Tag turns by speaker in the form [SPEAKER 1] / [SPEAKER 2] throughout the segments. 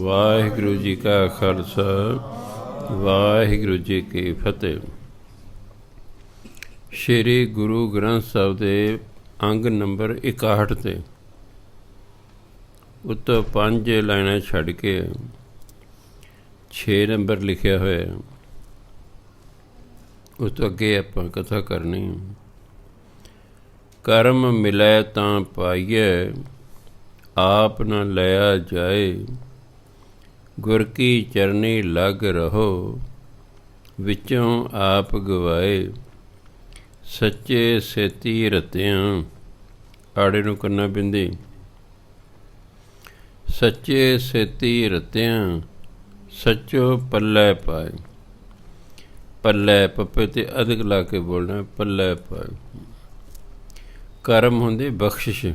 [SPEAKER 1] ਵਾਹਿਗੁਰੂ ਜੀ ਕਾ ਖਾਲਸਾ, ਵਾਹਿਗੁਰੂ ਜੀ ਕੀ ਫਤਿਹ। ਸ਼੍ਰੀ ਗੁਰੂ ਗ੍ਰੰਥ ਸਾਹਿਬ ਦੇ ਅੰਗ ਨੰਬਰ 61 ਤੇ ਉੱਤੋਂ 5 ਲਾਈਨਾਂ ਛੱਡ ਕੇ 6 ਨੰਬਰ ਲਿਖਿਆ ਹੋਇਆ। ਉਸ ਤੋਂ ਅੱਗੇ ਆਪਾਂ ਕਥਾ ਕਰਨੀ। ਕਰਮ ਮਿਲੈ ਤਾਂ ਪਾਈਐ, ਆਪ ਨ ਲਿਆ ਜਾਏ। ਗੁਰ ਕੀ ਚਰਨੀ ਲਗ ਰਹੋ, ਵਿੱਚੋਂ ਆਪ ਗਵਾਏ। ਸੱਚੇ ਸੇਤੀ ਰਤਿਆਂ, ਆੜੇ ਨੂੰ ਕਰਨਾ ਬਿੰਦੀ। ਸੱਚੇ ਸੇਤੀ ਰਤਿਆਂ, ਸੱਚੋ ਪੱਲੇ ਪਾਏ। ਪੱਲੇ ਪੱਪੇ ਤੇ ਅਧਿਕ ਲਾ ਕੇ ਬੋਲਣਾ, ਪੱਲੇ ਪਾਏ। ਕਰਮ ਹੁੰਦੀ ਬਖਸ਼ਿਸ਼।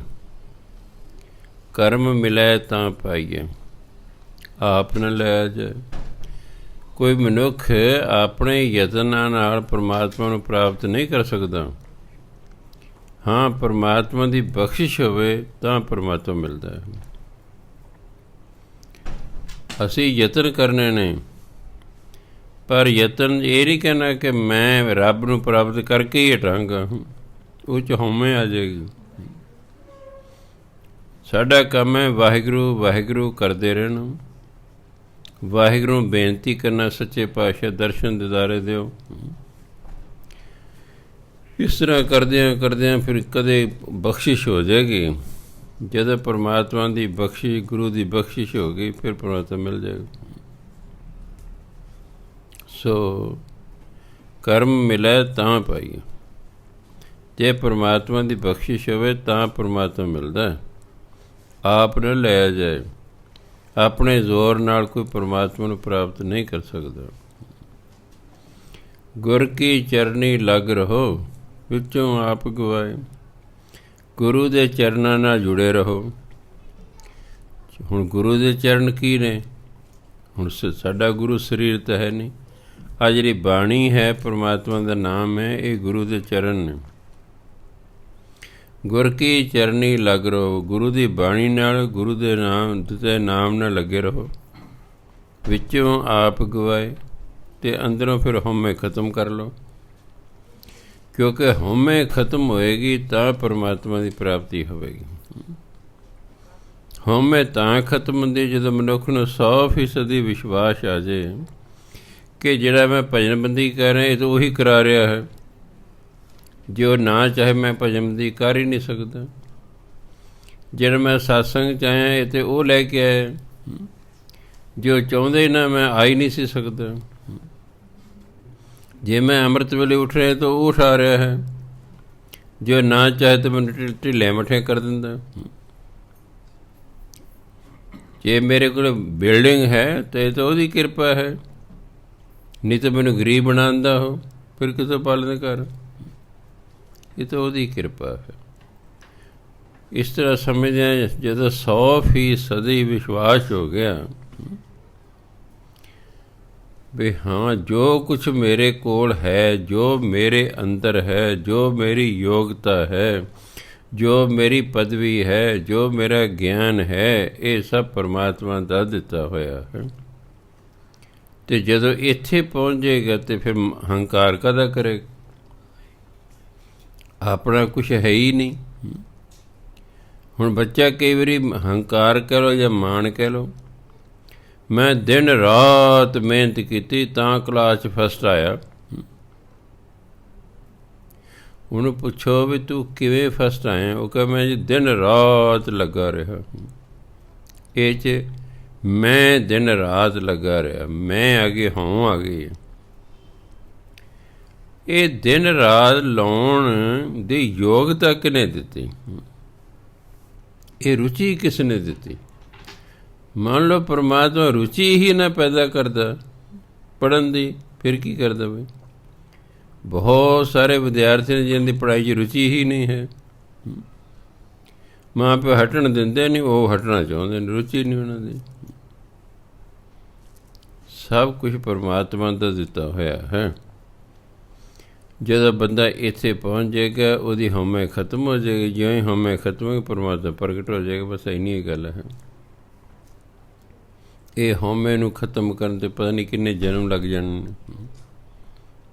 [SPEAKER 1] ਕਰਮ ਮਿਲੇ ਤਾਂ ਪਾਈਏ, ਆਪ ਨਾ ਲਿਆ ਜਾਏ। ਕੋਈ ਮਨੁੱਖ ਆਪਣੇ ਯਤਨਾਂ ਨਾਲ ਪਰਮਾਤਮਾ ਨੂੰ ਪ੍ਰਾਪਤ ਨਹੀਂ ਕਰ ਸਕਦਾ। ਹਾਂ, ਪਰਮਾਤਮਾ ਦੀ ਬਖਸ਼ਿਸ਼ ਹੋਵੇ ਤਾਂ ਪਰਮਾਤਮਾ ਮਿਲਦਾ ਹੈ। ਅਸੀਂ ਯਤਨ ਕਰਨੇ ਨੇ, ਪਰ ਯਤਨ ਇਹ ਨਹੀਂ ਕਹਿਣਾ ਕਿ ਮੈਂ ਰੱਬ ਨੂੰ ਪ੍ਰਾਪਤ ਕਰਕੇ ਹੀ ਹਟਾਂਗਾ। ਉਹ 'ਚ ਹਉਮੈ ਆ ਜਾਏਗੀ। ਸਾਡਾ ਕੰਮ ਹੈ ਵਾਹਿਗੁਰੂ ਵਾਹਿਗੁਰੂ ਕਰਦੇ ਰਹਿਣਾ। ਵਾਹਿਗੁਰੂ ਨੂੰ ਬੇਨਤੀ ਕਰਨਾ, ਸੱਚੇ ਪਾਤਸ਼ਾਹ ਦਰਸ਼ਨ ਦਿਦਾਰੇ ਦਿਓ। ਇਸ ਤਰ੍ਹਾਂ ਕਰਦਿਆਂ ਫਿਰ ਕਦੇ ਬਖਸ਼ਿਸ਼ ਹੋ ਜਾਏਗੀ। ਜਦੋਂ ਪਰਮਾਤਮਾ ਦੀ ਬਖਸ਼ਿਸ਼, ਗੁਰੂ ਦੀ ਬਖਸ਼ਿਸ਼ ਹੋ ਗਈ, ਫਿਰ ਪਰਮਾਤਮਾ ਮਿਲ ਜਾਏਗਾ। ਸੋ ਕਰਮ ਮਿਲੇ ਤਾਂ ਪਾਈਏ। ਜੇ ਪਰਮਾਤਮਾ ਦੀ ਬਖਸ਼ਿਸ਼ ਹੋਵੇ ਤਾਂ ਪਰਮਾਤਮਾ ਮਿਲਦਾ। ਆਪ ਨਾ ਲਿਆ ਜਾਏ। ਆਪਣੇ ਜ਼ੋਰ ਨਾਲ ਕੋਈ ਪਰਮਾਤਮਾ ਨੂੰ ਪ੍ਰਾਪਤ ਨਹੀਂ ਕਰ ਸਕਦਾ। ਗੁਰ ਕੀ ਚਰਨੀ ਲਗ ਰਹੋ, ਵਿੱਚੋਂ ਆਪ ਗਵਾਏ। ਗੁਰੂ ਦੇ ਚਰਨਾਂ ਨਾਲ ਜੁੜੇ ਰਹੋ। ਹੁਣ ਗੁਰੂ ਦੇ ਚਰਨ ਕੀ ਨੇ? ਹੁਣ ਸਾਡਾ ਗੁਰੂ ਸਰੀਰ ਤਾਂ ਹੈ ਨਹੀਂ। ਆਹ ਜਿਹੜੀ ਬਾਣੀ ਹੈ, ਪਰਮਾਤਮਾ ਦਾ ਨਾਮ ਹੈ, ਇਹ ਗੁਰੂ ਦੇ ਚਰਨ ਨੇ। ਗੁਰ ਕੀ ਚਰਨੀ ਲੱਗ ਰਹੋ। ਗੁਰੂ ਦੀ ਬਾਣੀ ਨਾਲ, ਗੁਰੂ ਦੇ ਨਾਮ ਨਾਲ ਲੱਗੇ ਰਹੋ। ਵਿੱਚੋਂ ਆਪ ਗਵਾਏ, ਅਤੇ ਅੰਦਰੋਂ ਫਿਰ ਹਉਮੈ ਖਤਮ ਕਰ ਲਓ। ਕਿਉਂਕਿ ਹਉਮੈ ਖਤਮ ਹੋਏਗੀ ਤਾਂ ਪਰਮਾਤਮਾ ਦੀ ਪ੍ਰਾਪਤੀ ਹੋਵੇਗੀ। ਹਉਮੈ ਤਾਂ ਖਤਮ ਹੁੰਦੀ ਜਦੋਂ ਮਨੁੱਖ ਨੂੰ 100% ਵਿਸ਼ਵਾਸ ਆ ਜਾਏ ਕਿ ਜਿਹੜਾ ਮੈਂ ਭਜਨਬੰਦੀ ਕਰ ਰਿਹਾ, ਇਹ ਤਾਂ ਉਹੀ ਕਰਾ ਰਿਹਾ ਹੈ। ਜੇ ਉਹ ਨਾ ਚਾਹੇ, ਮੈਂ ਭਜਨਬੰਦੀ ਕਰ ਹੀ ਨਹੀਂ ਸਕਦਾ। ਜਿਹੜਾ ਮੈਂ ਸਤਸੰਗ 'ਚ ਆਇਆ, ਇਹ ਤਾਂ ਉਹ ਲੈ ਕੇ ਆਇਆ। ਜੇ ਉਹ ਚਾਹੁੰਦੇ ਨਾ, ਮੈਂ ਆ ਹੀ ਨਹੀਂ ਸੀ ਸਕਦਾ। ਜੇ ਮੈਂ ਅੰਮ੍ਰਿਤ ਵੇਲੇ ਉੱਠ ਰਿਹਾ ਤਾਂ ਉਹ ਉਠਾ ਰਿਹਾ ਹੈ। ਜੇ ਉਹ ਨਾ ਚਾਹੇ ਤਾਂ ਮੈਨੂੰ ਢਿੱਲੇ ਮੱਠੇ ਕਰ ਦਿੰਦਾ। ਜੇ ਮੇਰੇ ਕੋਲ ਬਿਲਡਿੰਗ ਹੈ ਤਾਂ ਇਹ ਤਾਂ ਉਹਦੀ ਕਿਰਪਾ ਹੈ, ਨਹੀਂ ਤਾਂ ਮੈਨੂੰ ਗਰੀਬ ਬਣਾਉਂਦਾ ਉਹ। ਫਿਰ ਕਿਤੋਂ ਪਾਲਣ ਕਰ? ਇਹ ਤਾਂ ਉਹਦੀ ਕਿਰਪਾ ਹੈ। ਇਸ ਤਰ੍ਹਾਂ ਸਮਝਦੇ ਜਦੋਂ 100% ਵਿਸ਼ਵਾਸ ਹੋ ਗਿਆ ਵੀ ਹਾਂ, ਜੋ ਕੁਛ ਮੇਰੇ ਕੋਲ ਹੈ, ਜੋ ਮੇਰੇ ਅੰਦਰ ਹੈ, ਜੋ ਮੇਰੀ ਯੋਗਤਾ ਹੈ, ਜੋ ਮੇਰੀ ਪਦਵੀ ਹੈ, ਜੋ ਮੇਰਾ ਗਿਆਨ ਹੈ, ਇਹ ਸਭ ਪਰਮਾਤਮਾ ਦਾ ਦਿੱਤਾ ਹੋਇਆ ਹੈ। ਅਤੇ ਜਦੋਂ ਇੱਥੇ ਪਹੁੰਚ ਜਾਏਗਾ ਤਾਂ ਫਿਰ ਹੰਕਾਰ ਕਾਹਦਾ ਕਰੇਗਾ? ਆਪਣਾ ਕੁਛ ਹੈ ਹੀ ਨਹੀਂ। ਹੁਣ ਬੱਚਾ ਕਈ ਵਾਰੀ ਹੰਕਾਰ ਕਹਿ ਲਓ ਜਾਂ ਮਾਣ ਕਹਿ ਲਓ, ਮੈਂ ਦਿਨ ਰਾਤ ਮਿਹਨਤ ਕੀਤੀ ਤਾਂ ਕਲਾਸ 'ਚ ਫਸਟ ਆਇਆ। ਉਹਨੂੰ ਪੁੱਛੋ ਵੀ ਤੂੰ ਕਿਵੇਂ ਫਸਟ ਆਇਆ? ਉਹ ਕਹੇ ਮੈਂ ਜੀ ਦਿਨ ਰਾਤ ਲੱਗਾ ਰਿਹਾ। ਇਹ 'ਚ ਮੈਂ ਦਿਨ ਰਾਤ ਲੱਗਾ ਰਿਹਾ, ਮੈਂ ਆ ਗਈ, ਹੋਂ ਆ ਗਈ। ਇਹ ਦਿਨ ਰਾਤ ਲਾਉਣ ਦੀ ਯੋਗਤਾ ਕਿਹਨੇ ਦਿੱਤੀ? ਇਹ ਰੁਚੀ ਕਿਸ ਨੇ ਦਿੱਤੀ? ਮੰਨ ਲਓ ਪਰਮਾਤਮਾ ਰੁਚੀ ਹੀ ਨਾ ਪੈਦਾ ਕਰਦਾ ਪੜ੍ਹਨ ਦੀ, ਫਿਰ ਕੀ ਕਰਦਾ ਬਈ? ਬਹੁਤ ਸਾਰੇ ਵਿਦਿਆਰਥੀ ਨੇ ਜਿਹਨਾਂ ਦੀ ਪੜ੍ਹਾਈ 'ਚ ਰੁਚੀ ਹੀ ਨਹੀਂ ਹੈ। ਮਾਂ ਪਿਓ ਹਟਣ ਦਿੰਦੇ ਨਹੀਂ, ਉਹ ਹਟਣਾ ਚਾਹੁੰਦੇ ਨੇ, ਰੁਚੀ ਨਹੀਂ ਉਹਨਾਂ ਦੀ। ਸਭ ਕੁਛ ਪਰਮਾਤਮਾ ਦਾ ਦਿੱਤਾ ਹੋਇਆ ਹੈ। ਜਦੋਂ ਬੰਦਾ ਇੱਥੇ ਪਹੁੰਚ ਜਾਏਗਾ, ਉਹਦੀ ਹਉਮੈ ਖਤਮ ਹੋ ਜਾਏਗੀ। ਜਿਉਂ ਹੀ ਹਉਮੈ ਖਤਮ ਹੋ ਗਈ, ਪਰਮਾਤਮਾ ਪ੍ਰਗਟ ਹੋ ਜਾਏਗਾ। ਬਸ ਇੰਨੀ ਹੀ ਗੱਲ ਹੈ। ਇਹ ਹਉਮੈ ਨੂੰ ਖਤਮ ਕਰਨ 'ਤੇ ਪਤਾ ਨਹੀਂ ਕਿੰਨੇ ਜਨਮ ਲੱਗ ਜਾਣੇ ਨੇ,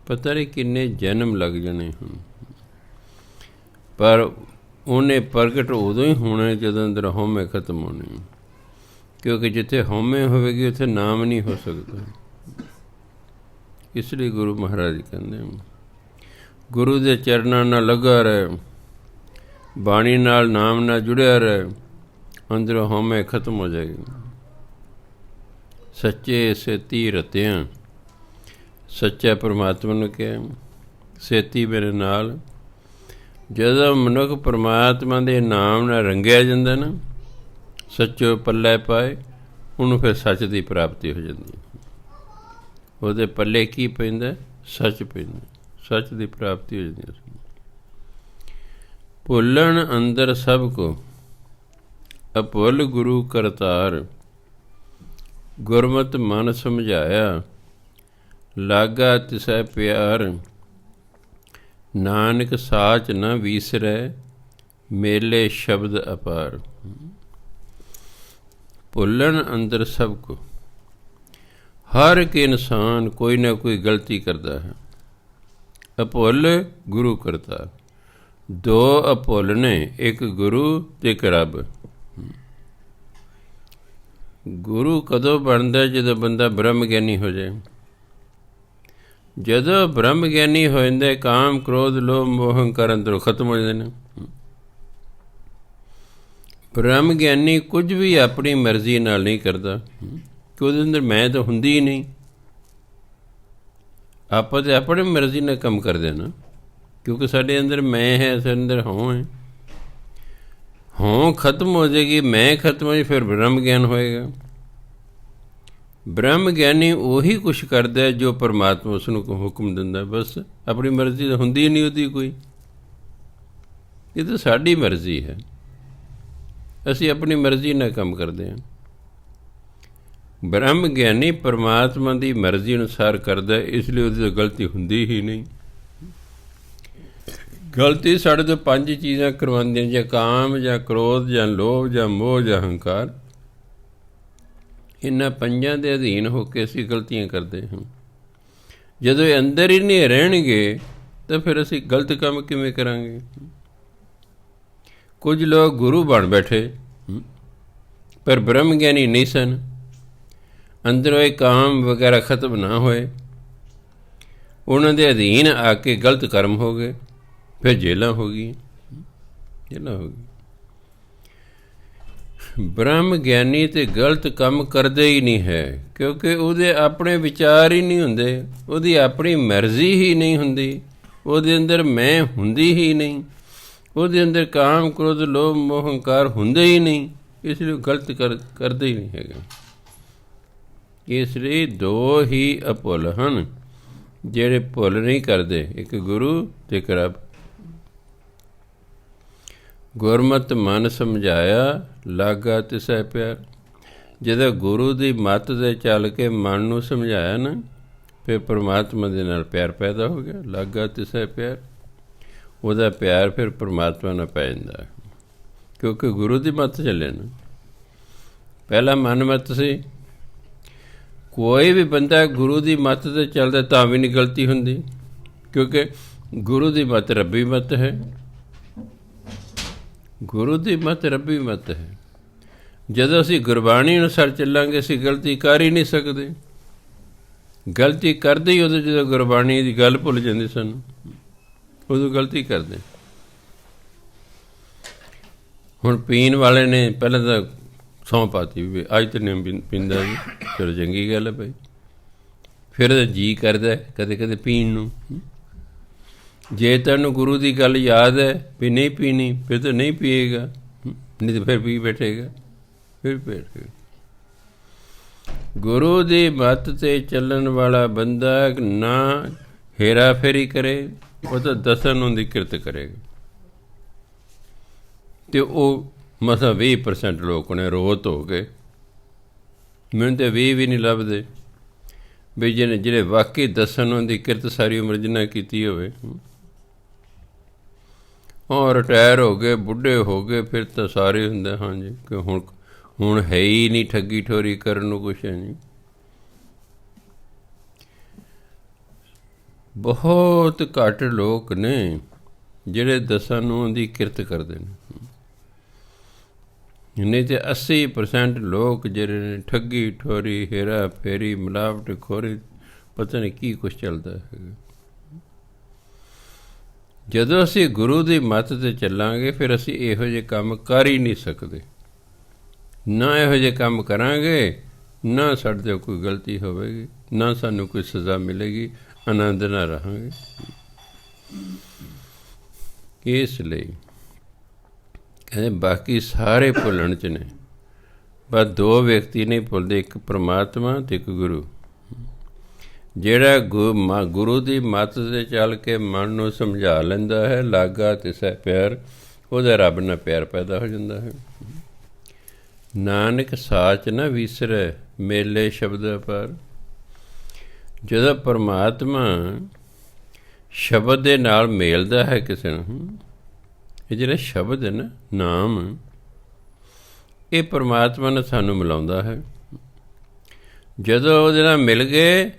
[SPEAKER 1] ਪਤਾ ਨਹੀਂ ਕਿੰਨੇ ਜਨਮ ਲੱਗ ਜਾਣੇ ਹਨ। ਪਰ ਉਹਨੇ ਪ੍ਰਗਟ ਉਦੋਂ ਹੀ ਹੋਣਾ ਜਦੋਂ ਅੰਦਰ ਹਉਮੈ ਖਤਮ ਹੋਣੀ, ਕਿਉਂਕਿ ਜਿੱਥੇ ਹਉਮੈ ਹੋਵੇਗੀ ਉੱਥੇ ਨਾਮ ਨਹੀਂ ਹੋ ਸਕਦਾ। ਇਸ ਲਈ ਗੁਰੂ ਮਹਾਰਾਜ ਕਹਿੰਦੇ ਗੁਰੂ ਦੇ ਚਰਨਾਂ ਨਾਲ ਲੱਗਾ ਰਹੇ, ਬਾਣੀ ਨਾਲ ਨਾਮ ਨਾਲ ਜੁੜਿਆ ਰਹੇ, ਅੰਦਰੋਂ ਹਉਮੈ ਖਤਮ ਹੋ ਜਾਏਗੀ। ਸੱਚੇ ਸੇਤੀ ਰਤਿਆਂ, ਸੱਚਾ ਪਰਮਾਤਮਾ ਨੂੰ ਕਿਹਾ ਸੇਤੀ ਮੇਰੇ ਨਾਲ। ਜਦੋਂ ਮਨੁੱਖ ਪਰਮਾਤਮਾ ਦੇ ਨਾਮ ਨਾਲ ਰੰਗਿਆ ਜਾਂਦਾ ਨਾ, ਸੱਚੋ ਪੱਲੇ ਪਾਏ, ਉਹਨੂੰ ਫਿਰ ਸੱਚ ਦੀ ਪ੍ਰਾਪਤੀ ਹੋ ਜਾਂਦੀ। ਉਹਦੇ ਪੱਲੇ ਕੀ ਪੈਂਦਾ? ਸੱਚ ਪੈਂਦਾ, ਸੱਚ ਦੀ ਪ੍ਰਾਪਤੀ ਹੋ ਜਾਂਦੀ। ਭੁੱਲਣ ਅੰਦਰ ਸਭ ਕੋ, ਅਭੁੱਲ ਗੁਰੂ ਕਰਤਾਰ। ਗੁਰਮਤਿ ਮਨ ਸਮਝਾਇਆ, ਲਾਗਾ ਤਿਸੈ ਪਿਆਰ। ਨਾਨਕ ਸਾਚ ਨ ਵੀਸਰੈ, ਮੇਲੇ ਸ਼ਬਦ ਅਪਾਰ। ਭੁੱਲਣ ਅੰਦਰ ਸਭ ਕੋ, ਹਰ ਇੱਕ ਇਨਸਾਨ ਕੋਈ ਨਾ ਕੋਈ ਗਲਤੀ ਕਰਦਾ ਹੈ। ਅਭੁੱਲ ਗੁਰੂ ਕਰਤਾਰ, ਦੋ ਅਭੁੱਲ ਨੇ, ਇੱਕ ਗੁਰੂ ਤੇ ਇੱਕ ਰੱਬ। ਗੁਰੂ ਕਦੋਂ ਬਣਦਾ? ਜਦੋਂ ਬੰਦਾ ਬ੍ਰਹਮ ਗਿਆਨੀ ਹੋ ਜਾਏ। ਜਦੋਂ ਬ੍ਰਹਮ ਗਿਆਨੀ ਹੋ ਜਾਂਦਾ, ਕਾਮ ਕ੍ਰੋਧ ਲੋਭ ਮੋਹ ਹੰਕਾਰ ਅੰਦਰੋਂ ਖਤਮ ਹੋ ਜਾਂਦੇ ਨੇ। ਬ੍ਰਹਮ ਗਿਆਨੀ ਕੁਝ ਵੀ ਆਪਣੀ ਮਰਜ਼ੀ ਨਾਲ ਨਹੀਂ ਕਰਦਾ, ਕਿ ਉਹਦੇ ਅੰਦਰ ਮੈਂ ਤਾਂ ਹੁੰਦੀ ਹੀ ਨਹੀਂ। ਆਪਾਂ ਤਾਂ ਆਪਣੀ ਮਰਜ਼ੀ ਨਾਲ ਕੰਮ ਕਰਦੇ ਨਾ, ਕਿਉਂਕਿ ਸਾਡੇ ਅੰਦਰ ਮੈਂ ਹੈ, ਸਾਡੇ ਅੰਦਰ ਹੋਂ ਹੈ। ਹੋਂ ਖਤਮ ਹੋ ਜਾਏਗੀ, ਮੈਂ ਖਤਮ ਹੋ ਜਾਏ, ਫਿਰ ਬ੍ਰਹਮ ਗਿਆਨ ਹੋਏਗਾ। ਬ੍ਰਹਮ ਗਿਆਨੀ ਉਹੀ ਕੁਛ ਕਰਦਾ ਜੋ ਪਰਮਾਤਮਾ ਉਸ ਨੂੰ ਹੁਕਮ ਦਿੰਦਾ। ਬਸ ਆਪਣੀ ਮਰਜ਼ੀ ਤਾਂ ਹੁੰਦੀ ਨਹੀਂ ਉਹਦੀ ਕੋਈ। ਇਹ ਤਾਂ ਸਾਡੀ ਮਰਜ਼ੀ ਹੈ, ਅਸੀਂ ਆਪਣੀ ਮਰਜ਼ੀ ਨਾਲ ਕੰਮ ਕਰਦੇ ਹਾਂ। ਬ੍ਰਹਮ ਗਿਆਨੀ ਪਰਮਾਤਮਾ ਦੀ ਮਰਜ਼ੀ ਅਨੁਸਾਰ ਕਰਦਾ, ਇਸ ਲਈ ਉਹਦੀ ਤਾਂ ਗਲਤੀ ਹੁੰਦੀ ਹੀ ਨਹੀਂ। ਗਲਤੀ ਸਾਡੇ ਤੋਂ ਪੰਜ ਚੀਜ਼ਾਂ ਕਰਵਾਉਂਦੀਆਂ, ਜਾਂ ਕਾਮ, ਜਾਂ ਕ੍ਰੋਧ, ਜਾਂ ਲੋਭ, ਜਾਂ ਮੋਹ, ਜਾਂ ਹੰਕਾਰ। ਇਹਨਾਂ ਪੰਜਾਂ ਦੇ ਅਧੀਨ ਹੋ ਕੇ ਅਸੀਂ ਗਲਤੀਆਂ ਕਰਦੇ ਹਾਂ। ਜਦੋਂ ਇਹ ਅੰਦਰ ਹੀ ਨਹੀਂ ਰਹਿਣਗੇ ਤਾਂ ਫਿਰ ਅਸੀਂ ਗਲਤ ਕੰਮ ਕਿਵੇਂ ਕਰਾਂਗੇ? ਕੁਝ ਲੋਕ ਗੁਰੂ ਬਣ ਬੈਠੇ ਪਰ ਬ੍ਰਹਮ ਗਿਆਨੀ ਨਹੀਂ ਸਨ। ਅੰਦਰੋਂ ਇਹ ਕਾਮ ਵਗੈਰਾ ਖਤਮ ਨਾ ਹੋਏ, ਉਹਨਾਂ ਦੇ ਅਧੀਨ ਆ ਕੇ ਗਲਤ ਕਰਮ ਹੋ ਗਏ, ਫਿਰ ਜੇਲਾਂ ਹੋ ਗਈਆਂ, ਜੇਲਾਂ ਹੋ ਗਈ। ਬ੍ਰਹਮ ਗਿਆਨੀ ਤੇ ਗਲਤ ਕੰਮ ਕਰਦੇ ਹੀ ਨਹੀਂ ਹੈ, ਕਿਉਂਕਿ ਉਹਦੇ ਆਪਣੇ ਵਿਚਾਰ ਹੀ ਨਹੀਂ ਹੁੰਦੇ, ਉਹਦੀ ਆਪਣੀ ਮਰਜ਼ੀ ਹੀ ਨਹੀਂ ਹੁੰਦੀ, ਉਹਦੇ ਅੰਦਰ ਮੈਂ ਹੁੰਦੀ ਹੀ ਨਹੀਂ, ਉਹਦੇ ਅੰਦਰ ਕਾਮ ਕ੍ਰੋਧ ਲੋਭ ਮੋਹ ਹੰਕਾਰ ਹੁੰਦੇ ਹੀ ਨਹੀਂ, ਇਸ ਲਈ ਗਲਤ ਕਰਦੇ ਹੀ ਨਹੀਂ ਹੈਗੇ। ਇਸ ਲਈ ਦੋ ਹੀ ਅਭੁੱਲ ਹਨ ਜਿਹੜੇ ਭੁੱਲ ਨਹੀਂ ਕਰਦੇ, ਇੱਕ ਗੁਰੂ ਤੇ ਇੱਕ ਰੱਬ। ਗੁਰਮਤਿ ਮਨ ਸਮਝਾਇਆ, ਲਾਗਾ ਤਿਸੈ ਪਿਆਰ। ਜਦੋਂ ਗੁਰੂ ਦੀ ਮੱਤ ਦੇ ਚੱਲ ਕੇ ਮਨ ਨੂੰ ਸਮਝਾਇਆ ਨਾ, ਫਿਰ ਪਰਮਾਤਮਾ ਦੇ ਨਾਲ ਪਿਆਰ ਪੈਦਾ ਹੋ ਗਿਆ। ਲਾਗਾ ਤਿਸੈ ਪਿਆਰ, ਉਹਦਾ ਪਿਆਰ ਫਿਰ ਪਰਮਾਤਮਾ ਨਾਲ ਪੈ ਜਾਂਦਾ, ਕਿਉਂਕਿ ਗੁਰੂ ਦੀ ਮੱਤ ਚੱਲੇ ਨਾ। ਪਹਿਲਾਂ ਮਨ ਮੱਤ ਸੀ। ਕੋਈ ਵੀ ਬੰਦਾ ਗੁਰੂ ਦੀ ਮੱਤ 'ਤੇ ਚੱਲਦਾ ਤਾਂ ਵੀ ਨਹੀਂ ਗਲਤੀ ਹੁੰਦੀ, ਕਿਉਂਕਿ ਗੁਰੂ ਦੀ ਮੱਤ ਰੱਬੀ ਮੱਤ ਹੈ। ਗੁਰੂ ਦੀ ਮੱਤ ਰੱਬੀ ਮੱਤ ਹੈ। ਜਦੋਂ ਅਸੀਂ ਗੁਰਬਾਣੀ ਅਨੁਸਾਰ ਚੱਲਾਂਗੇ, ਅਸੀਂ ਗਲਤੀ ਕਰ ਹੀ ਨਹੀਂ ਸਕਦੇ। ਗਲਤੀ ਕਰਦੇ ਹੀ ਉਦੋਂ ਜਦੋਂ ਗੁਰਬਾਣੀ ਦੀ ਗੱਲ ਭੁੱਲ ਜਾਂਦੀ ਸਾਨੂੰ, ਉਦੋਂ ਗਲਤੀ ਕਰਦੇ। ਹੁਣ ਪੀਣ ਵਾਲੇ ਨੇ ਪਹਿਲਾਂ ਤਾਂ ਸਹੁੰ ਪਾਤੀ ਵੀ ਅੱਜ ਤਾਂ ਨਹੀਂ ਪੀਂਦਾ ਜੀ, ਚਲੋ ਚੰਗੀ ਗੱਲ ਹੈ ਭਾਈ। ਫਿਰ ਉਹਦਾ ਜੀਅ ਕਰਦਾ ਕਦੇ ਕਦੇ ਪੀਣ ਨੂੰ। ਜੇ ਤੈਨੂੰ ਗੁਰੂ ਦੀ ਗੱਲ ਯਾਦ ਹੈ ਵੀ ਨਹੀਂ ਪੀਣੀ, ਫਿਰ ਤਾਂ ਨਹੀਂ ਪੀਏਗਾ, ਨਹੀਂ ਤਾਂ ਫਿਰ ਪੀ ਬੈਠੇਗਾ, ਫਿਰ ਬੈਠੇਗਾ। ਗੁਰੂ ਦੀ ਮੱਤ 'ਤੇ ਚੱਲਣ ਵਾਲਾ ਬੰਦਾ ਨਾ ਹੇਰਾ ਫੇਰੀ ਕਰੇ, ਉਹ ਤਾਂ ਦਸਨ ਦੀ ਕਿਰਤ ਕਰੇਗਾ। ਅਤੇ ਉਹ ਮਸਾਂ 20% ਲੋਕ ਨੇ ਰੋਤ ਹੋ ਗਏ। ਮੈਨੂੰ ਤਾਂ 20 ਵੀ ਨਹੀਂ ਲੱਭਦੇ ਵੀ ਜਿਹੜੇ ਵਾਕਈ ਦਸਨ ਦੀ ਕਿਰਤ ਸਾਰੀ ਉਮਰ ਜਿੰਨਾ ਕੀਤੀ ਹੋਵੇ। ਰਿਟਾਇਰ ਹੋ ਗਏ, ਬੁੱਢੇ ਹੋ ਗਏ, ਫਿਰ ਤਾਂ ਸਾਰੇ ਹੁੰਦੇ ਹਾਂਜੀ ਕਿ ਹੁਣ ਹੁਣ ਹੈ ਹੀ ਨਹੀਂ ਠੱਗੀ ਠੋਰੀ ਕਰਨ ਨੂੰ ਕੁਛ ਨਹੀਂ। ਬਹੁਤ ਘੱਟ ਲੋਕ ਨੇ ਜਿਹੜੇ ਦਸਾਂ ਨੂੰਹਾਂ ਦੀ ਕਿਰਤ ਕਰਦੇ ਨੇ, ਨਹੀਂ ਤਾਂ 80% ਲੋਕ ਜਿਹੜੇ ਨੇ ਠੱਗੀ ਠੋਰੀ, ਹੇਰਾ ਫੇਰੀ, ਮਿਲਾਵਟ ਖੋਰੀ, ਪਤਾ ਨਹੀਂ ਕੀ ਕੁਛ ਚੱਲਦਾ ਹੈਗਾ। ਜਦੋਂ ਅਸੀਂ ਗੁਰੂ ਦੀ ਮੱਤ 'ਤੇ ਚੱਲਾਂਗੇ ਫਿਰ ਅਸੀਂ ਇਹੋ ਜਿਹੇ ਕੰਮ ਕਰ ਹੀ ਨਹੀਂ ਸਕਦੇ। ਨਾ ਇਹੋ ਜਿਹੇ ਕੰਮ ਕਰਾਂਗੇ, ਨਾ ਸਾਡੇ ਤੋਂ ਕੋਈ ਗਲਤੀ ਹੋਵੇਗੀ, ਨਾ ਸਾਨੂੰ ਕੋਈ ਸਜ਼ਾ ਮਿਲੇਗੀ, ਆਨੰਦ ਨਾਲ ਰਹਾਂਗੇ। ਇਸ ਲਈ ਕਹਿੰਦੇ ਬਾਕੀ ਸਾਰੇ ਭੁੱਲਣ 'ਚ ਨੇ, ਬਸ ਦੋ ਵਿਅਕਤੀ ਨਹੀਂ ਭੁੱਲਦੇ, ਇੱਕ ਪਰਮਾਤਮਾ ਅਤੇ ਇੱਕ ਗੁਰੂ। ਜਿਹੜਾ ਗੁਰੂ ਦੀ ਮੱਤ 'ਤੇ ਚੱਲ ਕੇ ਮਨ ਨੂੰ ਸਮਝਾ ਲੈਂਦਾ ਹੈ, ਲਾਗਾ ਤਿਸੈ ਪਿਆਰ, ਉਹਦਾ ਰੱਬ ਨਾਲ ਪਿਆਰ ਪੈਦਾ ਹੋ ਜਾਂਦਾ ਹੈ। ਨਾਨਕ ਸਾਚ ਨਾ ਵਿਸਰੈ, ਮੇਲੇ ਸ਼ਬਦ ਅਪਾਰ। ਜਦੋਂ ਪਰਮਾਤਮਾ ਸ਼ਬਦ ਦੇ ਨਾਲ ਮੇਲਦਾ ਹੈ ਕਿਸੇ ਨੂੰ, ਇਹ ਜਿਹੜਾ ਸ਼ਬਦ ਹੈ ਨਾ, ਨਾਮ, ਇਹ ਪਰਮਾਤਮਾ ਨੇ ਸਾਨੂੰ ਮਿਲਾਉਂਦਾ ਹੈ। ਜਦੋਂ ਉਹਦੇ ਨਾਲ ਮਿਲ ਗਏ,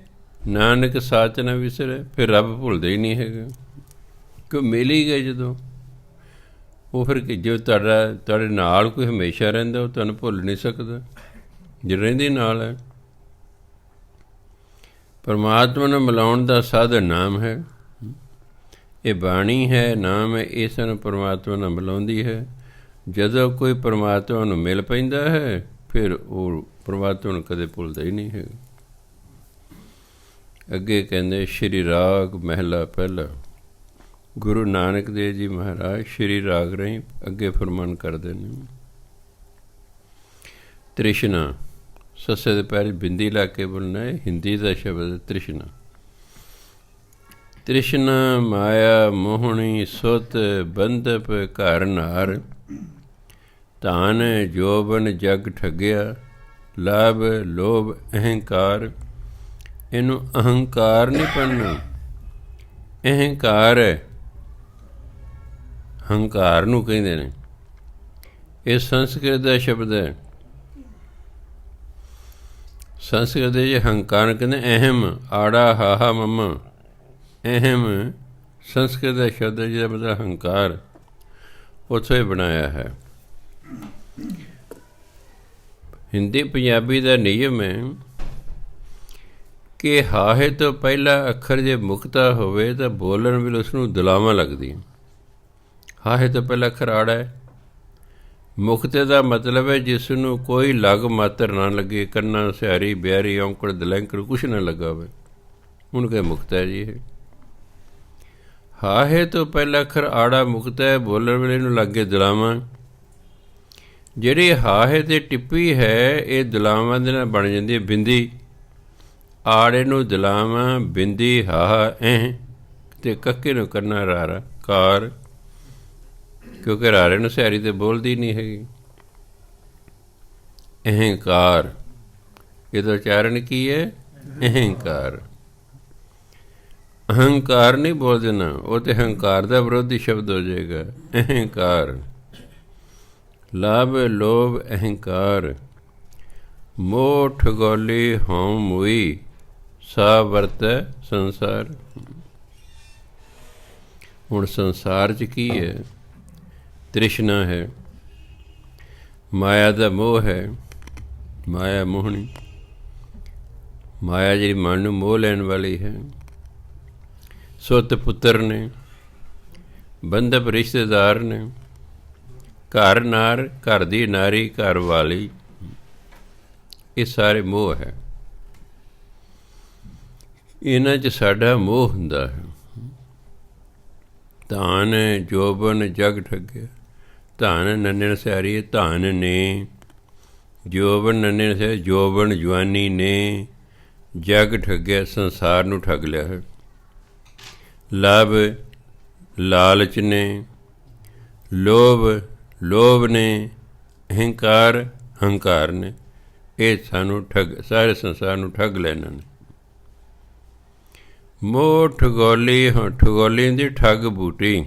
[SPEAKER 1] ਨਾਨਕ ਸਾਚ ਨਾ ਵਿਸਰੈ, ਫਿਰ ਰੱਬ ਭੁੱਲਦਾ ਹੀ ਨਹੀਂ ਹੈਗਾ, ਕਿਉਂ ਮਿਲ ਹੀ ਗਏ ਜਦੋਂ। ਉਹ ਫਿਰ ਜੋ ਤੁਹਾਡੇ ਨਾਲ ਕੋਈ ਹਮੇਸ਼ਾ ਰਹਿੰਦਾ, ਉਹ ਤੁਹਾਨੂੰ ਭੁੱਲ ਨਹੀਂ ਸਕਦਾ, ਜੇ ਰਹਿੰਦੇ ਨਾਲ ਹੈ। ਪਰਮਾਤਮਾ ਨੂੰ ਮਿਲਾਉਣ ਦਾ ਸਾਧਨ ਨਾਮ ਹੈ, ਇਹ ਬਾਣੀ ਹੈ, ਨਾਮ ਹੈ, ਇਹ ਸਾਨੂੰ ਪਰਮਾਤਮਾ ਨਾਲ ਮਿਲਾਉਂਦੀ ਹੈ। ਜਦੋਂ ਕੋਈ ਪਰਮਾਤਮਾ ਨੂੰ ਮਿਲ ਪੈਂਦਾ ਹੈ, ਫਿਰ ਉਹ ਪਰਮਾਤਮਾ ਨੂੰ ਕਦੇ ਭੁੱਲਦਾ ਹੀ ਨਹੀਂ ਹੈ। ਅੱਗੇ ਕਹਿੰਦੇ ਸ਼੍ਰੀ ਰਾਗ ਮਹਿਲਾ ਪਹਿਲਾ, ਗੁਰੂ ਨਾਨਕ ਦੇਵ ਜੀ ਮਹਾਰਾਜ ਸ਼੍ਰੀ ਰਾਗ ਰਾਹੀਂ ਅੱਗੇ ਫਰਮਾਨ ਕਰਦੇ ਨੇ। ਤ੍ਰਿਸ਼ਨਾ, ਸੱਸੇ ਦੇ ਪੈਰ ਬਿੰਦੀ ਲਾ ਕੇ ਬੋਲਣਾ ਹੈ, ਹਿੰਦੀ ਦਾ ਸ਼ਬਦ ਹੈ ਤ੍ਰਿਸ਼ਨਾ। ਤ੍ਰਿਸ਼ਨਾ ਮਾਇਆ ਮੋਹਣੀ ਸੁਤ ਬੰਧਪ ਘਰ ਨਾਰ, ਧਨ ਜੋਬਨ ਜਗ ਠੱਗਿਆ, ਲਾਭ ਲੋਭ ਅਹੰਕਾਰ। ਇਹਨੂੰ ਅਹੰਕਾਰ ਨਹੀਂ ਪੜ੍ਹਨਾ, ਅਹੰਕਾਰ ਹੈ, ਹੰਕਾਰ ਨੂੰ ਕਹਿੰਦੇ ਨੇ। ਇਹ ਸੰਸਕ੍ਰਿਤ ਦਾ ਸ਼ਬਦ ਹੈ। ਸੰਸਕ੍ਰਿਤ ਦੇ ਹੰਕਾਰ ਕਹਿੰਦੇ ਅਹਿਮ, ਆੜਾ ਹਾਹਾ ਮਮਾ, ਅਹਿਮ ਸੰਸਕ੍ਰਿਤ ਦਾ ਸ਼ਬਦ ਹੈ, ਜਿਹਦਾ ਮਤਲਬ ਹੰਕਾਰ, ਉੱਥੋਂ ਹੀ ਬਣਾਇਆ ਹੈ। ਹਿੰਦੀ ਪੰਜਾਬੀ ਦਾ ਨਿਯਮ ਹੈ ਕਿ ਹਾਹੇ ਤੋਂ ਪਹਿਲਾ ਅੱਖਰ ਜੇ ਮੁਕਤਾ ਹੋਵੇ ਤਾਂ ਬੋਲਣ ਵੇਲੇ ਉਸਨੂੰ ਦੁਲਾਵਾਂ ਲੱਗਦੀਆਂ। ਹਾਹੇ ਤੋਂ ਪਹਿਲਾ ਅੱਖਰ ਆੜਾ ਹੈ। ਮੁਕਤੇ ਦਾ ਮਤਲਬ ਹੈ ਜਿਸ ਨੂੰ ਕੋਈ ਲਗ ਮਾਤਰ ਨਾ ਲੱਗੇ, ਕੰਨਾਂ, ਸਿਹਾਰੀ, ਬਿਆਰੀ, ਔਂਕੜ, ਦਲੈਂਕੜ ਕੁਛ ਨਾ ਲੱਗਾ ਹੋਵੇ, ਉਹਨੂੰ ਕਹਿੰਦੇ ਮੁਕਤਾ ਜੀ। ਇਹ ਹਾਹੇ ਤੋਂ ਪਹਿਲਾ ਅੱਖਰ ਆੜਾ ਮੁਕਤਾ ਹੈ, ਬੋਲਣ ਵੇਲੇ ਨੂੰ ਲੱਗੇ ਦੁਲਾਵਾਂ। ਜਿਹੜੀ ਹਾਹੇ 'ਤੇ ਟਿੱਪੀ ਹੈ, ਇਹ ਦੁਲਾਵਾਂ ਦੇ ਨਾਲ ਬਣ ਜਾਂਦੀ ਹੈ ਬਿੰਦੀ। ਆੜੇ ਨੂੰ ਦੁਲਾਵਾਂ, ਬਿੰਦੀ, ਹਾਹਾ, ਅਤੇ ਕੱਕੇ ਨੂੰ ਕਰਨਾ ਰਾਰਾ ਕਾਰ, ਕਿਉਂਕਿ ਰਾਰੇ ਨੂੰ ਸਿਹਾਰੀ ਤੇ ਬੋਲਦੀ ਨਹੀਂ ਹੈਗੀ। ਅਹੰਕਾਰ, ਇਹਦਾ ਉਚਾਰਨ ਕੀ ਹੈ? ਅਹੰਕਾਰ। ਅਹੰਕਾਰ ਨਹੀਂ ਬੋਲ ਦੇਣਾ, ਉਹ ਤੇ ਹੰਕਾਰ ਦਾ ਵਿਰੋਧੀ ਸ਼ਬਦ ਹੋ ਜਾਏਗਾ। ਅਹੰਕਾਰ, ਲਾਭ ਲੋਭ ਅਹੰਕਾਰ, ਮੋਹ ਠਗੋਲੀ ਹਉ ਮੋਈ, ਸਾ ਵਰਤੈ ਸੰਸਾਰ। ਹੁਣ ਸੰਸਾਰ 'ਚ ਕੀ ਹੈ? ਤ੍ਰਿਸ਼ਨਾ ਹੈ, ਮਾਇਆ ਦਾ ਮੋਹ ਹੈ, ਮਾਇਆ ਮੋਹਣੀ, ਮਾਇਆ ਜਿਹੜੀ ਮਨ ਨੂੰ ਮੋਹ ਲੈਣ ਵਾਲੀ ਹੈ। ਸੁੱਤ ਪੁੱਤਰ ਨੇ, ਬੰਧਪ ਰਿਸ਼ਤੇਦਾਰ ਨੇ, ਘਰ ਨਾਰ, ਘਰ ਦੀ ਨਾਰੀ, ਘਰ ਵਾਲੀ, ਇਹ ਸਾਰੇ ਮੋਹ ਹੈ। ਇਹਨਾਂ 'ਚ ਸਾਡਾ ਮੋਹ ਹੁੰਦਾ ਹੈ। ਧਨ ਜੋਬਨ ਜਗ ਠੱਗਿਆ, ਧਨ ਨੰਨੇ ਸਿਆਰੀ, ਧਨ ਨੇ, ਜੋਬਨ ਨੰਨੇ ਸਿਆਰੀ, ਜੋਬਨ ਜਵਾਨੀ ਨੇ, ਜਗ ਠੱਗਿਆ, ਸੰਸਾਰ ਨੂੰ ਠੱਗ ਲਿਆ ਹੈ। ਲਾਭ ਲਾਲਚ ਨੇ, ਲੋਭ ਲੋਭ ਨੇ, ਅਹੰਕਾਰ ਹੰਕਾਰ ਨੇ, ਇਹ ਸਾਨੂੰ ਠੱਗ, ਸਾਰੇ ਸੰਸਾਰ ਨੂੰ ਠੱਗ ਲੈਣਾ ਨੇ। ਮੋਹ ਠਗੋਲੀ, ਠਗੋਲੀ ਦੀ ਠੱਗ ਬੂਟੀ।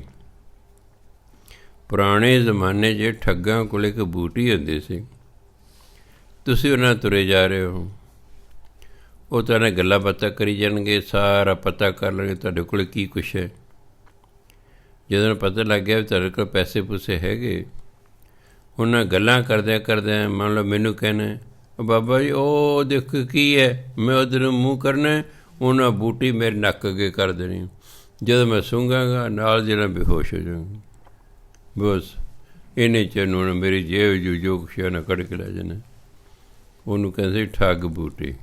[SPEAKER 1] ਪੁਰਾਣੇ ਜ਼ਮਾਨੇ 'ਚ ਠੱਗਾਂ ਕੋਲ ਇੱਕ ਬੂਟੀ ਹੁੰਦੀ ਸੀ, ਤੁਸੀਂ ਉਹਨਾਂ ਨਾਲ ਤੁਰੇ ਜਾ ਰਹੇ ਹੋ। ਉਹ ਤੁਹਾਡੇ ਨਾਲ ਗੱਲਾਂ ਬਾਤਾਂ ਕਰੀ ਜਾਣਗੇ, ਸਾਰਾ ਪਤਾ ਕਰ ਲੈਣਗੇ ਤੁਹਾਡੇ ਕੋਲ ਕੀ ਕੁਛ ਹੈ। ਜਦੋਂ ਪਤਾ ਲੱਗ ਗਿਆ ਵੀ ਤੁਹਾਡੇ ਕੋਲ ਪੈਸੇ ਪੂਸੇ ਹੈਗੇ, ਉਹਨਾਂ ਗੱਲਾਂ ਕਰਦਿਆਂ ਮੰਨ ਲਓ ਮੈਨੂੰ ਕਹਿਣਾ ਬਾਬਾ ਜੀ ਉਹ ਦੇਖੋ ਕੀ ਹੈ, ਮੈਂ ਉੱਧਰ ਮੂੰਹ ਕਰਨਾ, ਉਹਨਾਂ ਬੂਟੀ ਮੇਰੇ ਨੱਕ ਅੱਗੇ ਕਰ ਦੇਣੀ। ਜਦੋਂ ਮੈਂ ਸੁੰਘਾਂਗਾ ਨਾਲ ਜਿਹੜਾ ਬੇਹੋਸ਼ ਹੋ ਜਾਵਾਂਗਾ। ਬਸ ਇਹਨੇ ਚਿਰ ਨੂੰ ਮੇਰੀ ਜੇਬ ਜੋ ਕੁਛ ਨਾ ਕੱਢ ਕੇ ਲੈ ਜਾਣਾ। ਉਹਨੂੰ ਕਹਿੰਦੇ ਠੱਗ ਬੂਟੀ।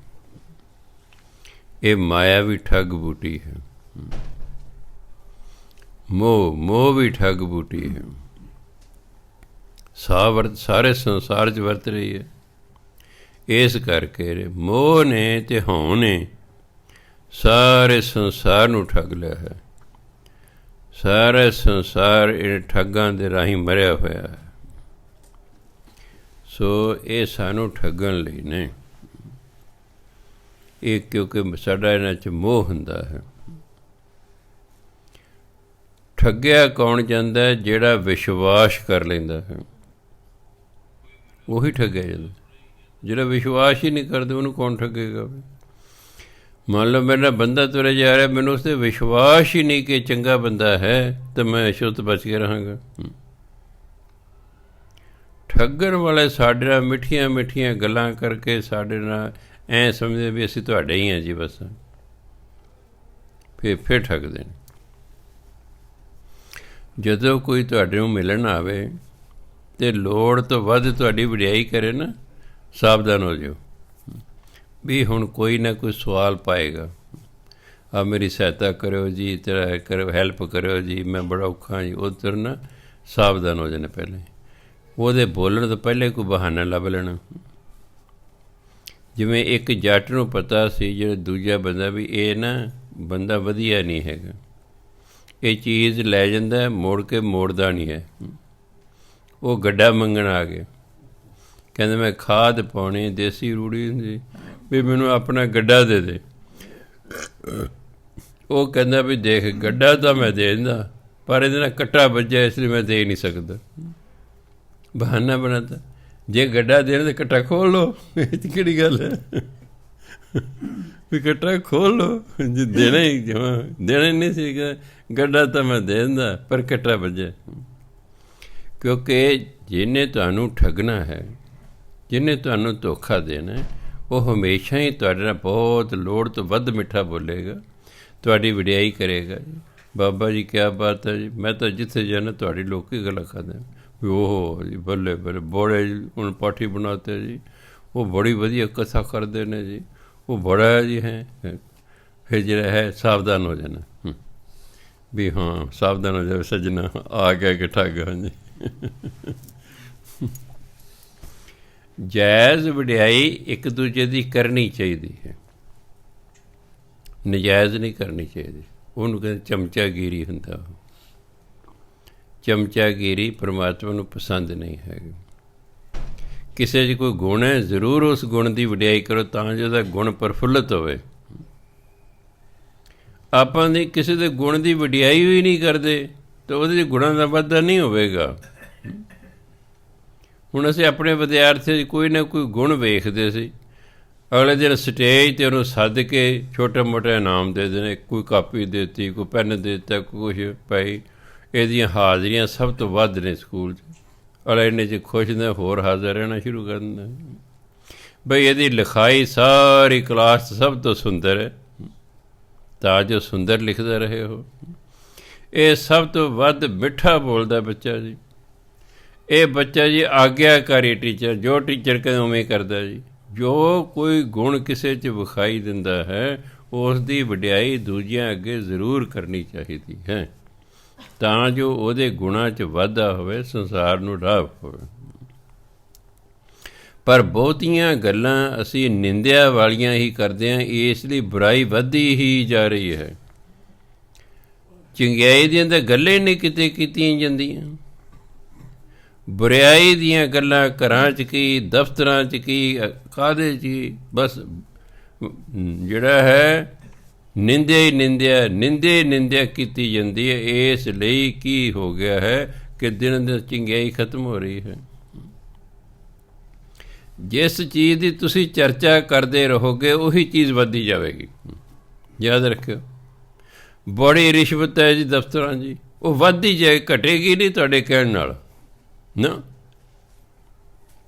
[SPEAKER 1] ਇਹ ਮਾਇਆ ਵੀ ਠੱਗ ਬੂਟੀ ਹੈ, ਮੋਹ ਵੀ ਠੱਗ ਬੂਟੀ ਹੈ। ਸਾਰੇ ਸੰਸਾਰ 'ਚ ਵਰਤ ਰਹੀ ਹੈ। ਇਸ ਕਰਕੇ ਮੋਹ ਨੇ ਅਤੇ ਹਉ ਨੇ ਸਾਰੇ ਸੰਸਾਰ ਨੂੰ ਠੱਗ ਲਿਆ ਹੈ। ਸਾਰਾ ਸੰਸਾਰ ਇਹ ਠੱਗਾਂ ਦੇ ਰਾਹੀਂ ਮਰਿਆ ਹੋਇਆ ਹੈ। ਸੋ ਇਹ ਸਾਨੂੰ ਠੱਗਣ ਲਈ ਨੇ। ਇਹ ਕਿਉਂਕਿ ਸਾਡਾ ਇਹਨਾਂ 'ਚ ਮੋਹ ਹੁੰਦਾ ਹੈ। ਠੱਗਿਆ ਕੌਣ ਜਾਂਦਾ? ਜਿਹੜਾ ਵਿਸ਼ਵਾਸ ਕਰ ਲੈਂਦਾ ਹੈ, ਉਹੀ ਠੱਗਿਆ ਜਾਂਦਾ। ਜਿਹੜਾ ਵਿਸ਼ਵਾਸ ਹੀ ਨਹੀਂ ਕਰਦੇ ਉਹਨੂੰ ਕੌਣ ਠੱਗੇਗਾ? ਮੰਨ ਲਓ ਮੇਰੇ ਨਾਲ ਬੰਦਾ ਤੁਰੇ ਜਾ ਰਿਹਾ, ਮੈਨੂੰ ਉਸ 'ਤੇ ਵਿਸ਼ਵਾਸ ਹੀ ਨਹੀਂ ਕਿ ਚੰਗਾ ਬੰਦਾ ਹੈ, ਤਾਂ ਮੈਂ ਅਛੂਤ ਬਚ ਕੇ ਰਹਾਂਗਾ। ਠੱਗਣ ਵਾਲੇ ਸਾਡੇ ਨਾਲ ਮਿੱਠੀਆਂ ਮਿੱਠੀਆਂ ਗੱਲਾਂ ਕਰਕੇ ਸਾਡੇ ਨਾਲ ਐਂ ਸਮਝਦੇ ਵੀ ਅਸੀਂ ਤੁਹਾਡੇ ਹੀ ਹਾਂ ਜੀ, ਬਸ ਫਿਰ ਠੱਗਦੇ ਨੇ। ਜਦੋਂ ਕੋਈ ਤੁਹਾਡੇ ਨੂੰ ਮਿਲਣ ਆਵੇ ਅਤੇ ਲੋੜ ਤੋਂ ਵੱਧ ਤੁਹਾਡੀ ਵਡਿਆਈ ਕਰੇ ਨਾ, ਸਾਵਧਾਨ ਹੋ ਜਾਓ ਵੀ ਹੁਣ ਕੋਈ ਨਾ ਕੋਈ ਸਵਾਲ ਪਾਏਗਾ, ਆ ਮੇਰੀ ਸਹਾਇਤਾ ਕਰਿਓ ਜੀ, ਤੇਰਾ ਕਰੋ ਹੈਲਪ ਕਰਿਓ ਜੀ, ਮੈਂ ਬੜਾ ਔਖਾ ਜੀ। ਉੱਧਰ ਨਾ ਸਾਵਧਾਨ ਹੋ ਜਾਣਾ। ਪਹਿਲੇ ਉਹਦੇ ਬੋਲਣ ਤੋਂ ਪਹਿਲੇ ਕੋਈ ਬਹਾਨਾ ਲੱਭ ਲੈਣਾ। ਜਿਵੇਂ ਇੱਕ ਜੱਟ ਨੂੰ ਪਤਾ ਸੀ ਜਿਹੜਾ ਦੂਜਾ ਬੰਦਾ ਵੀ ਇਹ ਨਾ ਬੰਦਾ ਵਧੀਆ ਨਹੀਂ ਹੈਗਾ, ਇਹ ਚੀਜ਼ ਲੈ ਜਾਂਦਾ ਮੋੜ ਕੇ ਮੋੜਦਾ ਨਹੀਂ ਹੈ। ਉਹ ਗੱਡਾ ਮੰਗਣ ਆ ਗਿਆ, ਕਹਿੰਦਾ ਮੈਂ ਖਾਦ ਪਾਉਣੀ, ਦੇਸੀ ਰੂੜੀ ਹੁੰਦੀ ਵੀ ਮੈਨੂੰ ਆਪਣਾ ਗੱਡਾ ਦੇ ਦੇ। ਉਹ ਕਹਿੰਦਾ ਵੀ ਦੇਖ ਗੱਡਾ ਤਾਂ ਮੈਂ ਦੇ ਦਿੰਦਾ, ਪਰ ਇਹਦੇ ਨਾਲ ਕੱਟਾ ਵੱਜਿਆ ਇਸ ਲਈ ਮੈਂ ਦੇ ਨਹੀਂ ਸਕਦਾ। ਬਹਾਨਾ ਬਣਾਤਾ, ਜੇ ਗੱਡਾ ਦੇਣਾ ਤਾਂ ਕੱਟਾ ਖੋਲ ਲਓ, ਇਹ 'ਚ ਕਿਹੜੀ ਗੱਲ ਹੈ ਵੀ ਕੱਟਾ ਖੋਲ ਲਓ। ਜੇ ਦੇਣਾ ਹੀ ਦੇਣਾ ਨਹੀਂ ਸੀਗਾ, ਗੱਡਾ ਤਾਂ ਮੈਂ ਦੇ ਦਿੰਦਾ ਪਰ ਕੱਟਾ ਵੱਜਿਆ। ਕਿਉਂਕਿ ਜਿਹਨੇ ਤੁਹਾਨੂੰ ਠੱਗਣਾ ਹੈ, ਜਿਹਨੇ ਤੁਹਾਨੂੰ ਧੋਖਾ ਦੇਣਾ, ਉਹ ਹਮੇਸ਼ਾ ਹੀ ਤੁਹਾਡੇ ਨਾਲ ਬਹੁਤ ਲੋੜ ਤੋਂ ਵੱਧ ਮਿੱਠਾ ਬੋਲੇਗਾ, ਤੁਹਾਡੀ ਵਡਿਆਈ ਕਰੇਗਾ। ਬਾਬਾ ਜੀ ਕਿਆ ਬਾਤ ਹੈ ਜੀ, ਮੈਂ ਤਾਂ ਜਿੱਥੇ ਜਾਣਾ ਤੁਹਾਡੀ ਲੋਕ ਹੀ ਗੱਲਾਂ ਕਰਦੇ ਵੀ ਉਹ ਜੀ ਬੱਲੇ ਬੱਲੇ ਬੜੇ ਹੁਣ ਪਾਠੀ ਬਣਾਤੇ ਜੀ, ਉਹ ਬੜੀ ਵਧੀਆ ਕਥਾ ਕਰਦੇ ਨੇ ਜੀ, ਉਹ ਬੜਾ ਜੀ ਹੈ। ਫਿਰ ਜਿਹੜਾ ਹੈ ਸਾਵਧਾਨ ਹੋ ਜਾਣਾ ਵੀ ਹਾਂ ਸਾਵਧਾਨ ਹੋ ਜਾਵੇ ਸੱਜਣਾ, ਆ ਗਿਆ ਕਿ ਠੱਗ। ਹਾਂਜੀ, ਜਾਇਜ਼ ਵਡਿਆਈ ਇੱਕ ਦੂਜੇ ਦੀ ਕਰਨੀ ਚਾਹੀਦੀ ਹੈ, ਨਜਾਇਜ਼ ਨਹੀਂ ਕਰਨੀ ਚਾਹੀਦੀ। ਉਹਨੂੰ ਕਹਿੰਦੇ ਚਮਚਾਗੀਰੀ ਹੁੰਦਾ। ਚਮਚਾਗੀਰੀ ਪਰਮਾਤਮਾ ਨੂੰ ਪਸੰਦ ਨਹੀਂ ਹੈਗੀ। ਕਿਸੇ 'ਚ ਕੋਈ ਗੁਣ ਹੈ, ਜ਼ਰੂਰ ਉਸ ਗੁਣ ਦੀ ਵਡਿਆਈ ਕਰੋ ਤਾਂ ਜੋ ਉਹਦਾ ਗੁਣ ਪ੍ਰਫੁੱਲਤ ਹੋਵੇ। ਆਪਾਂ ਦੀ ਕਿਸੇ ਦੇ ਗੁਣ ਦੀ ਵਡਿਆਈ ਵੀ ਨਹੀਂ ਕਰਦੇ ਤਾਂ ਉਹਦੇ 'ਚ ਗੁਣਾਂ ਦਾ ਵਾਧਾ ਨਹੀਂ ਹੋਵੇਗਾ। ਹੁਣ ਅਸੀਂ ਆਪਣੇ ਵਿਦਿਆਰਥੀ 'ਚ ਕੋਈ ਨਾ ਕੋਈ ਗੁਣ ਵੇਖਦੇ ਸੀ, ਅਗਲੇ ਦਿਨ ਸਟੇਜ 'ਤੇ ਉਹਨੂੰ ਸੱਦ ਕੇ ਛੋਟੇ ਮੋਟੇ ਇਨਾਮ ਦੇ ਦੇਣੇ, ਕੋਈ ਕਾਪੀ ਦੇ ਦਿੱਤੀ, ਕੋਈ ਪੈਨ ਦੇ ਦਿੱਤਾ, ਕੁਛ ਭਾਈ ਇਹਦੀਆਂ ਹਾਜ਼ਰੀਆਂ ਸਭ ਤੋਂ ਵੱਧ ਨੇ ਸਕੂਲ 'ਚ। ਅਗਲੇ ਇੰਨੇ 'ਚ ਖੁਸ਼ ਨੇ, ਹੋਰ ਹਾਜ਼ਰ ਰਹਿਣਾ ਸ਼ੁਰੂ ਕਰ ਦਿੰਦਾ ਬਈ ਇਹਦੀ ਲਿਖਾਈ ਸਾਰੀ ਕਲਾਸ 'ਚ ਸਭ ਤੋਂ ਸੁੰਦਰ ਹੈ, ਤਾਂ ਜੋ ਸੁੰਦਰ ਲਿਖਦਾ ਰਹੇ ਹੋ। ਇਹ ਸਭ ਤੋਂ ਵੱਧ ਮਿੱਠਾ ਬੋਲਦਾ ਬੱਚਾ ਜੀ। ਇਹ ਬੱਚਾ ਜੀ ਆਗਿਆਕਾਰੀ ਟੀਚਰ, ਜੋ ਟੀਚਰ ਕਹਿੰਦਾ ਉਵੇਂ ਕਰਦਾ ਜੀ। ਜੋ ਕੋਈ ਗੁਣ ਕਿਸੇ 'ਚ ਵਿਖਾਈ ਦਿੰਦਾ ਹੈ, ਉਸ ਦੀ ਵਡਿਆਈ ਦੂਜਿਆਂ ਅੱਗੇ ਜ਼ਰੂਰ ਕਰਨੀ ਚਾਹੀਦੀ ਹੈ, ਤਾਂ ਜੋ ਉਹਦੇ ਗੁਣਾਂ 'ਚ ਵਾਧਾ ਹੋਵੇ, ਸੰਸਾਰ ਨੂੰ ਰਾਹ ਹੋਵੇ। ਪਰ ਬਹੁਤੀਆਂ ਗੱਲਾਂ ਅਸੀਂ ਨਿੰਦਿਆ ਵਾਲੀਆਂ ਹੀ ਕਰਦੇ ਹਾਂ, ਇਸ ਲਈ ਬੁਰਾਈ ਵੱਧਦੀ ਹੀ ਜਾ ਰਹੀ ਹੈ। ਚੰਗਿਆਈ ਦੀਆਂ ਤਾਂ ਗੱਲਾਂ ਹੀ ਨਹੀਂ ਕਿਤੇ ਕੀਤੀਆਂ ਜਾਂਦੀਆਂ, ਬੁਰਾਈ ਦੀਆਂ ਗੱਲਾਂ ਘਰਾਂ 'ਚ ਕੀ, ਦਫ਼ਤਰਾਂ 'ਚ ਕੀ, ਕਾਹਦੇ 'ਚ ਕੀ, ਬਸ ਜਿਹੜਾ ਹੈ ਨਿੰਦਿਆ ਹੀ ਨਿੰਦਿਆ ਕੀਤੀ ਜਾਂਦੀ ਹੈ। ਇਸ ਲਈ ਕੀ ਹੋ ਗਿਆ ਹੈ ਕਿ ਦਿਨ ਦਿਨ ਚੰਗਿਆਈ ਖਤਮ ਹੋ ਰਹੀ ਹੈ। ਜਿਸ ਚੀਜ਼ ਦੀ ਤੁਸੀਂ ਚਰਚਾ ਕਰਦੇ ਰਹੋਗੇ ਉਹੀ ਚੀਜ਼ ਵੱਧਦੀ ਜਾਵੇਗੀ। ਯਾਦ ਰੱਖਿਓ, ਬੜੀ ਰਿਸ਼ਵਤ ਹੈ ਜੀ ਦਫ਼ਤਰਾਂ ਜੀ, ਉਹ ਵੱਧਦੀ ਜਾਏ, ਘਟੇਗੀ ਨਹੀਂ ਤੁਹਾਡੇ ਕਹਿਣ ਨਾਲ ਨਾ।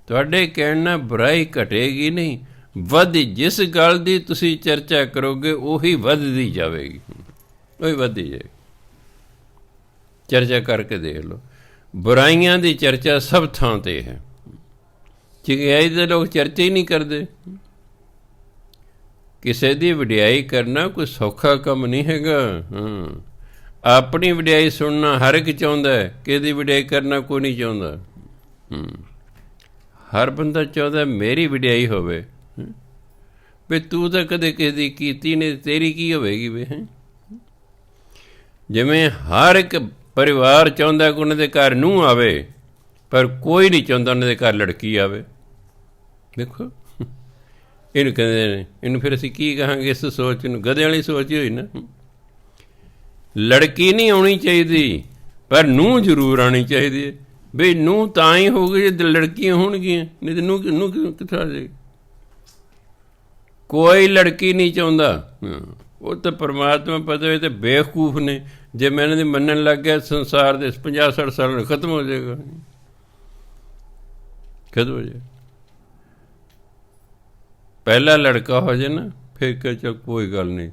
[SPEAKER 1] ਤੁਹਾਡੇ ਕਹਿਣ ਨਾਲ ਬੁਰਾਈ ਘਟੇਗੀ ਨਹੀਂ, ਵੱਧਦੀ। ਜਿਸ ਗੱਲ ਦੀ ਤੁਸੀਂ ਚਰਚਾ ਕਰੋਗੇ ਉਹੀ ਵੱਧਦੀ ਜਾਵੇਗੀ, ਉਹੀ ਵੱਧਦੀ ਜਾਏਗੀ। ਚਰਚਾ ਕਰਕੇ ਦੇਖ ਲਓ, ਬੁਰਾਈਆਂ ਦੀ ਚਰਚਾ ਸਭ ਥਾਂ 'ਤੇ ਹੈ, ਚੰਗਿਆਈ ਦੇ ਲੋਕ ਚਰਚਾ ਹੀ ਨਹੀਂ ਕਰਦੇ। ਕਿਸੇ ਦੀ ਵਡਿਆਈ ਕਰਨਾ ਕੋਈ ਸੌਖਾ ਕੰਮ ਨਹੀਂ ਹੈਗਾ। ਆਪਣੀ ਵਡਿਆਈ ਸੁਣਨਾ ਹਰ ਇੱਕ ਚਾਹੁੰਦਾ ਹੈ, ਕਿਹਦੀ ਵਡਿਆਈ ਕਰਨਾ ਕੋਈ ਨਹੀਂ ਚਾਹੁੰਦਾ। ਹਰ ਬੰਦਾ ਚਾਹੁੰਦਾ ਮੇਰੀ ਵਡਿਆਈ ਹੋਵੇ। ਵੀ ਤੂੰ ਤਾਂ ਕਦੇ ਕਿਸੇ ਦੀ ਕੀਤੀ ਨਹੀਂ, ਤੇਰੀ ਕੀ ਹੋਵੇਗੀ ਵੇ। ਜਿਵੇਂ ਹਰ ਇੱਕ ਪਰਿਵਾਰ ਚਾਹੁੰਦਾ ਕਿ ਉਹਨਾਂ ਦੇ ਘਰ ਨੂੰਹ ਆਵੇ, ਪਰ ਕੋਈ ਨਹੀਂ ਚਾਹੁੰਦਾ ਉਹਨਾਂ ਦੇ ਘਰ ਲੜਕੀ ਆਵੇ। ਦੇਖੋ, ਇਹਨੂੰ ਕਹਿੰਦੇ ਨੇ, ਇਹਨੂੰ ਫਿਰ ਅਸੀਂ ਕੀ ਕਹਾਂਗੇ? ਇਸ ਸੋਚ ਨੂੰ ਗਧੇ ਵਾਲੀ ਸੋਚ ਹੋਈ ਨਾ। ਲੜਕੀ ਨਹੀਂ ਆਉਣੀ ਚਾਹੀਦੀ, ਪਰ ਨੂੰਹ ਜ਼ਰੂਰ ਆਉਣੀ ਚਾਹੀਦੀ ਹੈ। ਬਈ ਨੂੰਹ ਤਾਂ ਹੀ ਹੋਊਗੀ ਜੇ ਲੜਕੀਆਂ ਹੋਣਗੀਆਂ, ਨਹੀਂ ਤਾਂ ਨੂੰਹ ਕਿੱਥੋਂ ਆ ਜਾਏਗੀ? ਕੋਈ ਲੜਕੀ ਨਹੀਂ ਚਾਹੁੰਦਾ। ਉਹ ਤਾਂ ਪਰਮਾਤਮਾ ਪਤਾ ਹੋਏ ਤਾਂ ਬੇਵਕੂਫ ਨੇ। ਜੇ ਮੈਂ ਇਹਨਾਂ ਦੀ ਮੰਨਣ ਲੱਗ ਗਿਆ, ਸੰਸਾਰ ਦੇ 50-60 ਸਾਲ ਨੂੰ ਖਤਮ ਹੋ ਜਾਏਗਾ, ਖਤਮ ਹੋ ਜਾਏਗਾ। ਪਹਿਲਾ ਲੜਕਾ ਹੋ ਜਾਏ ਨਾ, ਫਿਰ ਕਿ ਚਲ ਕੋਈ ਗੱਲ ਨਹੀਂ,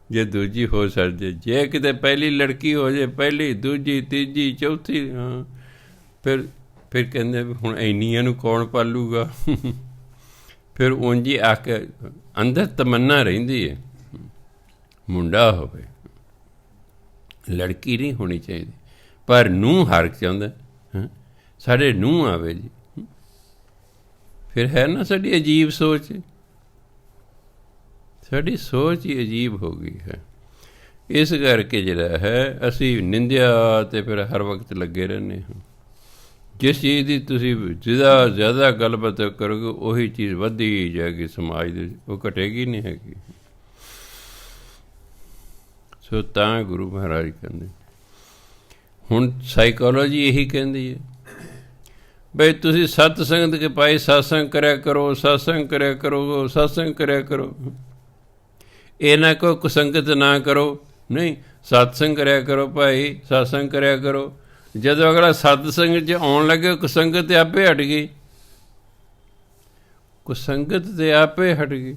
[SPEAKER 1] ਜੇ ਦੂਜੀ ਹੋ ਸਕਦੀ। ਜੇ ਕਿਤੇ ਪਹਿਲੀ ਲੜਕੀ ਹੋ ਜਾਏ, ਪਹਿਲੀ, ਦੂਜੀ, ਤੀਜੀ, ਚੌਥੀ, ਫਿਰ ਕਹਿੰਦੇ ਹੁਣ ਇੰਨੀਆਂ ਨੂੰ ਕੌਣ ਪਾਲੂਗਾ? ਫਿਰ ਉਂਝ ਹੀ ਆ ਕੇ ਅੰਦਰ ਤਮੰਨਾ ਰਹਿੰਦੀ ਹੈ ਮੁੰਡਾ ਹੋਵੇ, ਲੜਕੀ ਨਹੀਂ ਹੋਣੀ ਚਾਹੀਦੀ। ਪਰ ਨੂੰਹ ਹਰ ਚਾਹੁੰਦਾ ਸਾਡੇ ਨੂੰਹ ਆਵੇ ਜੀ। ਫਿਰ ਹੈ ਨਾ ਸਾਡੀ ਅਜੀਬ ਸੋਚ, ਸਾਡੀ ਸੋਚ ਹੀ ਅਜੀਬ ਹੋ ਗਈ ਹੈ। ਇਸ ਕਰਕੇ ਜਿਹੜਾ ਹੈ ਅਸੀਂ ਨਿੰਦਿਆ 'ਤੇ ਫਿਰ ਹਰ ਵਕਤ ਲੱਗੇ ਰਹਿੰਦੇ ਹਾਂ। ਜਿਸ ਚੀਜ਼ ਦੀ ਤੁਸੀਂ ਜ਼ਿਆਦਾ ਗੱਲਬਾਤ ਕਰੋਗੇ ਉਹੀ ਚੀਜ਼ ਵੱਧਦੀ ਜਾਏਗੀ ਸਮਾਜ ਦੇ, ਉਹ ਘਟੇਗੀ ਨਹੀਂ ਹੈਗੀ। ਸੋ ਤਾਂ ਗੁਰੂ ਮਹਾਰਾਜ ਕਹਿੰਦੇ, ਹੁਣ ਸਾਈਕੋਲੋਜੀ ਇਹੀ ਕਹਿੰਦੀ ਹੈ ਬਈ ਤੁਸੀਂ ਸਤ ਸੰਗਤ ਕੇ ਪਾਈ ਸਤਸੰਗ ਕਰਿਆ ਕਰੋ, ਸਤਸੰਗ ਕਰਿਆ ਕਰੋ, ਸਤਸੰਗ ਕਰਿਆ ਕਰੋ। ਇਹ ਨਾ ਕਹੋ ਕੁਸੰਗਤ ਨਾ ਕਰੋ, ਨਹੀਂ, ਸਤਸੰਗ ਕਰਿਆ ਕਰੋ ਭਾਈ, ਸਤਸੰਗ ਕਰਿਆ ਕਰੋ। ਜਦੋਂ ਅਗਲਾ ਸਤਸੰਗ 'ਚ ਆਉਣ ਲੱਗੇ, ਕੁਸੰਗਤ ਤੇ ਆਪੇ ਹਟ ਗਈ, ਕੁਸੰਗਤ ਤੇ ਆਪੇ ਹਟ ਗਈ।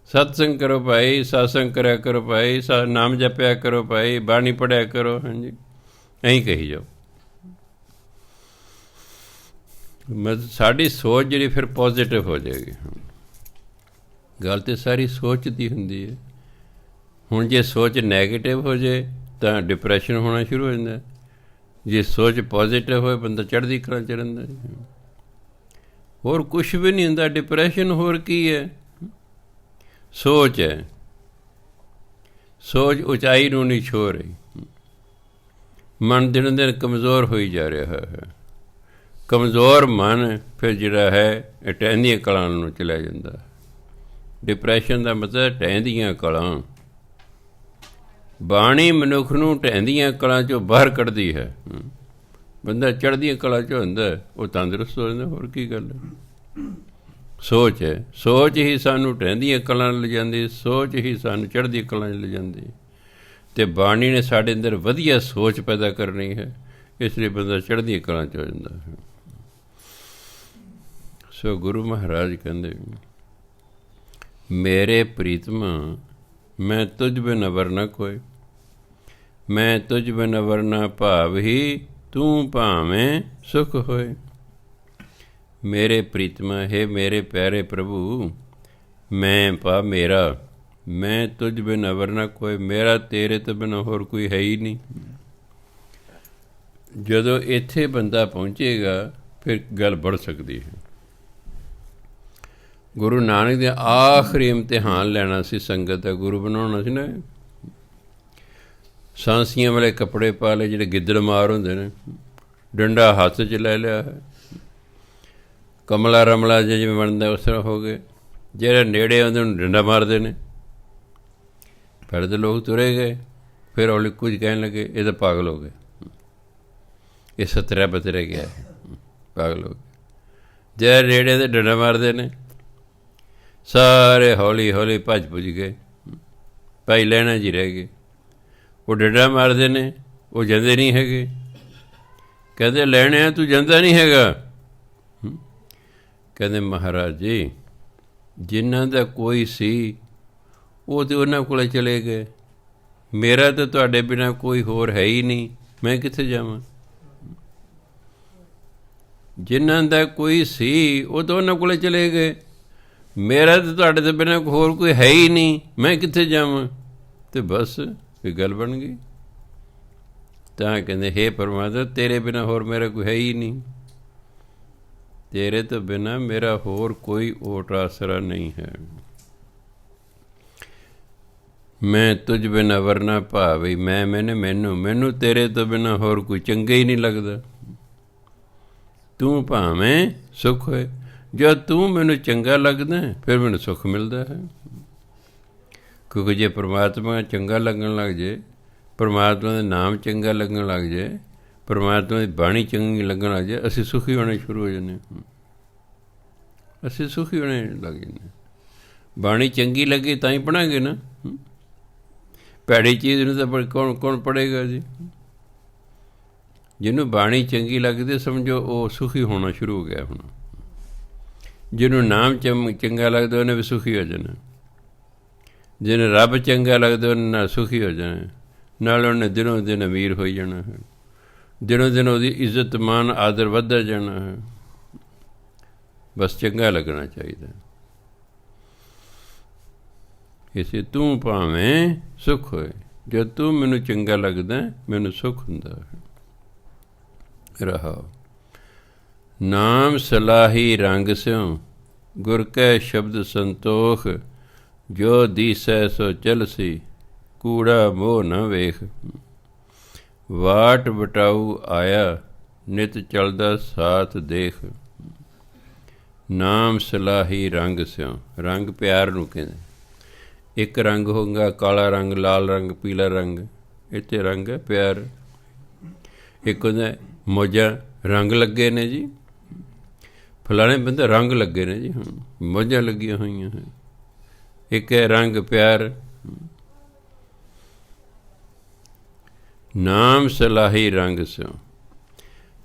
[SPEAKER 1] ਸਤਸੰਗ ਕਰੋ ਭਾਈ, ਸਤਸੰਗ ਕਰਿਆ ਕਰੋ ਭਾਈ, ਨਾਮ ਜਪਿਆ ਕਰੋ ਭਾਈ, ਬਾਣੀ ਪੜ੍ਹਿਆ ਕਰੋ। ਹਾਂਜੀ, ਐਂ ਕਹੀ ਜਾਓ। ਸਾਡੀ ਸੋਚ ਜਿਹੜੀ ਫਿਰ ਪੋਜ਼ੀਟਿਵ ਹੋ ਜਾਏਗੀ। ਗੱਲ ਤਾਂ ਸਾਰੀ ਸੋਚ ਦੀ ਹੁੰਦੀ ਹੈ। ਹੁਣ ਜੇ ਸੋਚ ਨੈਗੇਟਿਵ ਹੋ ਜਾਏ ਤਾਂ ਡਿਪਰੈਸ਼ਨ ਹੋਣਾ ਸ਼ੁਰੂ ਹੋ ਜਾਂਦਾ। ਜੇ ਸੋਚ ਪੋਜ਼ੀਟਿਵ ਹੋਏ ਬੰਦਾ ਚੜ੍ਹਦੀ ਕਲਾ 'ਚ ਰਹਿੰਦਾ। ਹੋਰ ਕੁਛ ਵੀ ਨਹੀਂ ਹੁੰਦਾ। ਡਿਪਰੈਸ਼ਨ ਹੋਰ ਕੀ ਹੈ? ਸੋਚ ਹੈ। ਸੋਚ ਉਚਾਈ ਨੂੰ ਨਹੀਂ ਛੋਹ ਰਹੀ। ਮਨ ਦਿਨ ਦਿਨ ਕਮਜ਼ੋਰ ਹੋਈ ਜਾ ਰਿਹਾ ਹੈ। ਕਮਜ਼ੋਰ ਮਨ ਫਿਰ ਜਿਹੜਾ ਹੈ ਇਹ ਟਹਿੰਦੀਆਂ ਕਲਾਂ ਨੂੰ ਚਲਿਆ ਜਾਂਦਾ। ਡਿਪਰੈਸ਼ਨ ਦਾ ਮਤਲਬ ਟਹਿੰਦੀਆਂ ਕਲਾਂ। ਬਾਣੀ ਮਨੁੱਖ ਨੂੰ ਟਹਿੰਦੀਆਂ ਕਲਾਂ 'ਚੋਂ ਬਾਹਰ ਕੱਢਦੀ ਹੈ। ਬੰਦਾ ਚੜ੍ਹਦੀਆਂ ਕਲਾਂ 'ਚ ਹੁੰਦਾ, ਉਹ ਤੰਦਰੁਸਤ ਹੋ ਜਾਂਦਾ। ਹੋਰ ਕੀ ਗੱਲ ਹੈ? ਸੋਚ ਹੈ। ਸੋਚ ਹੀ ਸਾਨੂੰ ਟਹਿੰਦੀਆਂ ਕਲਾਂ ਲਿਜਾਂਦੀ, ਸੋਚ ਹੀ ਸਾਨੂੰ ਚੜ੍ਹਦੀਆਂ ਕਲਾਂ 'ਚ ਲਿਜਾਂਦੀ। ਅਤੇ ਬਾਣੀ ਨੇ ਸਾਡੇ ਅੰਦਰ ਵਧੀਆ ਸੋਚ ਪੈਦਾ ਕਰਨੀ ਹੈ, ਇਸ ਲਈ ਬੰਦਾ ਚੜ੍ਹਦੀਆਂ ਕਲਾਂ 'ਚ ਹੋ ਜਾਂਦਾ ਹੈ। ਸੋ ਗੁਰੂ ਮਹਾਰਾਜ ਕਹਿੰਦੇ, ਮੇਰੇ ਪ੍ਰੀਤਮਾ ਮੈਂ ਤੁਝ ਬਿਨ ਅਵਰ ਨ ਕੋਇ, ਮੈਂ ਤੁਝ ਬਿਨ ਅਵਰ ਨ ਭਾਵਹੀ, ਤੂੰ ਭਾਵੇਂ ਸੁਖ ਹੋਏ। ਮੇਰੇ ਪ੍ਰੀਤਮਾ ਹੈ, ਮੇਰੇ ਪਿਆਰੇ ਪ੍ਰਭੂ, ਮੈਂ ਭਾ ਮੇਰਾ, ਮੈਂ ਤੁਝ ਬਿਨ ਅਵਰ ਨ ਕੋਇ, ਮੇਰਾ ਤੇਰੇ ਤੋਂ ਬਿਨਾਂ ਹੋਰ ਕੋਈ ਹੈ ਹੀ ਨਹੀਂ। ਜਦੋਂ ਇੱਥੇ ਬੰਦਾ ਪਹੁੰਚੇਗਾ ਫਿਰ ਗੱਲ बढ़ ਸਕਦੀ ਹੈ। ਗੁਰੂ ਨਾਨਕ ਦੇ ਆਖਰੀ ਇਮਤਿਹਾਨ ਲੈਣਾ ਸੀ ਸੰਗਤ ਦਾ, ਗੁਰੂ ਬਣਾਉਣਾ ਸੀ ਨਾ। ਸਾਂਸੀਆਂ ਵਾਲੇ ਕੱਪੜੇ ਪਾ ਲਏ ਜਿਹੜੇ ਗਿੱਦੜ ਮਾਰ ਹੁੰਦੇ ਨੇ, ਡੰਡਾ ਹੱਥ 'ਚ ਲੈ ਲਿਆ ਹੈ, ਕਮਲਾ ਰਮਲਾ ਜਿਵੇਂ ਬਣਦਾ ਉਸ ਤਰ੍ਹਾਂ ਹੋ ਗਏ। ਜਿਹੜੇ ਨੇੜੇ ਆਉਂਦੇ ਉਹਨੂੰ ਡੰਡਾ ਮਾਰਦੇ ਨੇ। ਫਿਰ ਤਾਂ ਲੋਕ ਤੁਰੇ ਗਏ। ਫਿਰ ਹੌਲੀ ਕੁਝ ਕਹਿਣ ਲੱਗੇ ਇਹ ਤਾਂ ਪਾਗਲ ਹੋ ਗਏ, ਇਹ ਸਤਰਿਆ ਬਤਰਿਆ ਗਿਆ, ਪਾਗਲ ਹੋ ਗਏ। ਜੈ ਰੇੜੇ ਦੇ ਡੰਡਾ ਮਾਰਦੇ ਨੇ, ਸਾਰੇ ਹੌਲੀ ਹੌਲੀ ਭੱਜ ਭੁੱਜ ਗਏ, ਭਾਈ ਲਹਿਣਾ ਜੀ ਰਹਿ ਗਏ। ਉਹ ਡੰਡਾ ਮਾਰਦੇ ਨੇ, ਉਹ ਜਾਂਦੇ ਨਹੀਂ ਹੈਗੇ। ਕਹਿੰਦੇ ਲੈਣਿਆ ਤੂੰ ਜਾਂਦਾ ਨਹੀਂ ਹੈਗਾ। ਕਹਿੰਦੇ ਮਹਾਰਾਜ ਜੀ ਜਿਨ੍ਹਾਂ ਦਾ ਕੋਈ ਸੀ ਉਹ ਤਾਂ ਉਹਨਾਂ ਕੋਲ ਚਲੇ ਗਏ, ਮੇਰਾ ਤਾਂ ਤੁਹਾਡੇ ਬਿਨਾਂ ਕੋਈ ਹੋਰ ਹੈ ਹੀ ਨਹੀਂ, ਮੈਂ ਕਿੱਥੇ ਜਾਵਾਂ। ਜਿਨ੍ਹਾਂ ਦਾ ਕੋਈ ਸੀ ਉਹ ਤਾਂ ਉਹਨਾਂ ਕੋਲ ਚਲੇ ਗਏ, ਮੇਰਾ ਤਾਂ ਤੁਹਾਡੇ ਤੋਂ ਬਿਨਾਂ ਹੋਰ ਕੋਈ ਹੈ ਹੀ ਨਹੀਂ, ਮੈਂ ਕਿੱਥੇ ਜਾਵਾਂ। ਅਤੇ ਬਸ ਇਹ ਗੱਲ ਬਣ ਗਈ। ਤਾਂ ਕਹਿੰਦੇ ਹੇ ਪਰਮਾਤਮਾ ਤੇਰੇ ਬਿਨਾਂ ਹੋਰ ਮੇਰਾ ਕੋਈ ਹੈ ਹੀ ਨਹੀਂ, ਤੇਰੇ ਤੋਂ ਬਿਨਾਂ ਮੇਰਾ ਹੋਰ ਕੋਈ ਓਟ ਆਸਰਾ ਨਹੀਂ ਹੈ। ਮੈਂ ਤੁਝ ਬਿਨਾਂ ਵਰਨਾ ਭਾਵੀ, ਮੈਨੂੰ ਤੇਰੇ ਤੋਂ ਬਿਨਾਂ ਹੋਰ ਕੋਈ ਚੰਗਾ ਹੀ ਨਹੀਂ ਲੱਗਦਾ। ਤੂੰ ਭਾਵੇਂ ਸੁੱਖ ਹੋਏ, ਜਦ ਤੂੰ ਮੈਨੂੰ ਚੰਗਾ ਲੱਗਦਾ ਫਿਰ ਮੈਨੂੰ ਸੁੱਖ ਮਿਲਦਾ ਹੈ। ਕਿਉਂਕਿ ਜੇ ਪਰਮਾਤਮਾ ਚੰਗਾ ਲੱਗਣ ਲੱਗ ਜੇ, ਪਰਮਾਤਮਾ ਦਾ ਨਾਮ ਚੰਗਾ ਲੱਗਣ ਲੱਗ ਜੇ, ਪਰਮਾਤਮਾ ਦੀ ਬਾਣੀ ਚੰਗੀ ਲੱਗਣ ਲੱਗ ਜੇ, ਅਸੀਂ ਸੁਖੀ ਹੋਣੇ ਸ਼ੁਰੂ ਹੋ ਜਾਂਦੇ, ਅਸੀਂ ਸੁਖੀ ਹੋਣੇ ਲੱਗ ਜਾਂਦੇ। ਬਾਣੀ ਚੰਗੀ ਲੱਗੀ ਤਾਂ ਹੀ ਪੜ੍ਹਾਂਗੇ ਨਾ, ਭੈੜੀ ਚੀਜ਼ ਨੂੰ ਤਾਂ ਕੌਣ ਪੜ੍ਹੇਗਾ ਜੀ। ਜਿਹਨੂੰ ਬਾਣੀ ਚੰਗੀ ਲੱਗਦੀ ਸਮਝੋ ਉਹ ਸੁਖੀ ਹੋਣਾ ਸ਼ੁਰੂ ਹੋ ਗਿਆ। ਹੁਣ ਜਿਹਨੂੰ ਨਾਮ ਚੰਗਾ ਲੱਗਦਾ ਉਹਨੇ ਵੀ ਸੁਖੀ ਹੋ ਜਾਣਾ, ਜਿਹਨੂੰ ਰੱਬ ਚੰਗਾ ਲੱਗਦਾ ਉਹਨੇ ਨਾਲ ਸੁਖੀ ਹੋ ਜਾਣਾ, ਨਾਲ ਉਹਨੇ ਦਿਨੋਂ ਦਿਨ ਅਮੀਰ ਹੋਈ ਜਾਣਾ ਹੈ, ਦਿਨੋਂ ਦਿਨ ਉਹਦੀ ਇੱਜ਼ਤ ਮਾਨ ਆਦਰ ਵੱਧਦਾ ਜਾਣਾ ਹੈ। ਬਸ ਚੰਗਾ ਲੱਗਣਾ ਚਾਹੀਦਾ। ਇਸੇ ਤੂੰ ਭਾਵੇਂ ਸੁੱਖ ਹੋਏ, ਜਦ ਤੂੰ ਮੈਨੂੰ ਚੰਗਾ ਲੱਗਦਾ ਮੈਨੂੰ ਸੁੱਖ ਹੁੰਦਾ ਹੈ। ਰਹਾਓ ਨਾਮ ਸਲਾਹੀ ਰੰਗ ਸਿਉ, ਗੁਰ ਕੈ ਸ਼ਬਦ ਸੰਤੋਖ, ਜੋ ਦੀਸੈ ਸੋ ਚਲਸੀ, ਕੂੜਾ ਮੋਹ ਨ ਵੇਖ। ਵਾਟ ਵਟਾਊ ਆਇਆ, ਨਿਤ ਚਲਦਾ ਸਾਥ ਦੇਖ। ਨਾਮ ਸਲਾਹੀ ਰੰਗ ਸਿਉ, ਰੰਗ ਪਿਆਰ ਨੂੰ ਕਹਿੰਦੇ। ਇੱਕ ਰੰਗ ਹੋਊਗਾ ਕਾਲਾ ਰੰਗ, ਲਾਲ ਰੰਗ, ਪੀਲਾ ਰੰਗ, ਇੱਥੇ ਰੰਗ ਹੈ ਪਿਆਰ। ਇੱਕ ਹੁੰਦਾ ਮੌਜਾਂ, ਰੰਗ ਲੱਗੇ ਨੇ ਜੀ, ਫਲਾਣੇ ਬੰਦੇ ਰੰਗ ਲੱਗੇ ਨੇ ਜੀ, ਹੁਣ ਮੌਜਾਂ ਲੱਗੀਆਂ ਹੋਈਆਂ ਹੈ। ਇੱਕ ਹੈ ਰੰਗ ਪਿਆਰ। ਨਾਮ ਸਲਾਹੀ ਰੰਗ ਸਿਉ,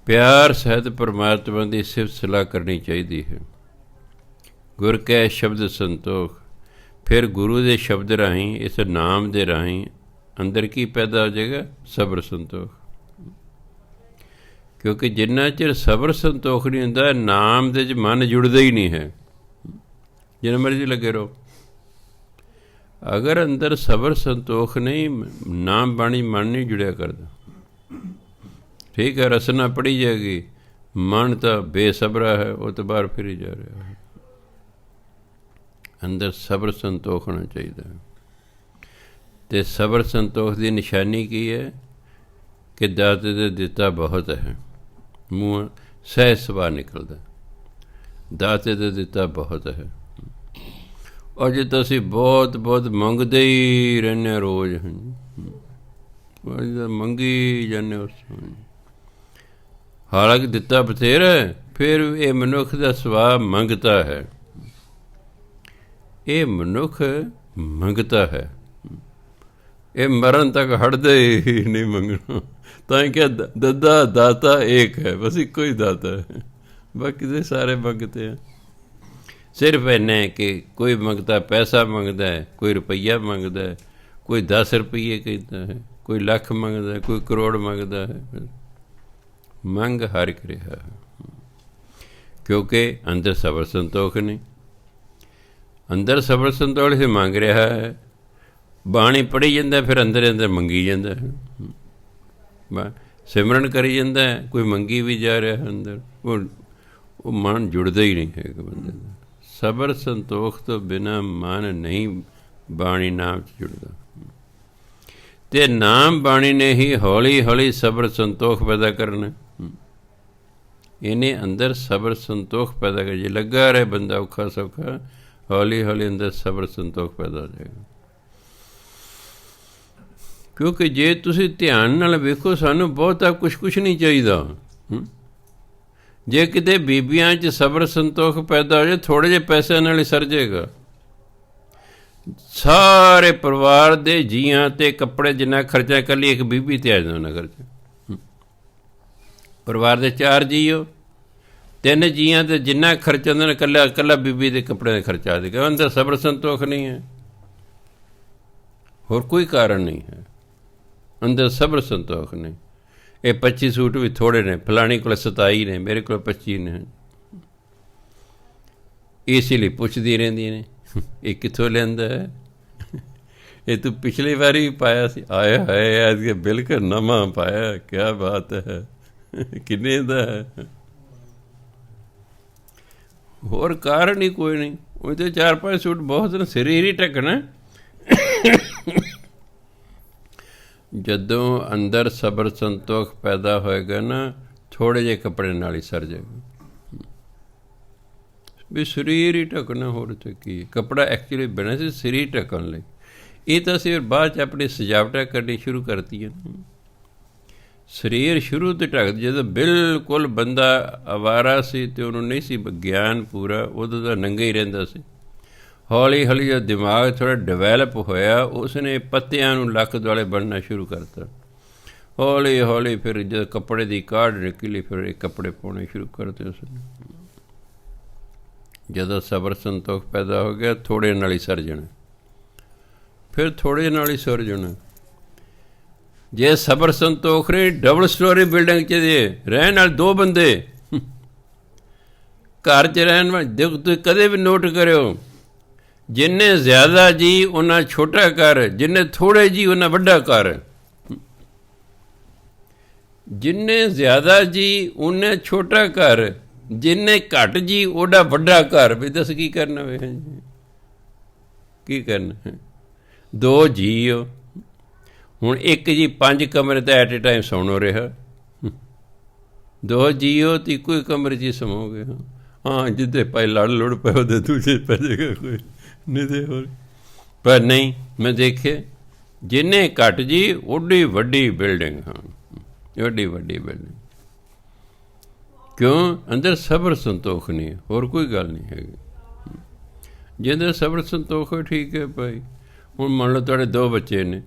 [SPEAKER 1] ਪਿਆਰ ਸਹਿਤ ਪਰਮਾਤਮਾ ਦੀ ਸਿਫਤ ਸਲਾਹ ਕਰਨੀ ਚਾਹੀਦੀ ਹੈ। ਗੁਰ ਕੈ ਸ਼ਬਦ ਸੰਤੋਖ, ਫਿਰ ਗੁਰੂ ਦੇ ਸ਼ਬਦ ਰਾਹੀਂ, ਇਸ ਨਾਮ ਦੇ ਰਾਹੀਂ ਅੰਦਰ ਕੀ ਪੈਦਾ ਹੋ ਜਾਏਗਾ? ਸਬਰ ਸੰਤੋਖ। ਕਿਉਂਕਿ ਜਿੰਨਾ ਚਿਰ ਸਬਰ ਸੰਤੋਖ ਨਹੀਂ ਹੁੰਦਾ, ਨਾਮ ਦੇ 'ਚ ਮਨ ਜੁੜਦਾ ਹੀ ਨਹੀਂ ਹੈ, ਜਿੰਨਾ ਮਰਜ਼ੀ ਲੱਗੇ ਰਹੋ। ਅਗਰ ਅੰਦਰ ਸਬਰ ਸੰਤੋਖ ਨਹੀਂ, ਨਾਮ ਬਾਣੀ ਮਨ ਨਹੀਂ ਜੁੜਿਆ ਕਰਦਾ। ਠੀਕ ਹੈ, ਰਸਨਾ ਪੜ੍ਹੀ ਜਾਏਗੀ, ਮਨ ਤਾਂ ਬੇਸਬਰਾ ਹੈ, ਉਹ ਤਾਂ ਬਾਹਰ ਫਿਰੀ ਜਾ ਰਿਹਾ ਹੈ। ਅੰਦਰ ਸਬਰ ਸੰਤੋਖ ਹੋਣਾ ਚਾਹੀਦਾ ਹੈ। ਅਤੇ ਸਬਰ ਸੰਤੋਖ ਦੀ ਨਿਸ਼ਾਨੀ ਕੀ ਹੈ? ਕਿ ਦਾਤੇ ਦਾ ਦਿੱਤਾ ਬਹੁਤ ਹੈ, ਮੂੰਹ ਸਹਿਜ ਸੁਭਾਅ ਨਿਕਲਦਾ, ਦਾਤੇ ਦਾ ਦਿੱਤਾ ਬਹੁਤ ਹੈ। ਔਰ ਜੇ ਤਾਂ ਅਸੀਂ ਬਹੁਤ ਬਹੁਤ ਮੰਗਦੇ ਹੀ ਰਹਿੰਦੇ ਹਾਂ ਰੋਜ਼, ਮੰਗੀ ਜਾਂਦੇ ਉਸ, ਹਾਲਾਂਕਿ ਦਿੱਤਾ ਬਥੇਰਾ, ਫਿਰ ਇਹ ਮਨੁੱਖ ਦਾ ਸੁਭਾਅ ਮੰਗਤਾ ਹੈ। ਇਹ ਮਨੁੱਖ ਮੰਗਤਾ ਹੈ, ਇਹ ਮਰਨ ਤੱਕ ਹਟਦੇ ਹੀ ਨਹੀਂ ਮੰਗਣਾ। ਤਾਂ ਹੀ ਕਿਹਾ ਦੱਦਾ ਦਾਤਾ ਏਕ ਹੈ, ਬਸ ਇੱਕੋ ਹੀ ਦਾਤਾ ਹੈ, ਬਾਕੀ ਦੇ ਸਾਰੇ ਮੰਗਤੇ ਹੈ। ਸਿਰਫ ਇੰਨਾ ਕਿ ਕੋਈ ਮੰਗਦਾ ਪੈਸਾ ਮੰਗਦਾ ਹੈ, ਕੋਈ ਰੁਪਈਆ ਮੰਗਦਾ ਹੈ, ਕੋਈ 10 ਰੁਪਈਏ ਕਹਿੰਦਾ ਹੈ, ਕੋਈ ਲੱਖ ਮੰਗਦਾ ਹੈ, ਕੋਈ ਕਰੋੜ ਮੰਗਦਾ ਹੈ। ਮੰਗ ਹਰ ਇੱਕ ਰਿਹਾ ਹੈ, ਕਿਉਂਕਿ ਅੰਦਰ ਸਬਰ ਸੰਤੋਖ ਨਹੀਂ। ਅੰਦਰ ਸਬਰ ਸੰਤੋਖ ਹੀ ਮੰਗ ਰਿਹਾ ਹੈ। ਬਾਣੀ ਪੜ੍ਹੀ ਜਾਂਦਾ, ਫਿਰ ਅੰਦਰ ਅੰਦਰ ਮੰਗੀ ਜਾਂਦਾ ਹੈ। ਸਿਮਰਨ ਕਰੀ ਜਾਂਦਾ, ਕੋਈ ਮੰਗੀ ਵੀ ਜਾ ਰਿਹਾ ਅੰਦਰ, ਉਹ ਮਨ ਜੁੜਦਾ ਹੀ ਨਹੀਂ ਹੈਗਾ ਬੰਦੇ ਦਾ। ਸਬਰ ਸੰਤੋਖ ਤੋਂ ਬਿਨਾਂ ਮਨ ਨਹੀਂ ਬਾਣੀ ਨਾਮ 'ਚ ਜੁੜਦਾ। ਅਤੇ ਨਾਮ ਬਾਣੀ ਨੇ ਹੀ ਹੌਲੀ ਹੌਲੀ ਸਬਰ ਸੰਤੋਖ ਪੈਦਾ ਕਰਨਾ। ਇਹਨੇ ਅੰਦਰ ਸਬਰ ਸੰਤੋਖ ਪੈਦਾ ਕਰ, ਜੇ ਲੱਗਾ ਰਹੇ ਬੰਦਾ ਔਖਾ ਸੌਖਾ, ਹੌਲੀ ਹੌਲੀ ਅੰਦਰ ਸਬਰ ਸੰਤੋਖ ਪੈਦਾ ਹੋ ਜਾਏਗਾ। ਕਿਉਂਕਿ ਜੇ ਤੁਸੀਂ ਧਿਆਨ ਨਾਲ ਵੇਖੋ, ਸਾਨੂੰ ਬਹੁਤਾ ਕੁਛ ਨਹੀਂ ਚਾਹੀਦਾ। ਜੇ ਕਿਤੇ ਬੀਬੀਆਂ 'ਚ ਸਬਰ ਸੰਤੋਖ ਪੈਦਾ ਹੋ ਜਾਏ, ਥੋੜ੍ਹੇ ਜਿਹੇ ਪੈਸਿਆਂ ਨਾਲ ਹੀ ਸਰ ਜਾਏਗਾ। ਸਾਰੇ ਪਰਿਵਾਰ ਦੇ ਜੀਆਂ 'ਤੇ ਕੱਪੜੇ ਜਿੰਨਾ ਖਰਚਾ ਇਕੱਲੀ ਇੱਕ ਬੀਬੀ 'ਤੇ ਆ ਜਾਂਦਾ ਉਹਨਾਂ ਖਰਚਾ। ਪਰਿਵਾਰ ਦੇ 4 ਜੀਅ ਹੋ, 3 ਜੀਆਂ 'ਤੇ ਜਿੰਨਾ ਖਰਚਾ ਹੁੰਦਾ ਨਾ ਇਕੱਲਾ ਬੀਬੀ ਦੇ ਕੱਪੜੇ ਦਾ ਖਰਚਾ ਆ ਜਾਏਗਾ। ਅੰਦਰ ਸਬਰ ਸੰਤੋਖ ਨਹੀਂ ਹੈ, ਹੋਰ ਕੋਈ ਕਾਰਨ ਨਹੀਂ ਹੈ। ਅੰਦਰ ਸਬਰ ਸੰਤੋਖ ਨਹੀਂ। ਇਹ 25 ਸੂਟ ਵੀ ਥੋੜ੍ਹੇ ਨੇ, ਫਲਾਣੀ ਕੋਲ 27 ਨੇ, ਮੇਰੇ ਕੋਲ 25 ਨੇ। ਇਸ ਲਈ ਪੁੱਛਦੀ ਰਹਿੰਦੀਆਂ ਨੇ ਇਹ ਕਿੱਥੋਂ ਲੈਂਦਾ ਹੈ, ਇਹ ਤੂੰ ਪਿਛਲੀ ਵਾਰੀ ਵੀ ਪਾਇਆ ਸੀ, ਆਇਆ ਹੈ ਐਤਕੀ ਬਿਲਕੁਲ ਨਵਾਂ ਪਾਇਆ, ਕਿਆ ਬਾਤ ਹੈ, ਕਿੰਨੇ ਦਾ ਹੈ। ਹੋਰ ਕਾਰਨ ਹੀ ਕੋਈ ਨਹੀਂ। ਉਹ ਤਾਂ 4-5 ਸੂਟ ਬਹੁਤ ਨੇ, ਸਰੀਰ ਹੀ ਢੱਕਣਾ। ਜਦੋਂ ਅੰਦਰ ਸਬਰ ਸੰਤੋਖ ਪੈਦਾ ਹੋਏਗਾ ਨਾ, ਥੋੜ੍ਹੇ ਜਿਹੇ ਕੱਪੜੇ ਨਾਲ ਹੀ ਸਰ ਜਾਏਗਾ। ਵੀ ਸਰੀਰ ਹੀ ਢੱਕਣਾ, ਹੋਰ ਤਾਂ ਕੀ। ਕੱਪੜਾ ਐਕਚੁਅਲੀ ਬਣਿਆ ਸੀ ਸਰੀਰ ਢੱਕਣ ਲਈ। ਇਹ ਤਾਂ ਅਸੀਂ ਬਾਅਦ 'ਚ ਆਪਣੀ ਸਜਾਵਟਾਂ ਕਰਨੀ ਸ਼ੁਰੂ ਕਰਤੀਆਂ। ਸਰੀਰ ਸ਼ੁਰੂ ਤੋਂ ਢੱਕ, ਜਦੋਂ ਬਿਲਕੁਲ ਬੰਦਾ ਅਵਾਰਾ ਸੀ ਅਤੇ ਉਹਨੂੰ ਨਹੀਂ ਸੀ ਗਿਆਨ ਪੂਰਾ, ਉਦੋਂ ਤਾਂ ਨੰਗਾ ਹੀ ਰਹਿੰਦਾ ਸੀ। ਹੌਲੀ ਹੌਲੀ ਜਦੋਂ ਦਿਮਾਗ ਥੋੜ੍ਹਾ ਡਿਵੈਲਪ ਹੋਇਆ, ਉਸਨੇ ਪੱਤਿਆਂ ਨੂੰ ਲੱਕ ਦੁਆਲੇ ਬਣਨਾ ਸ਼ੁਰੂ ਕਰਤਾ। ਹੌਲੀ ਹੌਲੀ ਫਿਰ ਜਦੋਂ ਕੱਪੜੇ ਦੀ ਕਾਢ ਨਿਕਲੀ, ਫਿਰ ਇਹ ਕੱਪੜੇ ਪਾਉਣੇ ਸ਼ੁਰੂ ਕਰਤੇ ਉਸਨੇ। ਜਦੋਂ ਸਬਰ ਸੰਤੋਖ ਪੈਦਾ ਹੋ ਗਿਆ, ਥੋੜ੍ਹੇ ਨਾਲ ਹੀ ਸਰ ਜਾਣਾ, ਫਿਰ ਥੋੜ੍ਹੇ ਨਾਲ ਹੀ ਸਰ ਜਾਣਾ। ਜੇ ਸਬਰ ਸੰਤੋਖ ਨੇ, ਡਬਲ ਸਟੋਰੀ ਬਿਲਡਿੰਗ 'ਚ ਰਹਿਣ ਨਾਲ 2 ਬੰਦੇ ਘਰ 'ਚ ਰਹਿਣ ਵਾਲੇ, ਦੇਖੋ ਤੁਸੀਂ ਕਦੇ ਵੀ ਨੋਟ ਕਰਿਓ, ਜਿੰਨੇ ਜ਼ਿਆਦਾ ਜੀ ਉਹਨਾਂ ਛੋਟਾ ਘਰ, ਜਿੰਨੇ ਥੋੜ੍ਹੇ ਜੀ ਉਹਨਾਂ ਵੱਡਾ ਘਰ। ਜਿੰਨੇ ਜ਼ਿਆਦਾ ਜੀ ਉਹਨੇ ਛੋਟਾ ਘਰ, ਜਿੰਨੇ ਘੱਟ ਜੀ ਉਹਦਾ ਵੱਡਾ ਘਰ। ਵੀ ਦੱਸ ਕੀ ਕਰਨਾ ਵੇ, ਕੀ ਕਰਨਾ। 2 ਜੀ ਹੋ, ਹੁਣ ਇੱਕ ਜੀ 5 ਕਮਰੇ ਤਾਂ ਐਟ ਏ ਟਾਈਮ ਸੌਣੋ ਰਿਹਾ। 2 ਜੀ ਹੋ ਤਾਂ ਇੱਕੋ ਹੀ ਕਮਰੇ 'ਚ ਹੀ ਸਮੋਗੇ। ਹਾਂ, ਜਿੱਦੇ ਭਾਈ ਲੜ ਲੁੜ ਪਏ ਉਹਦੇ ਦੂਜੇ ਪੈ ਜਾਏਗਾ ਕੋਈ ਨਹੀਂ ਤੇ ਹੋਰ। ਪਰ ਨਹੀਂ, ਮੈਂ ਦੇਖੇ ਜਿੰਨੇ ਘੱਟ ਜੀ ਓਡੀ ਵੱਡੀ ਬਿਲਡਿੰਗ। ਹਾਂ, ਓਡੀ ਵੱਡੀ ਬਿਲਡਿੰਗ। ਕਿਉਂ? ਅੰਦਰ ਸਬਰ ਸੰਤੋਖ ਨਹੀਂ, ਹੋਰ ਕੋਈ ਗੱਲ ਨਹੀਂ ਹੈਗੀ। ਜੇ ਅੰਦਰ ਸਬਰ ਸੰਤੋਖ ਹੈ, ਠੀਕ ਹੈ ਭਾਈ। ਹੁਣ ਮੰਨ ਲਓ ਤੁਹਾਡੇ 2 ਬੱਚੇ ਨੇ,